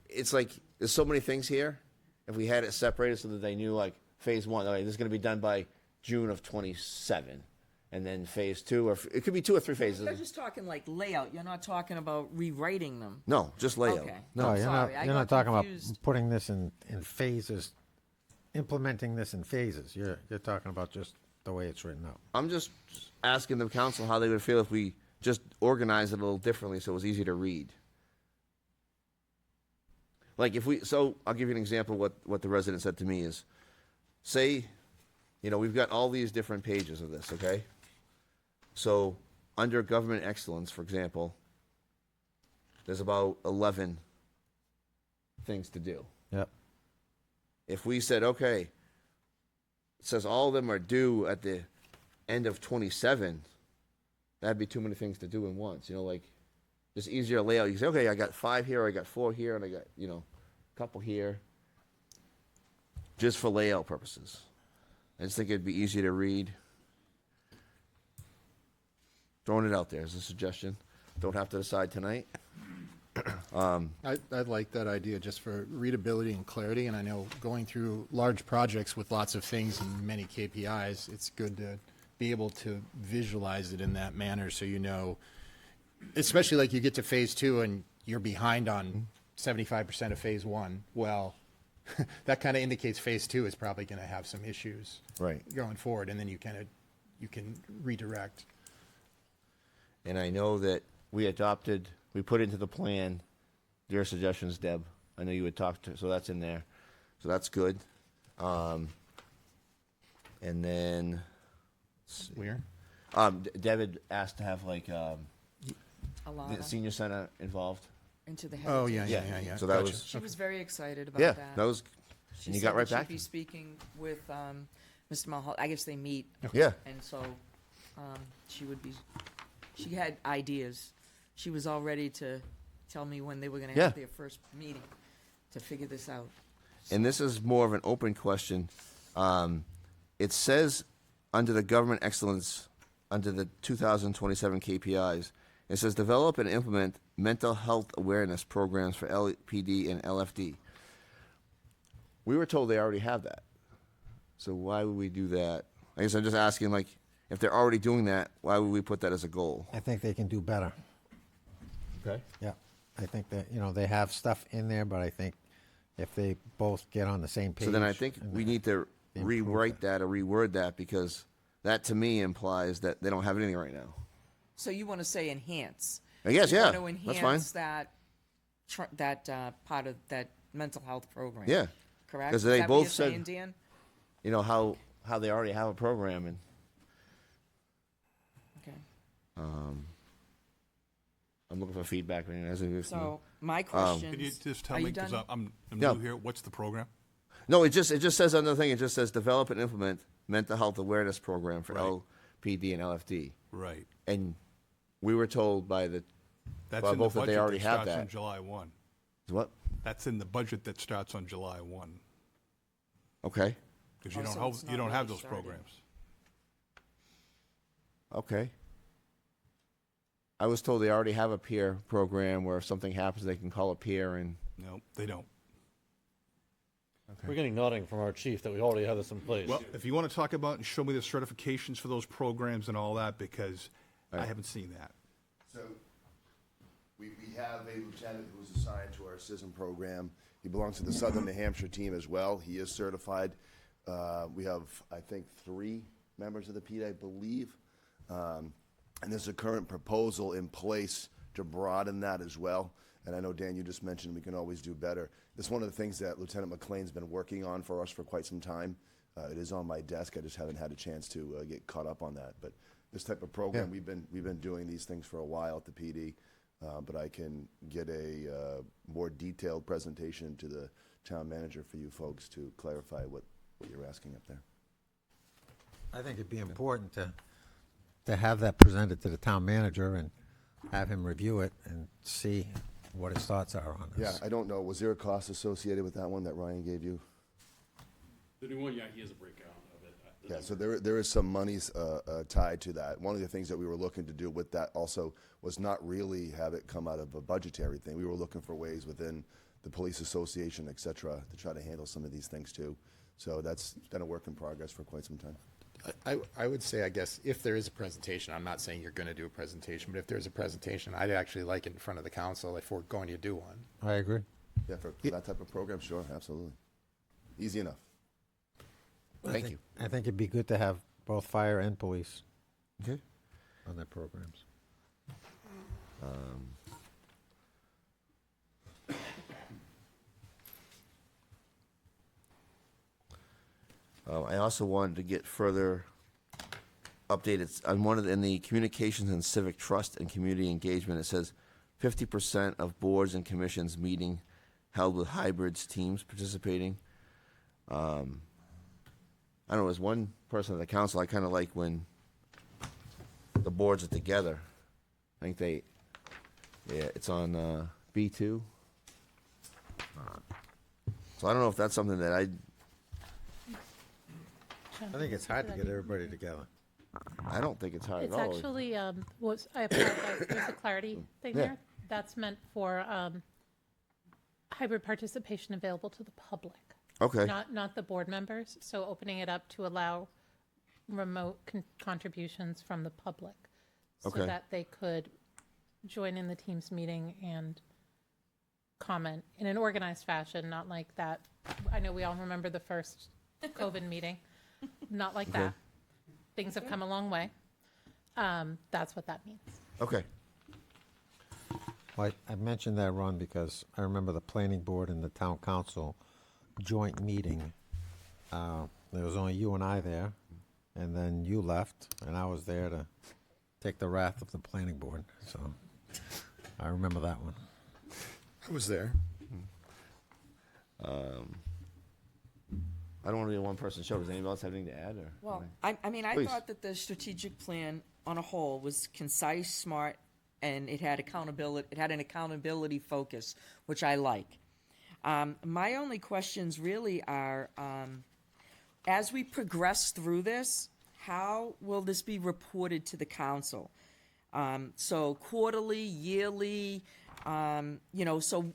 it's like there's so many things here. If we had it separated so that they knew like phase one, okay, this is going to be done by June of 27, and then phase two, or it could be 2 or 3 phases. You're just talking like layout. You're not talking about rewriting them. No, just layout. Okay. No, you're sorry, I You're not got talking confused. about putting this in phases, implementing this in phases. You're talking about just the way it's written out. I'm just asking the council how they would feel if we just organized it a little differently so it was easy to read. Like if so I'll give you an example of what the resident said to me is, say, we've got all these different pages of this, okay? So under government excellence, for example, there's about 11 things to do. Yep. If we said, okay, it says all of them are due at the end of 27, that'd be too many things to do in once, like just easier layout. You can say, okay, I got 5 here, I got 4 here, and I got, a couple here, just for layout purposes. I just think it'd be easier to read. Throwing it out there as a suggestion. Don't have to decide tonight. I'd like that idea just for readability and clarity, and I know going through large projects with lots of things and many KPIs, it's good to be able to visualize it in that manner so especially like you get to phase two and you're behind on 75% of phase one. Well, that kind of indicates phase 2 is probably going to have some issues Right. going forward, and then you can redirect. And I know that we put into the plan your suggestions, Deb. I know you had talked to, so that's in there. So that's good. And then, Where? Deb had asked to have like, A the lot senior center involved. into the Oh, heritage. yeah. So that Gotcha. was, She was very excited about yeah, that. that was, She and you said got right that back. she'd be speaking with Mr. Mulhall. I guess they meet. Yeah. And so she had ideas. She was all ready to tell me when they were going to have Yeah. their first meeting to figure this out. And this is more of an open question. It says under the government excellence, under the 2027 KPIs, it says develop and implement mental health awareness programs for LPD and LFD. We were told they already have that. So why would we do that? I guess I'm just asking, like, if they're already doing that, why would we put that as a goal? I think they can do better. Okay. Yeah. I think that, they have stuff in there, but I think if they both get on the same page. So then I think and we need to they improve rewrite that or reword that, because that to me implies that they don't have anything right now. So you want to say enhance? I guess, You yeah. want to That's fine. enhance that part of that mental health program. Yeah. Correct? Because Is they that what both you're said, saying, Dan? how they already have a program, and Okay. I'm looking for feedback. As of So my question. Can you just tell Are me, you because done? I'm Yeah. new here, what's the program? No, it just says under the thing. It just says develop and implement mental health awareness program for Right. LPD and LFD. Right. And we were told by That's by in the both that they budget already that have starts on that. July 1. What? That's in the budget that starts on July 1, Okay. because you Oh, don't so have, it's you not don't have really those started. programs. Okay. I was told they already have a peer program where if something happens, they can call a peer and. No, they don't. We're getting nodding from our chief that we already have this in place. Well, if you want to talk about and show me the certifications for those programs and all that, because I Right. haven't seen that. So we have a lieutenant who is assigned to our CISM program. He belongs to the Southern New Hampshire team as well. He is certified. We have, I think, 3 members of the PD, I believe. And there's a current proposal in place to broaden that as well. And I know, Dan, you just mentioned we can always do better. This is one of the things that Lieutenant McLean's been working on for us for quite some time. It is on my desk. I just haven't had a chance to get caught up on that. But this type of program, Yeah. we've been doing these things for a while at the PD. But I can get a more detailed presentation to the town manager for you folks to clarify what you're asking up there. I think it'd be important to have that presented to the town manager and have him review it and see what his thoughts are on Yeah, this. I don't know. Was there a cost associated with that one that Ryan gave you? The new one, yeah, he has a breakout of it. Yeah, so there is some monies tied to that. One of the things that we were looking to do with that also was not really have it come out of a budgetary thing. We were looking for ways within the police association, et cetera, to try to handle some of these things too. So that's been a work in progress for quite some time. I would say, I guess, if there is a presentation, I'm not saying you're going to do a presentation, but if there's a presentation, I'd actually like it in front of the council if we're going to do one. I agree. Yeah, for that type of program, sure, absolutely. Easy enough. Thank you. I think it'd be good to have both fire and police Okay. on their programs. I also wanted to get further updated on in the communications and civic trust and community engagement. It says 50% of boards and commissions meeting held with hybrids teams participating. I don't know, as one person of the council, I kind of like when the boards are together. I think it's on B2. So I don't know if that's something that I think it's hard to get everybody together. I don't think it's hard It's at all. actually, I apologize, there's a clarity thing Yeah. there. That's meant for hybrid participation available to the public. Okay. Not the board members, so opening it up to allow remote contributions from the public. So Okay. that they could join in the Teams meeting and comment in an organized fashion, not like that. I know we all remember the first COVID meeting, not like that. Things have come a long way. That's what that means. Okay. Well, I mentioned that, Ron, because I remember the planning board and the town council joint meeting. There was only you and I there, and then you left, and I was there to take the wrath of the planning board. So I remember that one. I was there. I don't want to be a one-person show. Does anybody else have anything to add? Or Well, I mean, I Please. thought that the strategic plan on a whole was concise, smart, and it had accountability. It had an accountability focus, which I like. My only questions really are, as we progress through this, how will this be reported to the council? So quarterly, yearly, so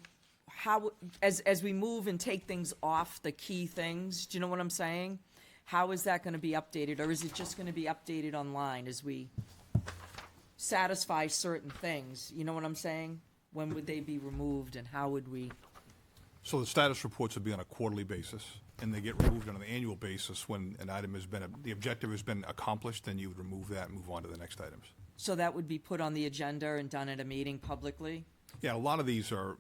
how, as we move and take things off the key things, do you know what I'm saying? How is that going to be updated, or is it just going to be updated online as we satisfy certain things? You know what I'm saying? When would they be removed, and how would we? So the status reports would be on a quarterly basis, and they get removed on an annual basis when an item has been, the objective has been accomplished, then you would remove that and move on to the next items. So that would be put on the agenda and done at a meeting publicly? Yeah, a lot of these are,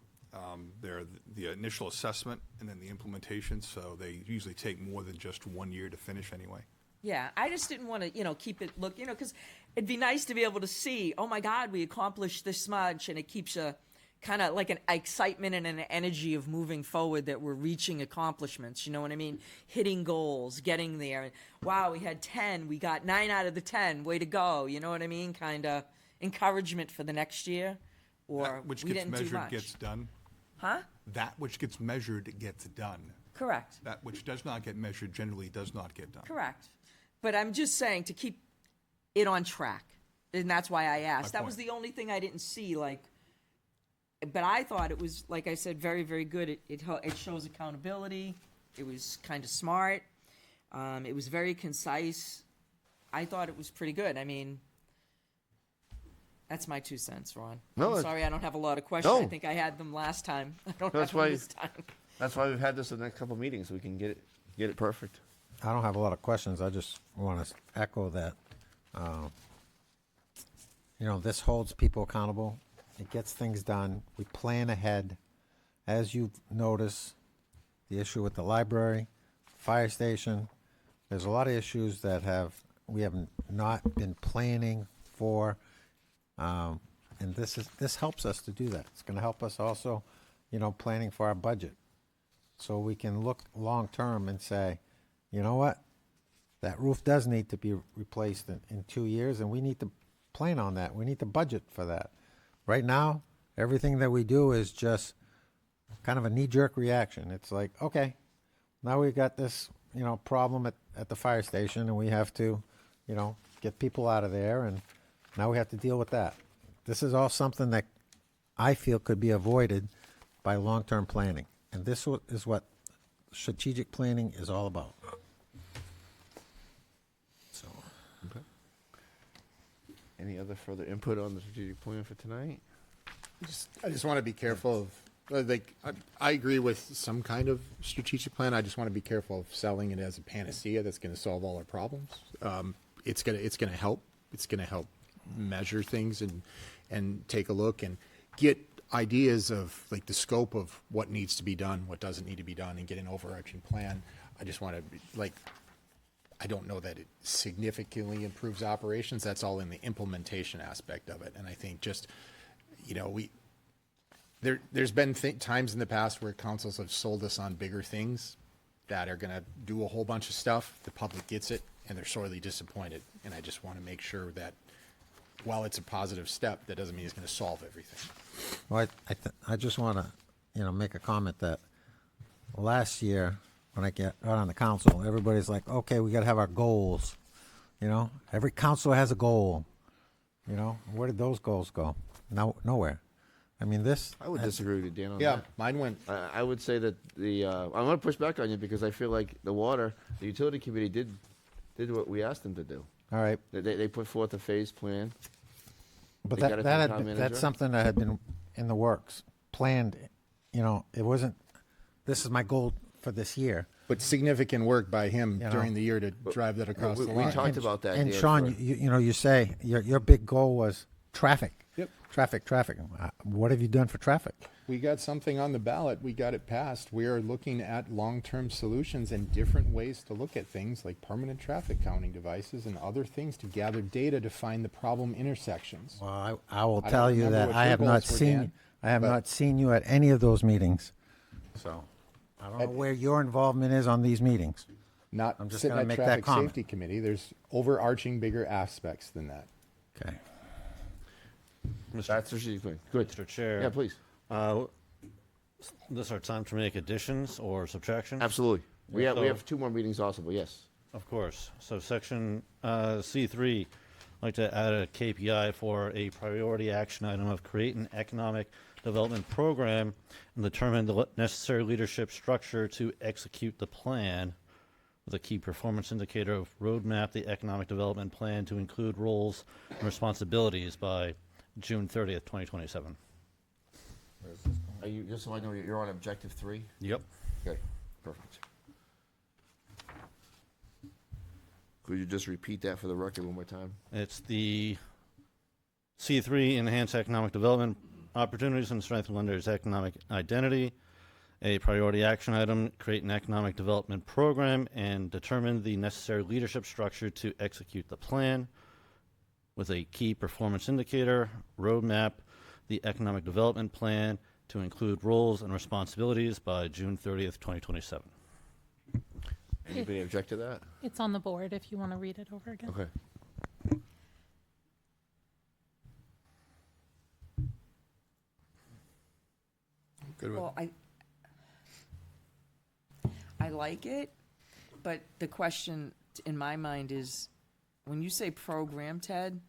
they're the initial assessment and then the implementation, so they usually take more than just 1 year to finish anyway. Yeah, I just didn't want to, keep it look, because it'd be nice to be able to see, oh my God, we accomplished this much, and it keeps you kind of like an excitement and an energy of moving forward, that we're reaching accomplishments, you know what I mean? Hitting goals, getting there. Wow, we had 10, we got 9 out of the 10, way to go, you know what I mean? Kind of encouragement for the next year, or That which we gets didn't do measured much. gets done. Huh? That which gets measured gets done. Correct. That which does not get measured generally does not get done. Correct. But I'm just saying to keep it on track. And that's why I asked. My That was point. the only thing I didn't see, but I thought it was, like I said, very, very good. It shows accountability. It was kind of smart. It was very concise. I thought it was pretty good. I mean, that's my 2 cents, Ron. No, I'm it's- sorry I don't have a lot of questions. No. I think I had them last time. I don't That's have them why- this time. That's why we've had this in the next couple of meetings, so we can get it perfect. I don't have a lot of questions. I just want to echo that, this holds people accountable. It gets things done. We plan ahead. As you've noticed, the issue with the library, fire station, there's a lot of issues that we have not been planning for. And this helps us to do that. It's going to help us also, planning for our budget. So we can look long-term and say, you know what? That roof does need to be replaced in 2 years, and we need to plan on that. We need to budget for that. Right now, everything that we do is just kind of a knee-jerk reaction. It's like, okay, now we've got this, problem at the fire station, and we have to, get people out of there, and now we have to deal with that. This is all something that I feel could be avoided by long-term planning. And this is what strategic planning is all about. So, Any other further input on the strategic plan for tonight? I just want to be careful of, I agree with some kind of strategic plan. I just want to be careful of selling it as a panacea that's going to solve all our problems. It's going to help. It's going to help measure things and take a look and get ideas of the scope of what needs to be done, what doesn't need to be done, and get an overarching plan. I just want to I don't know that it significantly improves operations. That's all in the implementation aspect of it. And I think just, there's been times in the past where councils have sold us on bigger things that are going to do a whole bunch of stuff. The public gets it, and they're sorely disappointed. And I just want to make sure that while it's a positive step, that doesn't mean it's going to solve everything. well, I just want to, make a comment that last year when I got on the council, everybody's like, okay, we got to have our goals. Every council has a goal. Where did those goals go? Nowhere. I mean, I would disagree with you, Dan, on Yeah, that. mine went. I would say that I'm going to push back on you because I feel like the utility committee did what we asked them to do. All right. They put forth a phase plan. But They got it from the town manager. that's something that had been in the works, planned you know, it wasn't, this is my goal for this year. But significant work by him You know. during the year to drive that across the we line. talked about that. And Dan, Sean, for- you know, you say your big goal was traffic. Yep. Traffic. What have you done for traffic? We got something on the ballot. We got it passed. We are looking at long-term solutions and different ways to look at things like permanent traffic counting devices and other things to gather data to find the problem intersections. Well, I will I tell don't you remember that what I your have not goals were, seen Dan, I have but- not seen you at any of those meetings. So I don't know where your involvement is on these meetings. Not I'm just sitting gonna at make that traffic comment. safety committee. There's overarching bigger aspects than that. Okay. That's strategic. Good. Mr. Chair. Yeah, please. This is our time to make additions or subtractions? Absolutely. We So- have 2 more meetings also, but yes. Of course. So section C3, I'd like to add a KPI for a priority action item of create an economic development program and determine the necessary leadership structure to execute the plan with a key performance indicator of roadmap the economic development plan to include roles and responsibilities by June 30th, 2027. Are you, just so I know, you're on objective 3? Yep. Okay, perfect. Could you just repeat that for the record one more time? It's the C3, enhance economic development opportunities and strengthen Londonderry's economic identity. A priority action item, create an economic development program and determine the necessary leadership structure to execute the plan with a key performance indicator, roadmap, the economic development plan to include roles and responsibilities by June 30th, 2027. Anybody object to that? It's on the board if you want to read it over again. Okay. Good with Well, I like it, but the question in my mind is, when you say program, Ted,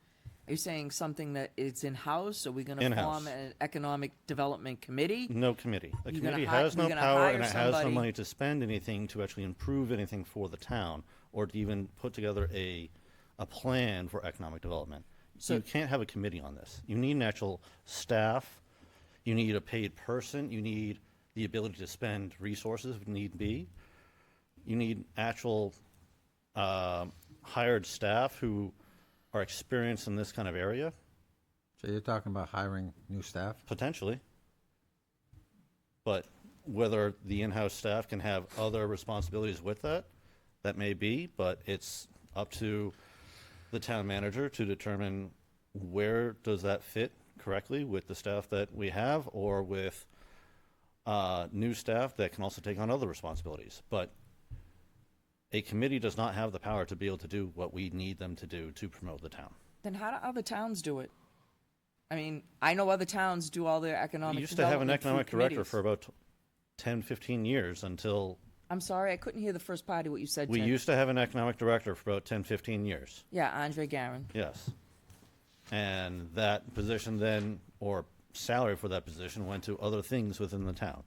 are you saying something that is in-house? Are we going to In-house. form an economic development committee? No committee. A You're gonna committee hi- has no you're gonna power hire and it has no somebody- money to spend anything to actually improve anything for the town or to even put together a plan for economic development. So you can't have a committee on this. You need an actual staff. You need a paid person. You need the ability to spend resources if need be. You need actual hired staff who are experienced in this kind of area. So you're talking about hiring new staff? Potentially. But whether the in-house staff can have other responsibilities with that, that may be, but it's up to the town manager to determine where does that fit correctly with the staff that we have or with new staff that can also take on other responsibilities. But a committee does not have the power to be able to do what we need them to do to promote the town. Then how do other towns do it? I mean, I know other towns do all their economic We used to have an development through economic director committees. for about 10, 15 years until I'm sorry, I couldn't hear the first part of what you said, we Ted. used to have an economic director for about 10, 15 years. Yeah, Andre Garin. Yes. And that position then, or salary for that position, went to other things within the town.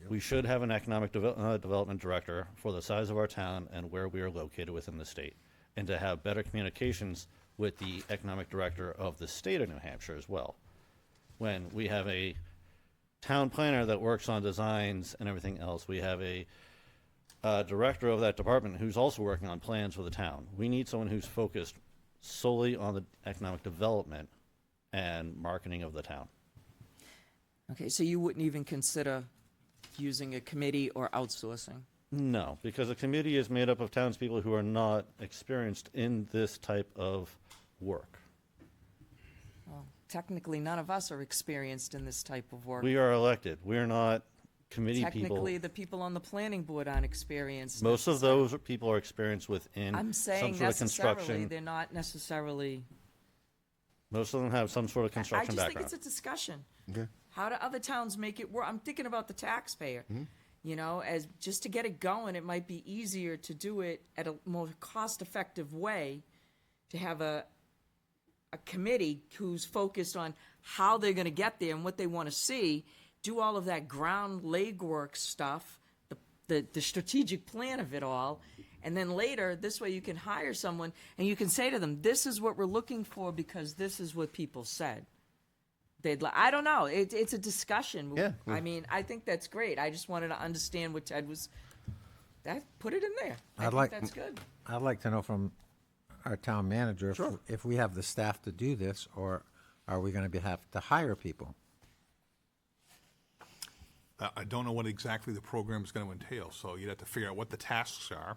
We should have an economic development director for the size of our town and where we are located within the state, and to have better communications with the economic director of the state of New Hampshire as well. When we have a town planner that works on designs and everything else, we have a director of that department who's also working on plans for the town. We need someone who's focused solely on the economic development and marketing of the town. Okay, so you wouldn't even consider using a committee or outsourcing? No, because a committee is made up of townspeople who are not experienced in this type of work. Well, technically, none of us are experienced in this type of work. We are elected. We're not committee people. Technically, the people on the planning board aren't experienced. Most of those people are experienced within I'm some saying sort of necessarily, construction. they're not necessarily. Most of them have some sort of I construction just think background. it's a discussion. Okay. How do other towns make it work? I'm thinking about the taxpayer. You know, as just to get it going, it might be easier to do it at a more cost-effective way, to have a committee who's focused on how they're going to get there and what they want to see, do all of that ground legwork stuff, the strategic plan of it all, and then later, this way you can hire someone and you can say to them, this is what we're looking for because this is what people said. I don't know. It's a discussion. Yeah. I mean, I think that's great. I just wanted to understand what Ted was. Put it in there. I think that's good. I'd like to know from our town manager if we have the staff to do this, or are we going to have to hire people? I don't know what exactly the program is going to entail, so you'd have to figure out what the tasks are,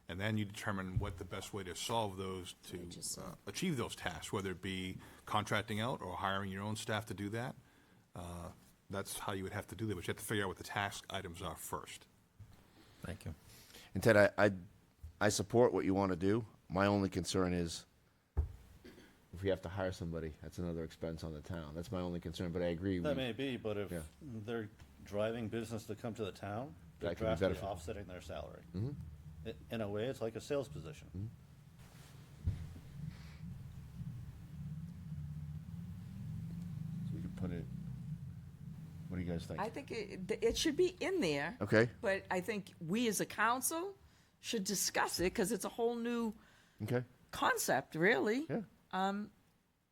and then you determine what the best way to solve those to achieve those tasks, whether it be contracting out or hiring your own staff to do that. That's how you would have to do that, but you have to figure out what the task items are first. Thank you. And Ted, I support what you want to do. My only concern is if we have to hire somebody, that's another expense on the town. That's my only concern, but I agree. That may be, but if they're driving business to come to the town, they're That can be drastically beneficial. offsetting their salary. Mm-hmm. In a way, it's like a sales position. So we could put it. What do you guys think? I think it should be in there. Okay. But I think we as a council should discuss it because it's a whole new Okay. concept, really. Yeah.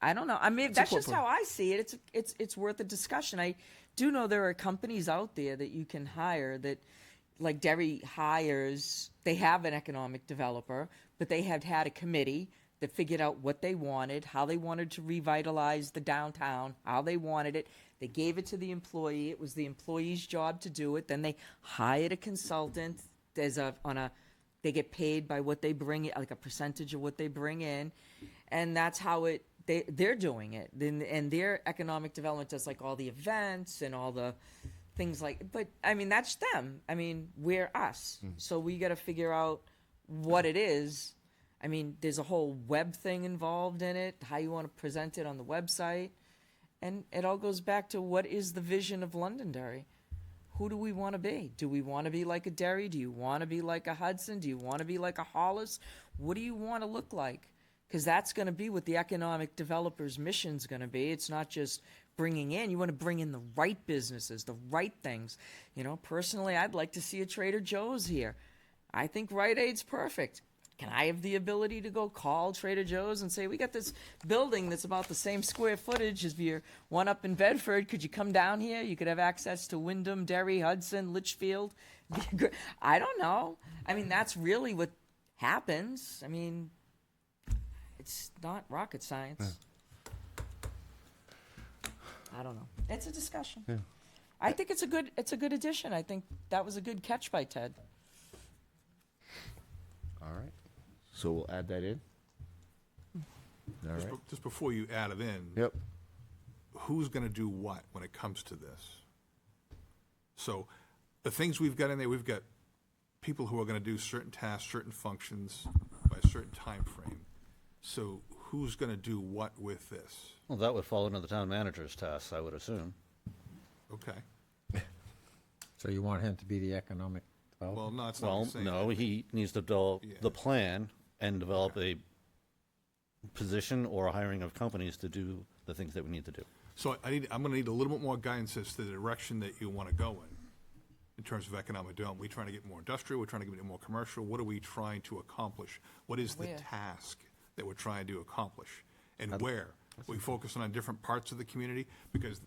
I don't know. I mean, that's just corporate- how I see it. It's worth a discussion. I do know there are companies out there that you can hire that, like Derry hires. They have an economic developer, but they had had a committee that figured out what they wanted, how they wanted to revitalize the downtown, how they wanted it. They gave it to the employee. It was the employee's job to do it. Then they hired a consultant. They get paid by what they bring, like a percentage of what they bring in, and that's how they're doing it. And their economic development does like all the events and all the things like. But I mean, that's them. I mean, we're us. So we got to figure out what it is. I mean, there's a whole web thing involved in it. How you want to present it on the website, and it all goes back to what is the vision of Londonderry. Who do we want to be? Do we want to be like a Derry? Do you want to be like a Hudson? Do you want to be like a Hollis? What do you want to look like? Because that's going to be what the economic developer's mission's going to be. It's not just bringing in. You want to bring in the right businesses, the right things. You know, personally, I'd like to see a Trader Joe's here. I think Rite Aid's perfect. Can I have the ability to go call Trader Joe's and say, we got this building that's about the same square footage as your one up in Bedford. Could you come down here? You could have access to Wyndham, Derry, Hudson, Litchfield. I don't know. I mean, that's really what happens. I mean, it's not rocket science. I don't know. It's a discussion. Yeah. I think it's a good addition. I think that was a good catch by Ted. All right. So we'll add that in. All right. Just before you add it in. Yep. Who's going to do what when it comes to this? So the things we've got in there, we've got people who are going to do certain tasks, certain functions by a certain time frame. So who's going to do what with this? Well, that would fall into the town manager's tasks, I would assume. Okay. So you want him to be the economic developer? Well, no, it's not Well, the same. no, he needs to develop the plan and develop a position or a hiring of companies to do the things that we need to do. So I'm going to need a little bit more guidance as to the direction that you want to go in terms of economic development. We're trying to get more industrial. We're trying to get it more commercial. What are we trying to accomplish? What is the Where? task that we're trying to accomplish? And where? We focus on different parts of the community because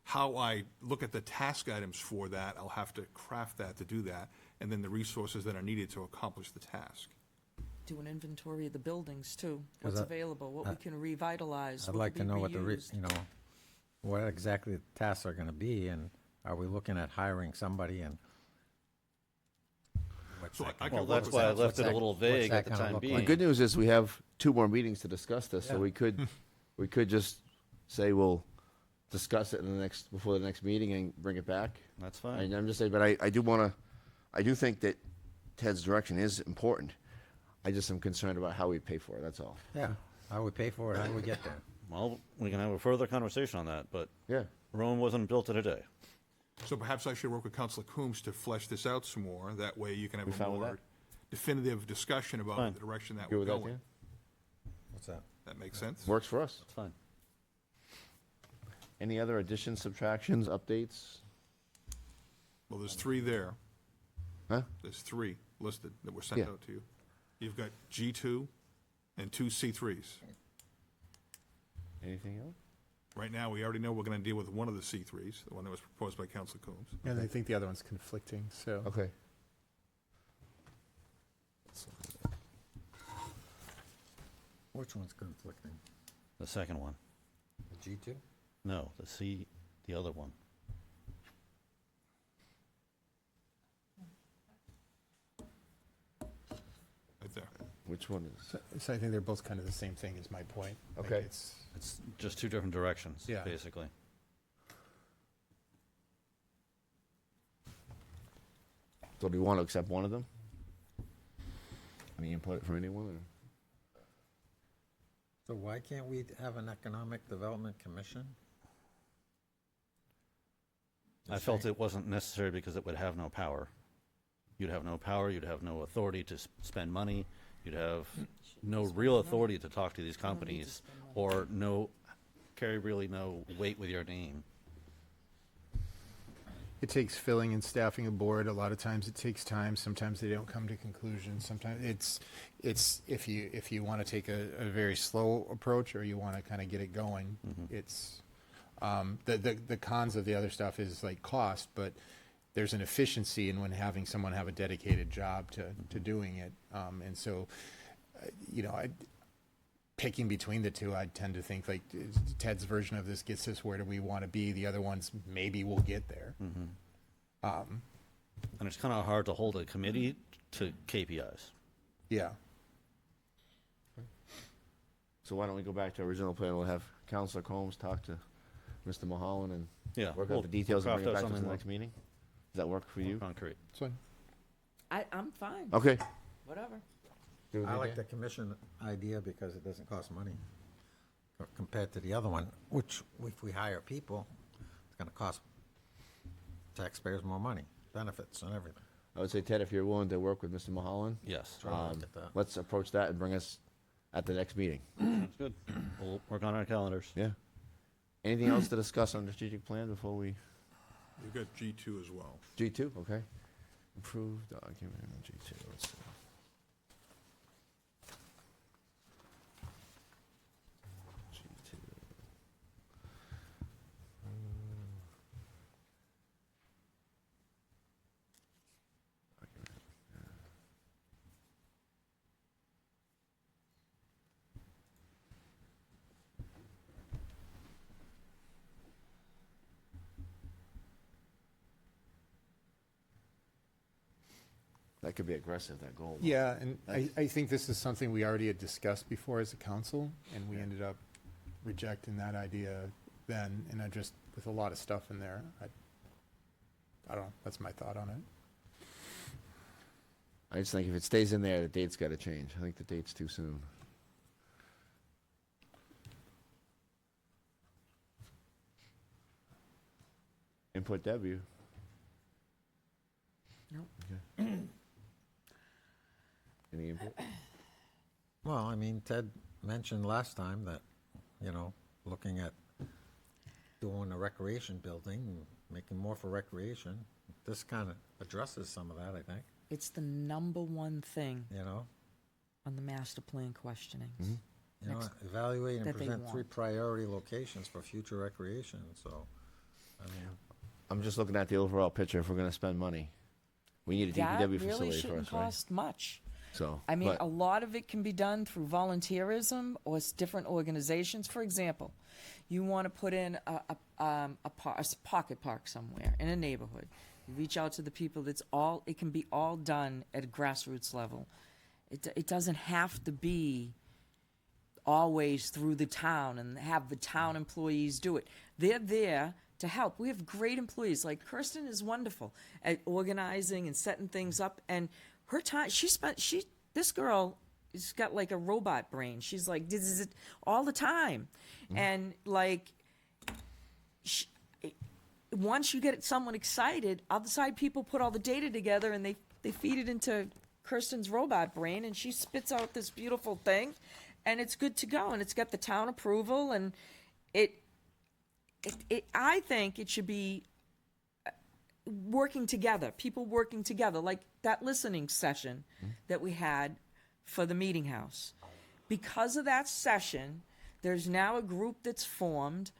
how I look at the task items for that, I'll have to craft that to do that, and then the resources that are needed to accomplish the task. Do an inventory of the buildings too. What's I- available, what we can revitalize. I'd what like could to be know what reused. what exactly the tasks are going to be, and are we looking at hiring somebody and? what's So that I gonna- can Well, work that's with why I that. left it a little what's vague that at the gonna time look being. The like? good news is we have 2 more meetings to discuss this, so Yeah. we could just say we'll discuss it before the next meeting and bring it back. That's fine. I'm just saying, but I do think that Ted's direction is important. I just am concerned about how we pay for it. That's all. Yeah, how we pay for it, how do we get there? Well, we can have a further conversation on that, but Yeah. Rome wasn't built in a day. So perhaps I should work with Councilor Coombs to flesh this out some more. That way you can have We a fine with more that? definitive discussion about Fine. the direction that Good we're with that, going. Dan? What's that? That makes sense? Works for us. It's fine. Any other additions, subtractions, updates? Well, there's 3 there. Huh? There's 3 listed that were sent Yeah. out to you. You've got G2 and 2 C3s. Anything else? Right now, we already know we're gonna deal with one of the C3s, the one that was proposed by Council Coombs. And I think the other one's conflicting, so. Okay. Which one's conflicting? The second one. The G2? No, the other one. Right there. Which one is? So I think they're both kind of the same thing is my point. Like, Okay. It's just two different directions, Yeah. basically. So do we want to accept one of them? Any input from anyone? Or? So why can't we have an economic development commission? I felt it wasn't necessary because it would have no power. You'd have no power, you'd have no authority to spend money, you'd have no real authority to talk to these companies, or carry really no weight with your name. It takes filling and staffing a board. A lot of times it takes time. Sometimes they don't come to conclusions. Sometimes it's if you want to take a very slow approach or you want to kind of get it going, it's the cons of the other stuff is like cost, but there's an efficiency in when having someone have a dedicated job to doing it. And so, picking between the two, I tend to think like Ted's version of this gets us where do we want to be. The other ones, maybe we'll get there. And it's kind of hard to hold a committee to KPIs. Yeah. So why don't we go back to our original plan? We'll have Councilor Combs talk to Mr. Mulholland and Yeah, work we'll- out the details we'll and bring it craft back out to us in the something next meeting. Does that work for you? Concrete. It's fine. I'm fine. Okay. Whatever. I like the commission idea because it doesn't cost money compared to the other one, which if we hire people, it's gonna cost taxpayers more money, benefits and everything. I would say, Ted, if you're willing to work with Mr. Mulholland, Yes. Try to look at that. let's approach that and bring us at the next meeting. Sounds good. We'll work on our calendars. Yeah. Anything else to discuss on the strategic plan before we? You've got G2 as well. G2, okay. Approved document on G2. Let's see. G2. Document, yeah. That could be aggressive, that goal. Yeah, and I think this is something we already had discussed before as a council, and we ended up rejecting that idea then, and I just, with a lot of stuff in there, I don't know, that's my thought on it. I just think if it stays in there, the date's got to change. I think the date's too soon. Input W. Nope. Okay. Any input? Well, I mean, Ted mentioned last time that, looking at doing a recreation building, and making more for recreation. This kind of addresses some of that, I think, It's the number one thing you on the master plan questioning. Next- evaluate and that they present 3 want. priority locations for future recreation, so, I mean, I'm just looking at the overall picture. If we're going to spend money, we need a That DPW really facility for shouldn't us, right? cost much. So, I mean, but- a lot of it can be done through volunteerism or different organizations. For example, you want to put in a pocket park somewhere in a neighborhood. You reach out to the people. It can be all done at a grassroots level. It doesn't have to be always through the town and have the town employees do it. They're there to help. We have great employees. Like Kirsten is wonderful at organizing and setting things up. And her time, this girl has got like a robot brain. She's like, this is it all the time. And like, once you get someone excited, other side people put all the data together and they feed it into Kirsten's robot brain and she spits out this beautiful thing and it's good to go and it's got the town approval and I think it should be working together, people working together, like that listening session that we had for the meeting house. Because of that session, there's now a group that's formed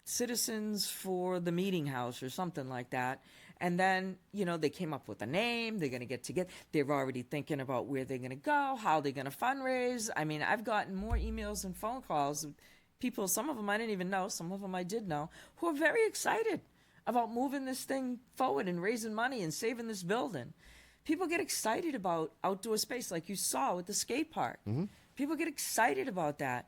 Citizens for the Meeting House or something like that. And then, they came up with a name. They're going to get together. They're already thinking about where they're going to go, how they're going to fundraise. I mean, I've gotten more emails and phone calls of people, some of them I didn't even know, some of them I did know, who are very excited about moving this thing forward and raising money and saving this building. People get excited about outdoor space like you saw with the skate park. People get excited about that.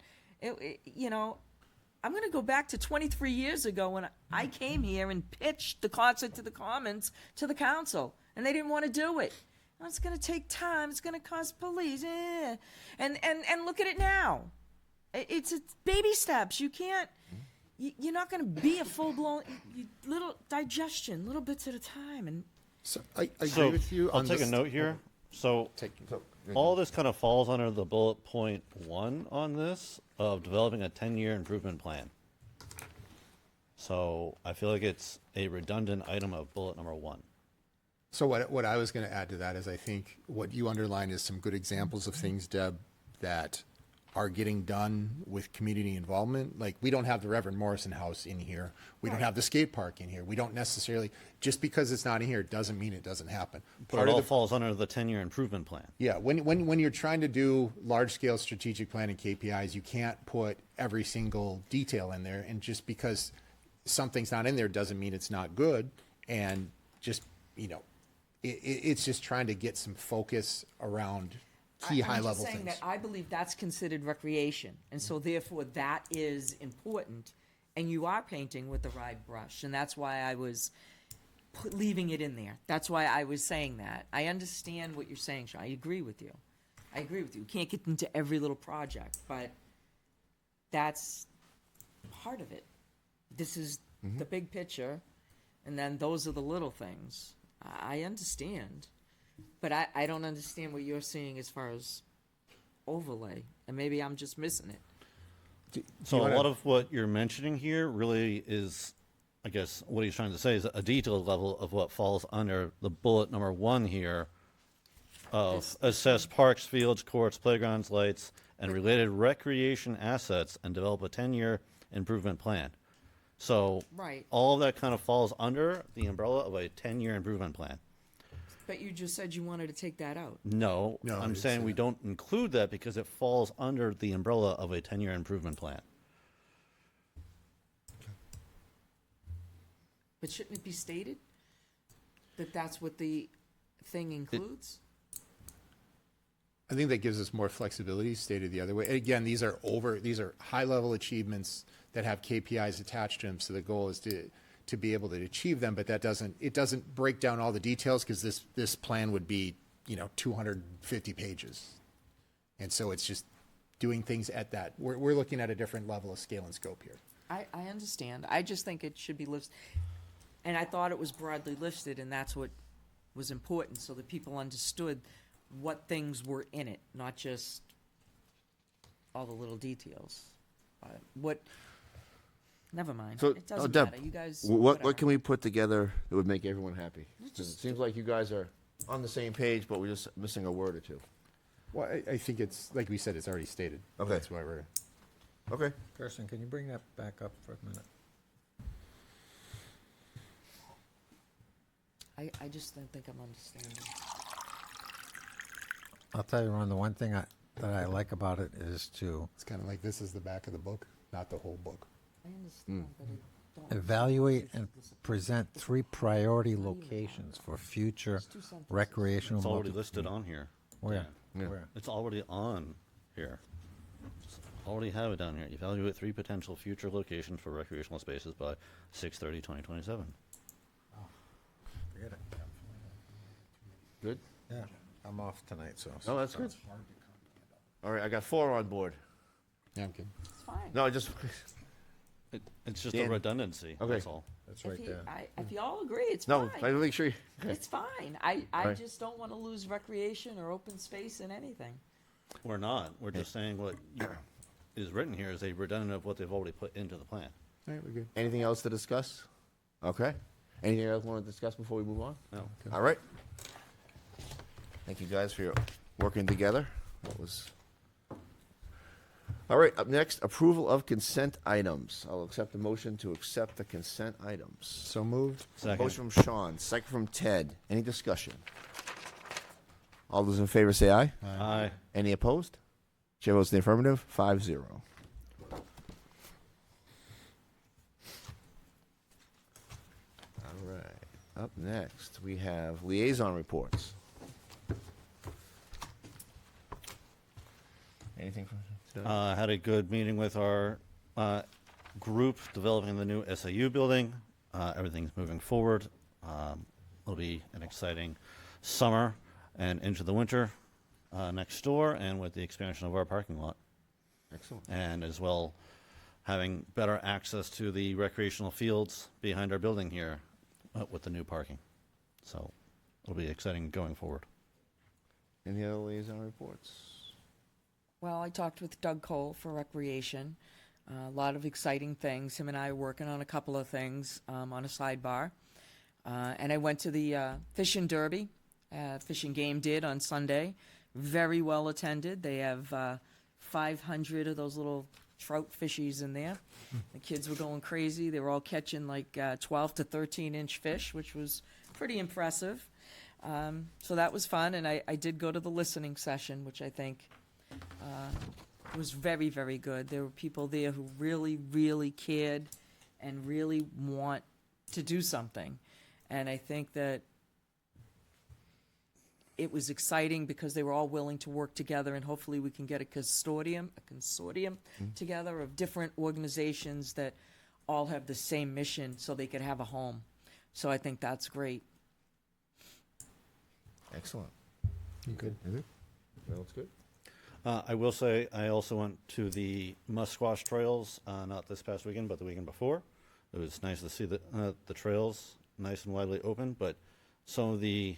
I'm going to go back to 23 years ago when I came here and pitched the concert to the Commons to the council, and they didn't want to do it. Oh, it's going to take time. It's going to cost police. And look at it now. It's baby steps. You can't. You're not going to be a full blown. Little digestion, little bits at a time, and. So I agree with you. I'll take a note here. So all this kind of falls under the bullet point 1 on this of developing a 10-year improvement plan. So I feel like it's a redundant item of bullet number 1. So what I was going to add to that is I think what you underlined is some good examples of things, Deb, that are getting done with community involvement. Like, we don't have the Reverend Morrison House in here. We don't have the skate park in here. We don't necessarily, just because it's not in here doesn't mean it doesn't happen. But it all falls under the 10-year improvement plan. Yeah, when you're trying to do large-scale strategic planning KPIs, you can't put every single detail in there, and just because something's not in there doesn't mean it's not good. And just, it's just trying to get some focus around key high-level I'm just saying things. that I believe that's considered recreation, and so therefore that is important, and you are painting with the right brush, and that's why I was leaving it in there. That's why I was saying that. I understand what you're saying, Sean. I agree with you. You can't get into every little project, but that's part of it. This is the big picture, and then those are the little things. I understand. But I don't understand what you're seeing as far as overlay, and maybe I'm just missing it. So a lot of what you're mentioning here really is, I guess, what he's trying to say is a detailed level of what falls under the bullet number 1 here of assess parks, fields, courts, playgrounds, lights, and related recreation assets and develop a 10-year improvement plan. So all of that kind of falls under the umbrella of a 10-year improvement plan. But you just said you wanted to take that out. No, I'm saying we don't include that because it falls under the umbrella of a 10-year improvement plan. But shouldn't it be stated that that's what the thing includes? I think that gives us more flexibility, stated the other way. And again, these are high-level achievements that have KPIs attached to them, so the goal is to be able to achieve them, but it doesn't break down all the details, because this plan would be 250 pages, and so it's just doing things at that. We're looking at a different level of scale and scope here. I understand. I just think it should be listed, and I thought it was broadly listed, and that's what was important, so that people understood what things were in it, not just all the little details. Never mind. So, It doesn't Deb, matter. You guys. what can we put together that would make everyone happy? 'Cause it seems like you guys are on the same page, but we're just missing a word or two. Well, I think it's, like we said, it's already stated. Okay. That's why we're... Okay. Kirsten, can you bring that back up for a minute? I just don't think I'm understanding. I'll tell you, Ron, the one thing that I like about it is to It's kind of like this is the back of the book, not the whole book. I understand, but I don't. evaluate and present 3 priority locations for future recreational. It's already listed on here. Where? Yeah. Where? It's already on here. Already have it down here. Evaluate 3 potential future locations for recreational spaces by 6/30/2027. Forget it. Good? Yeah, I'm off tonight, so. Oh, that's good. All right, I got 4 on board. Yeah, I'm kidding. It's fine. No, just It's just Dan. a redundancy. Okay. That's all. That's If right you- there. if you all agree, it's no. fine. I make sure. Okay. It's fine. I Right. just don't want to lose recreation or open space in anything. We're not. We're just saying what is written here is a redundant of what they've already put into the plan. All right, we're good. Anything else to discuss? Okay. Anything else you want to discuss before we move on? No. All right. Thank you guys for your working together. That was. All right, up next, approval of consent items. I'll accept the motion to accept the consent items. So moved. Second. Motion from Sean, second from Ted. Any discussion? All those in favor say aye. Aye. Any opposed? Chair votes in the affirmative, 5-0. All right, up next, we have liaison reports. Anything from? I had a good meeting with our group developing the new SAU building. Everything's moving forward. It'll be an exciting summer and into the winter next door, and with the expansion of our parking lot. Excellent. And as well, having better access to the recreational fields behind our building here with the new parking. So it'll be exciting going forward. Any other liaison reports? Well, I talked with Doug Cole for Recreation. A lot of exciting things. Him and I are working on a couple of things on a sidebar. And I went to the fishing derby. Fishing game did on Sunday. Very well attended. They have 500 of those little trout fishies in there. The kids were going crazy. They were all catching like 12 to 13-inch fish, which was pretty impressive. So that was fun. And I did go to the listening session, which I think was very, very good. There were people there who really, really cared and really want to do something. And I think that it was exciting because they were all willing to work together, and hopefully we can get a consortium together of different organizations that all have the same mission so they could have a home. So I think that's great. Excellent. Good. Well, that's good. I will say I also went to the Musquash Trails, not this past weekend, but the weekend before. It was nice to see the trails nice and widely open, but some of the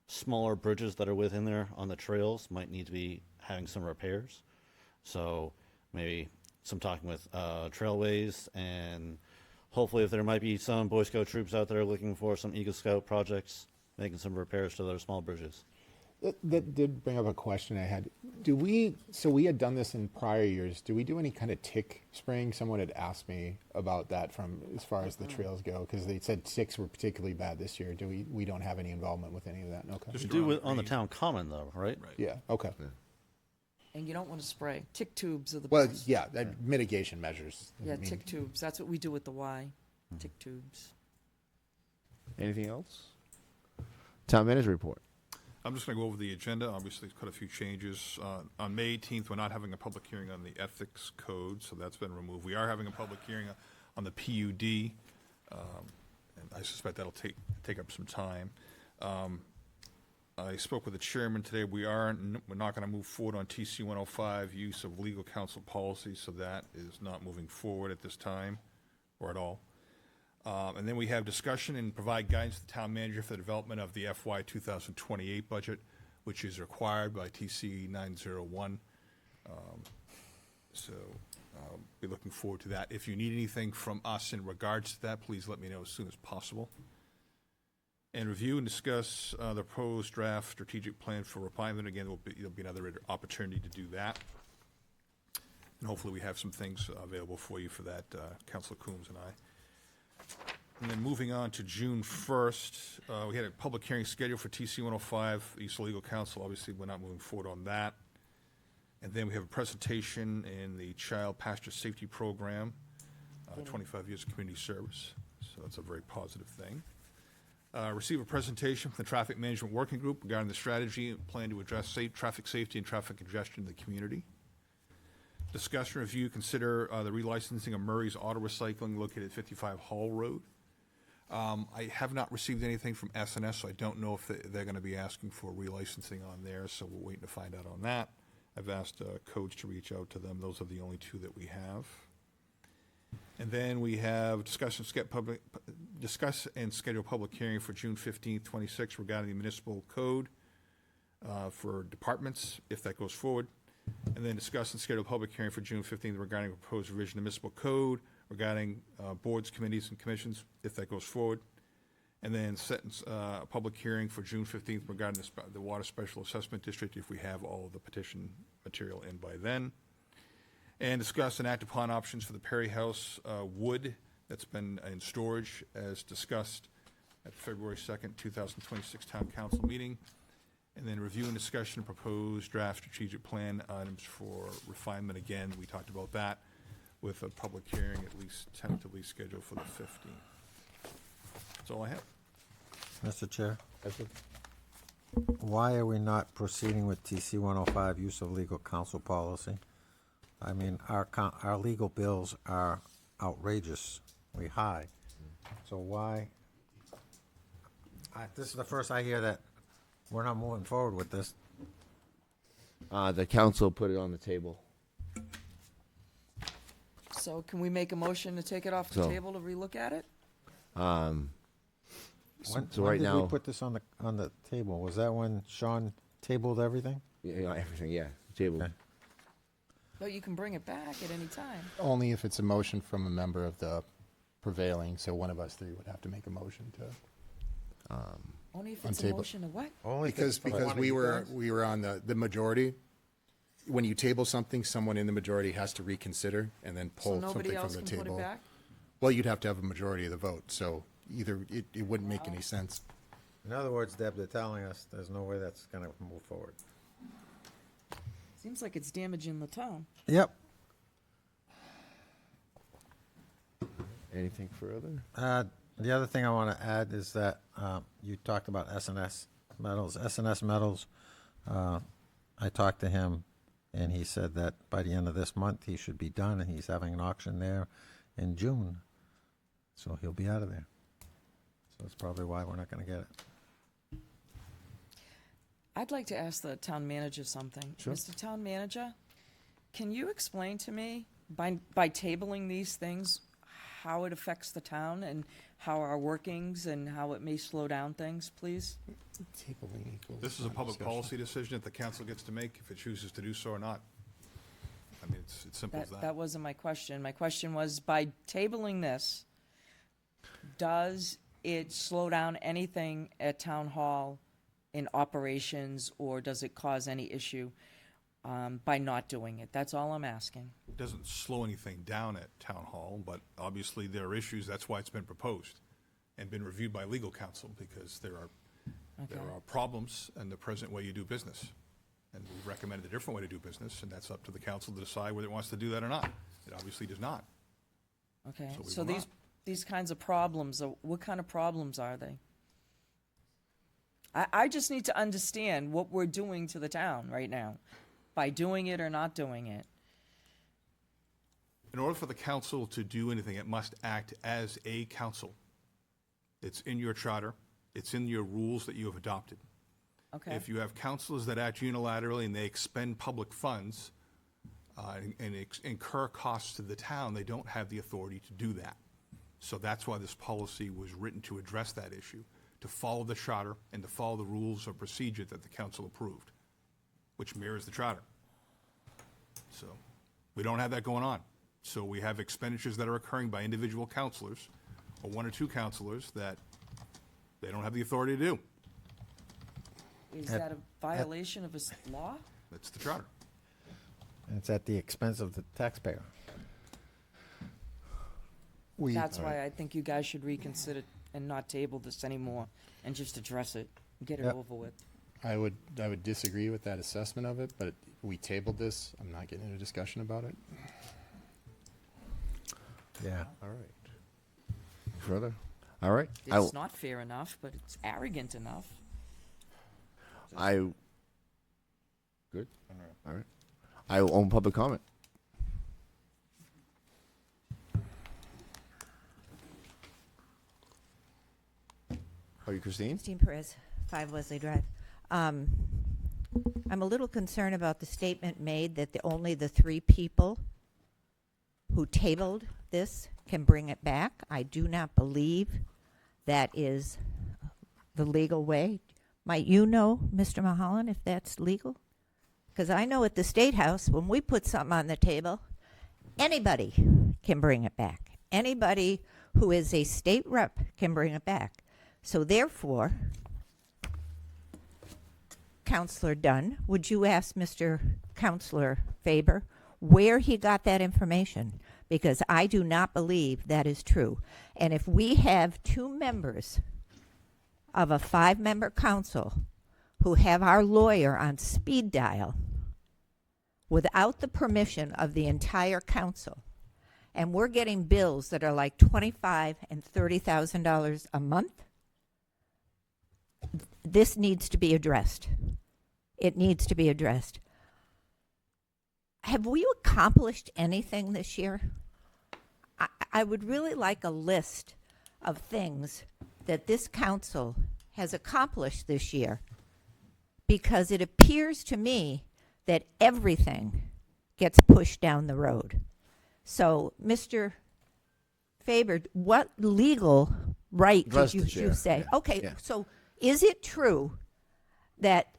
smaller bridges that are within there on the trails might need to be having some repairs. So maybe some talking with Trailways, and hopefully if there might be some Boy Scout troops out there looking for some Eagle Scout projects, making some repairs to their small bridges. That did bring up a question I had. So we had done this in prior years. Do we do any kind of tick spraying? Someone had asked me about that from as far as the trails go, because they said ticks were particularly bad this year. We don't have any involvement with any of that? Okay. You do it on the town common though, right? Yeah, okay. And you don't want to spray. Tick tubes are the Well, best. yeah, mitigation measures. Yeah, I mean, tick tubes. That's what we do with the Y. Tick tubes. Anything else? Town manager report. I'm just going to go over the agenda. Obviously, there's quite a few changes. On May 18th, we're not having a public hearing on the ethics code, so that's been removed. We are having a public hearing on the PUD, and I suspect that'll take up some time. I spoke with the chairman today. We're not going to move forward on TC 105, use of legal counsel policy, so that is not moving forward at this time or at all. And then we have discussion and provide guidance to the town manager for the development of the FY 2028 budget, which is required by TC 901. So be looking forward to that. If you need anything from us in regards to that, please let me know as soon as possible. And review and discuss the proposed draft strategic plan for refinement. Again, there'll be another opportunity to do that. And hopefully we have some things available for you for that, Councilor Coombs and I. And then moving on to June 1st, we had a public hearing scheduled for TC 105, East Legal Counsel. Obviously, we're not moving forward on that. And then we have a presentation in the Child Pasture Safety Program, 25 years of community service. So that's a very positive thing. Receive a presentation from the Traffic Management Working Group regarding the strategy and plan to address traffic safety and traffic congestion in the community. Discuss and review, consider the relicensing of Murray's Auto Recycling located at 55 Hall Road. I have not received anything from S&S, so I don't know if they're going to be asking for relicensing on there, so we're waiting to find out on that. I've asked codes to reach out to them. Those are the only two that we have. And then we have discuss and schedule public hearing for June 15th, 26 regarding the municipal code for departments, if that goes forward. And then discuss and schedule a public hearing for June 15th regarding a proposed revision of municipal code regarding boards, committees, and commissions, if that goes forward. And then set a public hearing for June 15th regarding the Water Special Assessment District, if we have all of the petition material in by then. And discuss and act upon options for the Perry House wood that's been in storage as discussed at February 2nd, 2026 Town Council meeting. And then review and discussion of proposed draft strategic plan items for refinement. Again, we talked about that with a public hearing at least tentatively scheduled for the 15th. That's all I have. Mr. Chair, why are we not proceeding with TC 105, use of legal counsel policy? I mean, our legal bills are outrageously high. So why? This is the first I hear that we're not moving forward with this. The council put it on the table. So can we make a motion to take it off the So- table to relook at it? When right did now- we put this on the table? Was that when Sean tabled everything? Yeah, everything, yeah, table. Okay. But you can bring it back at any time. Only if it's a motion from a member of the prevailing, so one of us three would have to make a motion to. Only if On it's a table. motion of what? Only if Because it's from one of we you were guys? on the majority. When you table something, someone in the majority has to reconsider and then So pull nobody something else from the can put it table. back? Well, you'd have to have a majority of the vote, so either it wouldn't make any sense. In other words, Deb, they're telling us there's no way that's going to move forward. Seems like it's damaging the town. Yep. Anything further? The other thing I want to add is that you talked about S&S Metals. S&S Metals, I talked to him, and he said that by the end of this month, he should be done, and he's having an auction there in June. So he'll be out of there. So that's probably why we're not going to get it. I'd like to ask the town manager something. Sure. Mr. Town Manager, can you explain to me, by tabling these things, how it affects the town and how our workings and how it may slow down things, please? Tabling equals This is a public discussion. policy decision that the council gets to make if it chooses to do so or not. I mean, it's simple as that. That wasn't my question. My question was, by tabling this, does it slow down anything at town hall in operations, or does it cause any issue by not doing it? That's all I'm asking. It doesn't slow anything down at town hall, but obviously there are issues. That's why it's been proposed and been reviewed by legal counsel, because there are problems in the present way you do business. And we've recommended a different way to do business, and that's up to the council to decide whether it wants to do that or not. It obviously does not. Okay, So we so will not. these kinds of problems, what kind of problems are they? I just need to understand what we're doing to the town right now, by doing it or not doing it. In order for the council to do anything, it must act as a council. It's in your charter. It's in your rules that you have adopted. Okay. If you have councilors that act unilaterally and they expend public funds and incur costs to the town, they don't have the authority to do that. So that's why this policy was written, to address that issue, to follow the charter and to follow the rules of procedure that the council approved, which mirrors the charter. So we don't have that going on. So we have expenditures that are occurring by individual councilors or one or two councilors that they don't have the authority to do. Is that a violation of a law? That's the charter. And it's at the expense of the taxpayer. That's why I think you guys should reconsider and not table this anymore and just address it and get it Yep. over with. I would disagree with that assessment of it, but we tabled this. I'm not getting into a discussion about it. Yeah. All right. Further? All right. I It's will- not fair enough, but it's arrogant enough. Good? All right. I will open public comment. Are you Christine? Christine Perez, 5 Wesley Drive. I'm a little concerned about the statement made that only the 3 people who tabled this can bring it back. I do not believe that is the legal way. Might you know, Mr. Mulholland, if that's legal? Because I know at the State House, when we put something on the table, anybody can bring it back. Anybody who is a state rep can bring it back. So therefore, Councilor Dunn, would you ask Mr. Councilor Faber where he got that information, because I do not believe that is true. And if we have 2 members of a 5-member council who have our lawyer on speed dial without the permission of the entire council, and we're getting bills that are like $25,000 and $30,000 a month, this needs to be addressed. It needs to be addressed. Have we accomplished anything this year? I would really like a list of things that this council has accomplished this year, because it appears to me that everything gets pushed down the road. So, Mr. Faber, what legal right Address did the you chair. say? Yeah. Okay, Yeah. so is it true that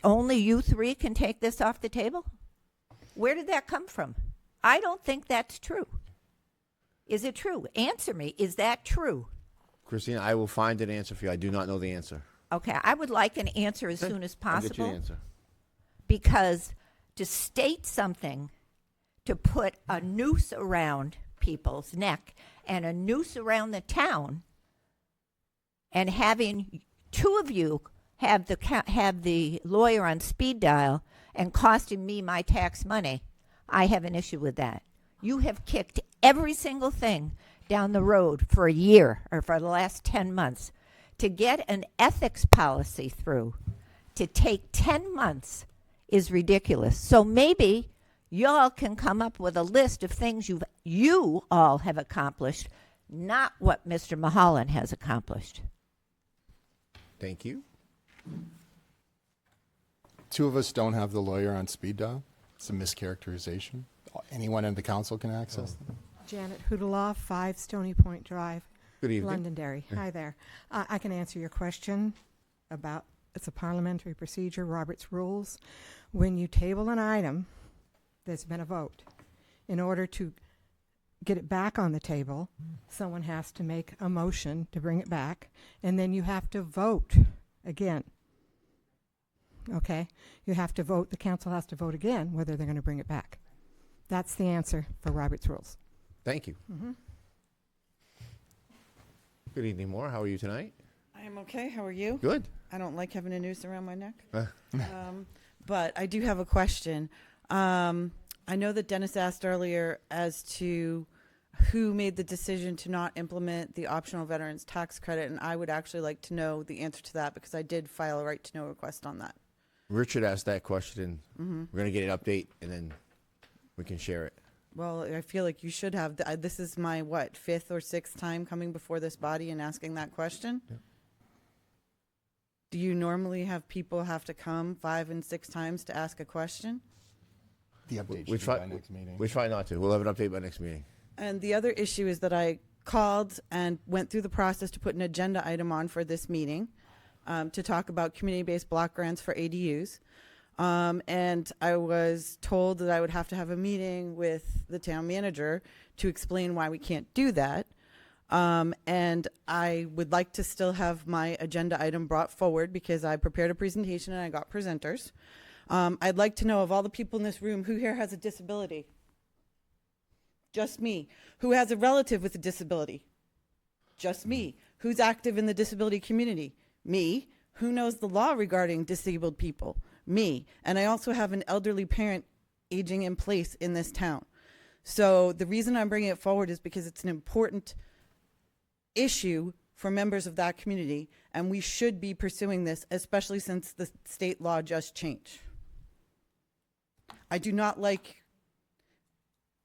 only you 3 can take this off the table? Where did that come from? I don't think that's true. Is it true? Answer me. Is that true? Christina, I will find an answer for you. I do not know the answer. Okay, I would like an answer as soon as I'll get you possible. the answer. Because to state something, to put a noose around people's neck and a noose around the town, and having 2 of you have the lawyer on speed dial and costing me my tax money, I have an issue with that. You have kicked every single thing down the road for a year or for the last 10 months. To get an ethics policy through, to take 10 months is ridiculous. So maybe y'all can come up with a list of things you all have accomplished, not what Mr. Mulholland has accomplished. Thank you. 2 of us don't have the lawyer on speed dial. It's a mischaracterization. Anyone in the council can access them. Janet Hudaloff, 5 Stony Point Drive, Good evening. Londonderry. Hi there. I can answer your question about, it's a parliamentary procedure, Robert's rules. When you table an item, there's been a vote. In order to get it back on the table, someone has to make a motion to bring it back, and then you have to vote again. Okay? You have to vote, the council has to vote again whether they're going to bring it back. That's the answer for Robert's rules. Thank you. Mm-hmm. Good evening, Maura. How are you tonight? I am okay. How are you? Good. I don't like having a noose around my neck. But I do have a question. I know that Dennis asked earlier as to who made the decision to not implement the optional veterans tax credit, and I would actually like to know the answer to that, because I did file a right to know request on that. Richard asked that question. Mm-hmm. We're going to get an update, and then we can share it. Well, I feel like you should have. This is my, 5th or 6th time coming before this body and asking that question? Yeah. Do you normally have people have to come 5 and 6 times to ask a question? The update We should be try, by next meeting. we try not to. We'll have an update by next meeting. And the other issue is that I called and went through the process to put an agenda item on for this meeting to talk about community-based block grants for ADUs. And I was told that I would have to have a meeting with the town manager to explain why we can't do that. And I would like to still have my agenda item brought forward, because I prepared a presentation and I got presenters. I'd like to know, of all the people in this room, who here has a disability? Just me. Who has a relative with a disability? Just me. Who's active in the disability community? Me. Who knows the law regarding disabled people? Me. And I also have an elderly parent aging in place in this town. So the reason I'm bringing it forward is because it's an important issue for members of that community, and we should be pursuing this, especially since the state law just changed. I do not like,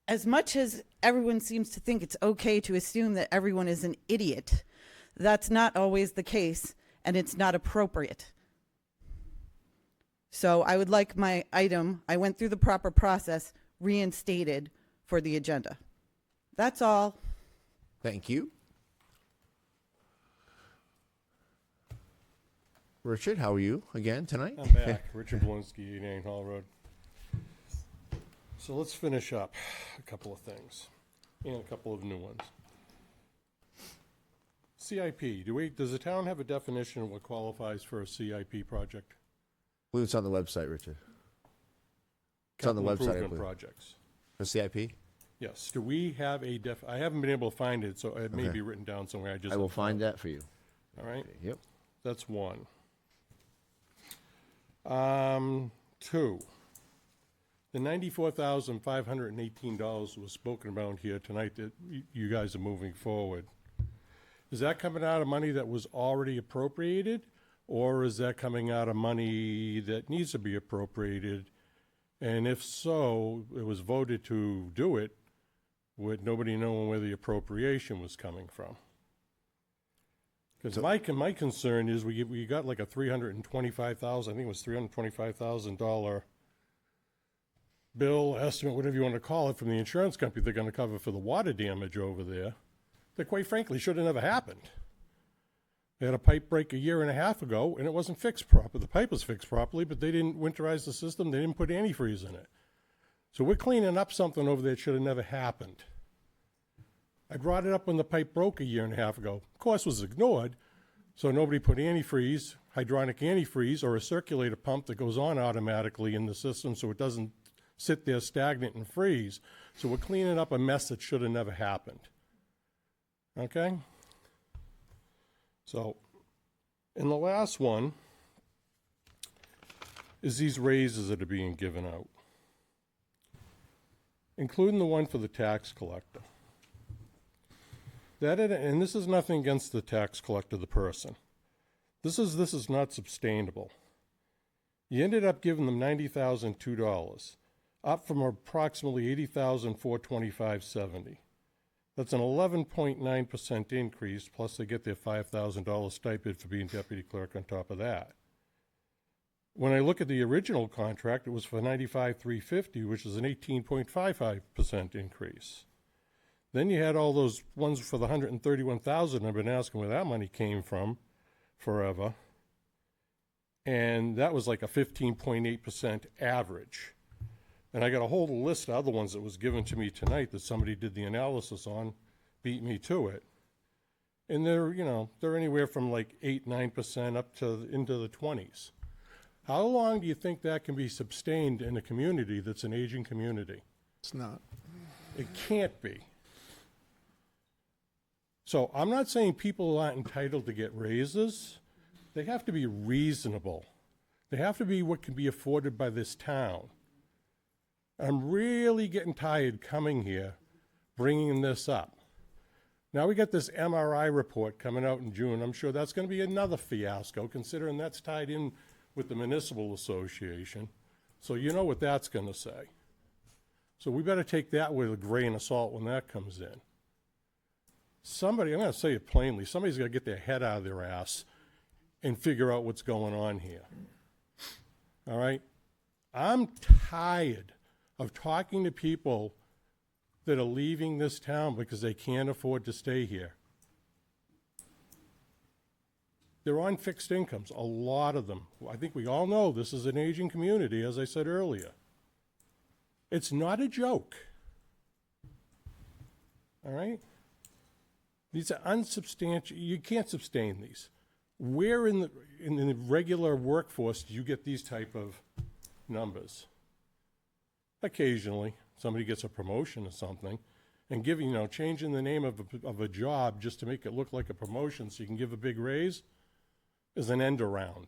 as much as everyone seems to think it's okay to assume that everyone is an idiot, that's not always the case, and it's not appropriate. So I would like my item, I went through the proper process, reinstated for the agenda. That's all. Thank you. Richard, how are you again tonight? I'm back. Richard Blinsky, 89 Hall Road. So let's finish up a couple of things and a couple of new ones. CIP. Does the town have a definition of what qualifies for a CIP project? I believe it's on the website, Richard. It's on the capital website, I improvement believe. projects. The CIP? Yes. Do we have a I haven't been able to find it, so it may Okay. be written down somewhere. I just I will haven't found find that for you. it. All right. Yep. That's one. Two. The $94,518 was spoken about here tonight that you guys are moving forward. Is that coming out of money that was already appropriated, or is that coming out of money that needs to be appropriated? And if so, it was voted to do it with nobody knowing where the appropriation was coming from. Because my concern is we got like a $325,000, I think it was $325,000 bill, estimate, whatever you want to call it, from the insurance company they're going to cover for the water damage over there that quite frankly should have never happened. They had a pipe break a year and a half ago, and it wasn't fixed properly. The pipe was fixed properly, but they didn't winterize the system. They didn't put antifreeze in it. So we're cleaning up something over there that should have never happened. I brought it up when the pipe broke a year and a half ago. Of course, it was ignored, so nobody put antifreeze, hydronic antifreeze, or a circulator pump that goes on automatically in the system so it doesn't sit there stagnant and freeze. So we're cleaning up a mess that should have never happened. Okay? So, and the last one is these raises that are being given out, including the one for the tax collector. And this is nothing against the tax collector, the person. This is not sustainable. You ended up giving them $90,002, up from approximately $80,425.70. That's an 11.9% increase, plus they get their $5,000 stipend for being deputy clerk on top of that. When I look at the original contract, it was for $95,350, which is an 18.55% increase. Then you had all those ones for the $131,000. I've been asking where that money came from forever. And that was like a 15.8% average. And I got a whole list of other ones that was given to me tonight that somebody did the analysis on, beat me to it. And they're anywhere from like 8-9% up to into the 20s. How long do you think that can be sustained in a community that's an aging community? It's not. It can't be. So I'm not saying people aren't entitled to get raises. They have to be reasonable. They have to be what can be afforded by this town. I'm really getting tired coming here, bringing this up. Now we got this MRI report coming out in June. I'm sure that's going to be another fiasco, considering that's tied in with the Municipal Association. So you know what that's going to say. So we better take that with a grain of salt when that comes in. Somebody, I'm going to say it plainly, somebody's got to get their head out of their ass and figure out what's going on here. All right? I'm tired of talking to people that are leaving this town because they can't afford to stay here. They're on fixed incomes, a lot of them. I think we all know this is an aging community, as I said earlier. It's not a joke. All right? These are unsubstantiated. You can't sustain these. Where in the regular workforce do you get these type of numbers? Occasionally, somebody gets a promotion or something, and changing the name of a job just to make it look like a promotion so you can give a big raise is an end around.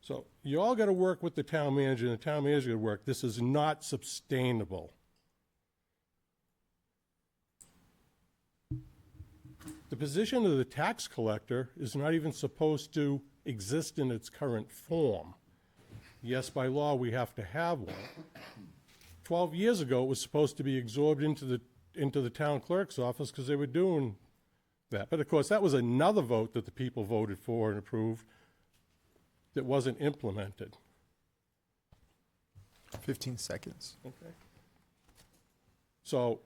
So you all got to work with the town manager, and the town manager got to work. This is not sustainable. The position of the tax collector is not even supposed to exist in its current form. Yes, by law, we have to have one. 12 years ago, it was supposed to be absorbed into the town clerk's office because they were doing that. But of course, that was another vote that the people voted for and approved that wasn't implemented. 15 seconds. Okay. So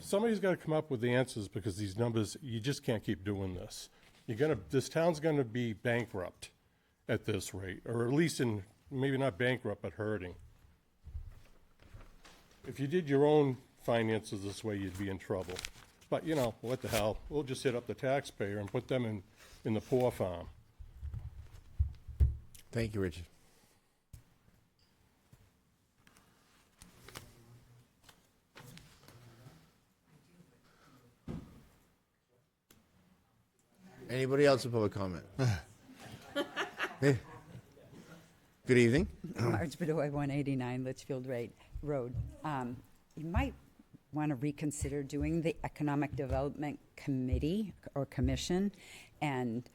somebody's got to come up with the answers, because these numbers, you just can't keep doing this. This town's going to be bankrupt at this rate, or at least maybe not bankrupt, but hurting. If you did your own finances this way, you'd be in trouble. But what the hell? We'll just hit up the taxpayer and put them in the poor farm. Thank you, Richard. Anybody else in public comment? Hey. Good evening. Marge Bedoy, 189 Litchfield Road. You might want to reconsider doing the Economic Development Committee or Commission, and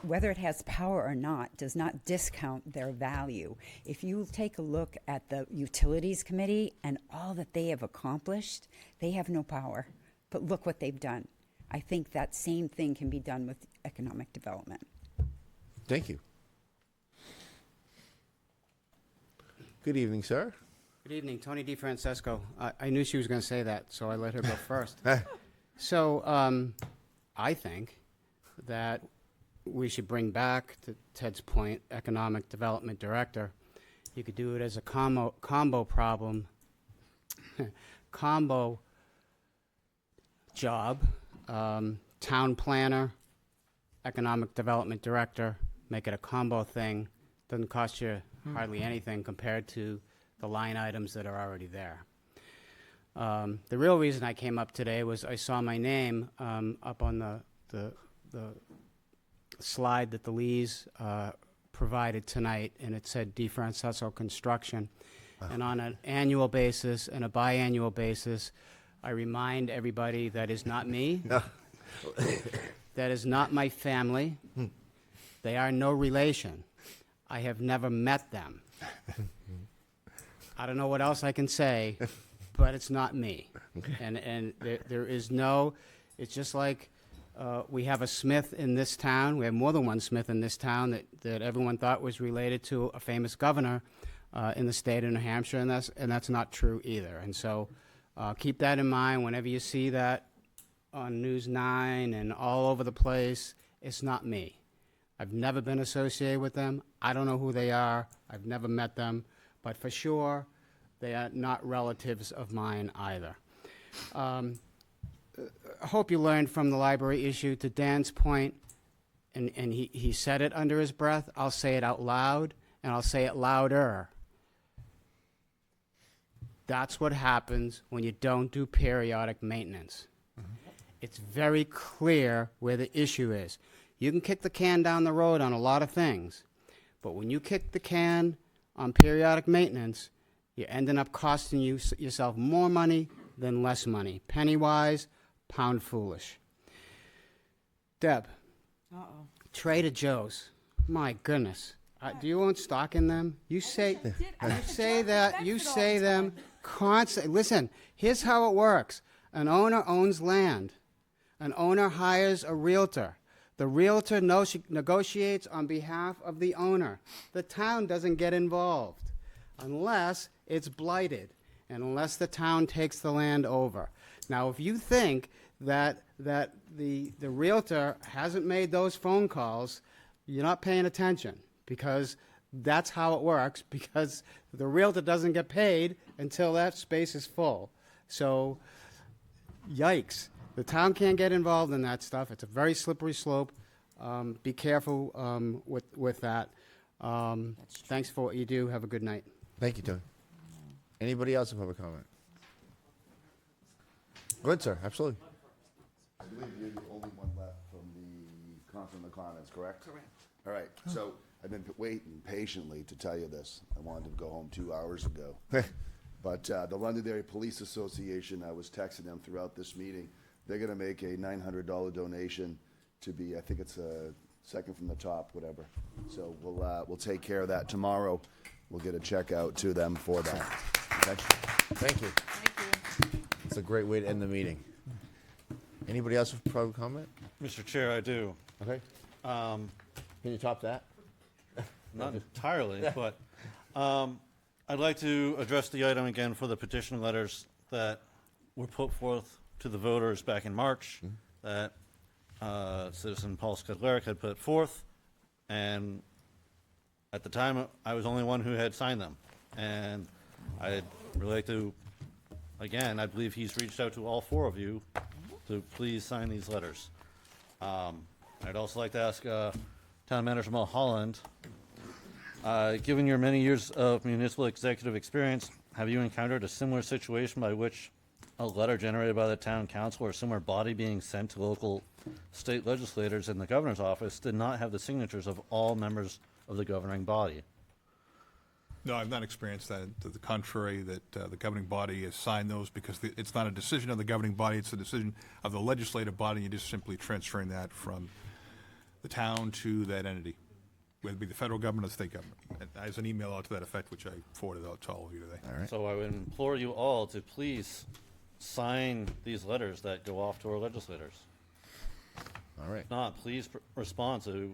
whether it has power or not does not discount their value. If you take a look at the Utilities Committee and all that they have accomplished, they have no power. But look what they've done. I think that same thing can be done with economic development. Thank you. Good evening, sir. Good evening, Tony DeFrancesco. I knew she was going to say that, so I let her go first. So I think that we should bring back, to Ted's point, Economic Development Director. You could do it as a combo problem, combo job, town planner, Economic Development Director, make it a combo thing. Doesn't cost you hardly anything compared to the line items that are already there. The real reason I came up today was I saw my name up on the slide that the Lees provided tonight, and it said DeFrancesco Construction. And on an annual basis and a biannual basis, I remind everybody that is not me. That is not my family. They are no relation. I have never met them. I don't know what else I can say, but it's not me. And there is no, it's just like we have a Smith in this town. We have more than one Smith in this town that everyone thought was related to a famous governor in the state of New Hampshire, and that's not true either. And so keep that in mind whenever you see that on News 9 and all over the place. It's not me. I've never been associated with them. I don't know who they are. I've never met them. But for sure, they are not relatives of mine either. I hope you learned from the library issue. To Dan's point, and he said it under his breath, I'll say it out loud, and I'll say it louder. That's what happens when you don't do periodic maintenance. It's very clear where the issue is. You can kick the can down the road on a lot of things, but when you kick the can on periodic maintenance, you're ending up costing yourself more money than less money. Penny wise, pound foolish. Deb, Trader Joe's. My goodness. Do you own stock in them? You say them constantly. Listen, here's how it works. An owner owns land. An owner hires a realtor. The realtor negotiates on behalf of the owner. The town doesn't get involved unless it's blighted and unless the town takes the land over. Now, if you think that the realtor hasn't made those phone calls, you're not paying attention, because that's how it works, because the realtor doesn't get paid until that space is full. So, yikes. The town can't get involved in that stuff. It's a very slippery slope. Be careful with that. Thanks for what you do. Have a good night. Thank you, Tony. Anybody else in public comment? Good, sir. Absolutely. I believe you're the only one left from the Council in the Commons, correct? Correct. All right, so I've been waiting patiently to tell you this. I wanted to go home 2 hours ago. But the Londonderry Police Association, I was texting them throughout this meeting, they're going to make a $900 donation to be, I think it's a second from the top, whatever. So we'll take care of that tomorrow. We'll get a check out to them for that. Thank you. It's a great way to end the meeting. Anybody else with public comment? Mr. Chair, I do. Okay. Can you top that? Not entirely, but I'd like to address the item again for the petition letters that were put forth to the voters back in March that citizen Paul Scudleric had put forth, and at the time I was the only one who had signed them. And I'd really like to, again, I believe he's reached out to all four of you to please sign these letters. I'd also like to ask Town Manager Mulholland, given your many years of municipal executive experience, have you encountered a similar situation by which a letter generated by the town council or similar body being sent to local state legislators in the governor's office did not have the signatures of all members of the governing body. No, I've not experienced that. To the contrary, that the governing body has signed those because it's not a decision of the governing body, it's a decision of the legislative body. You're just simply transferring that from the town to that entity, whether it be the federal government or the state government. And there's an email out to that effect, which I forwarded out to all of you today. All right. So I would implore you all to please sign these letters that go off to our legislators. All right. If not, please respond to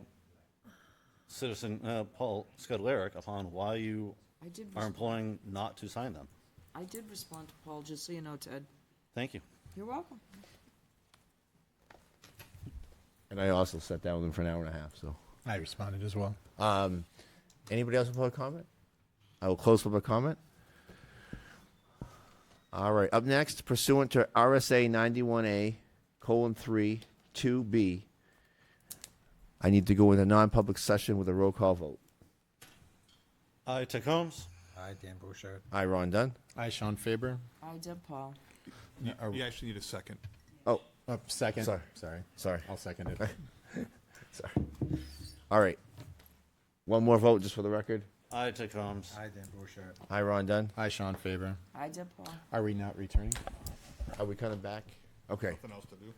Citizen Paul Scudleric upon why you I did are respond. employing not to sign them. I did respond to Paul, just so you know, Ted. Thank you. You're welcome. And I also sat down with him for an hour and a half, so. I responded as well. Anybody else with public comment? I will close public comment. All right, up next, pursuant to RSA 91A:3, 2B, I need to go into non-public session with a roll call vote. I, Ted Combs. I, Dan Bouchard. I, Ron Dunn. I, Sean Faber. I did, Paul. You actually need a second. Oh, Second. Sorry. Sorry. I'll second it. sorry. All right. One more vote, just for the record. I, Ted Combs. I, Dan Bouchard. I, Ron Dunn. I, Sean Faber. I did, Paul. Are we not returning? Are we coming back? Okay. Nothing else to do?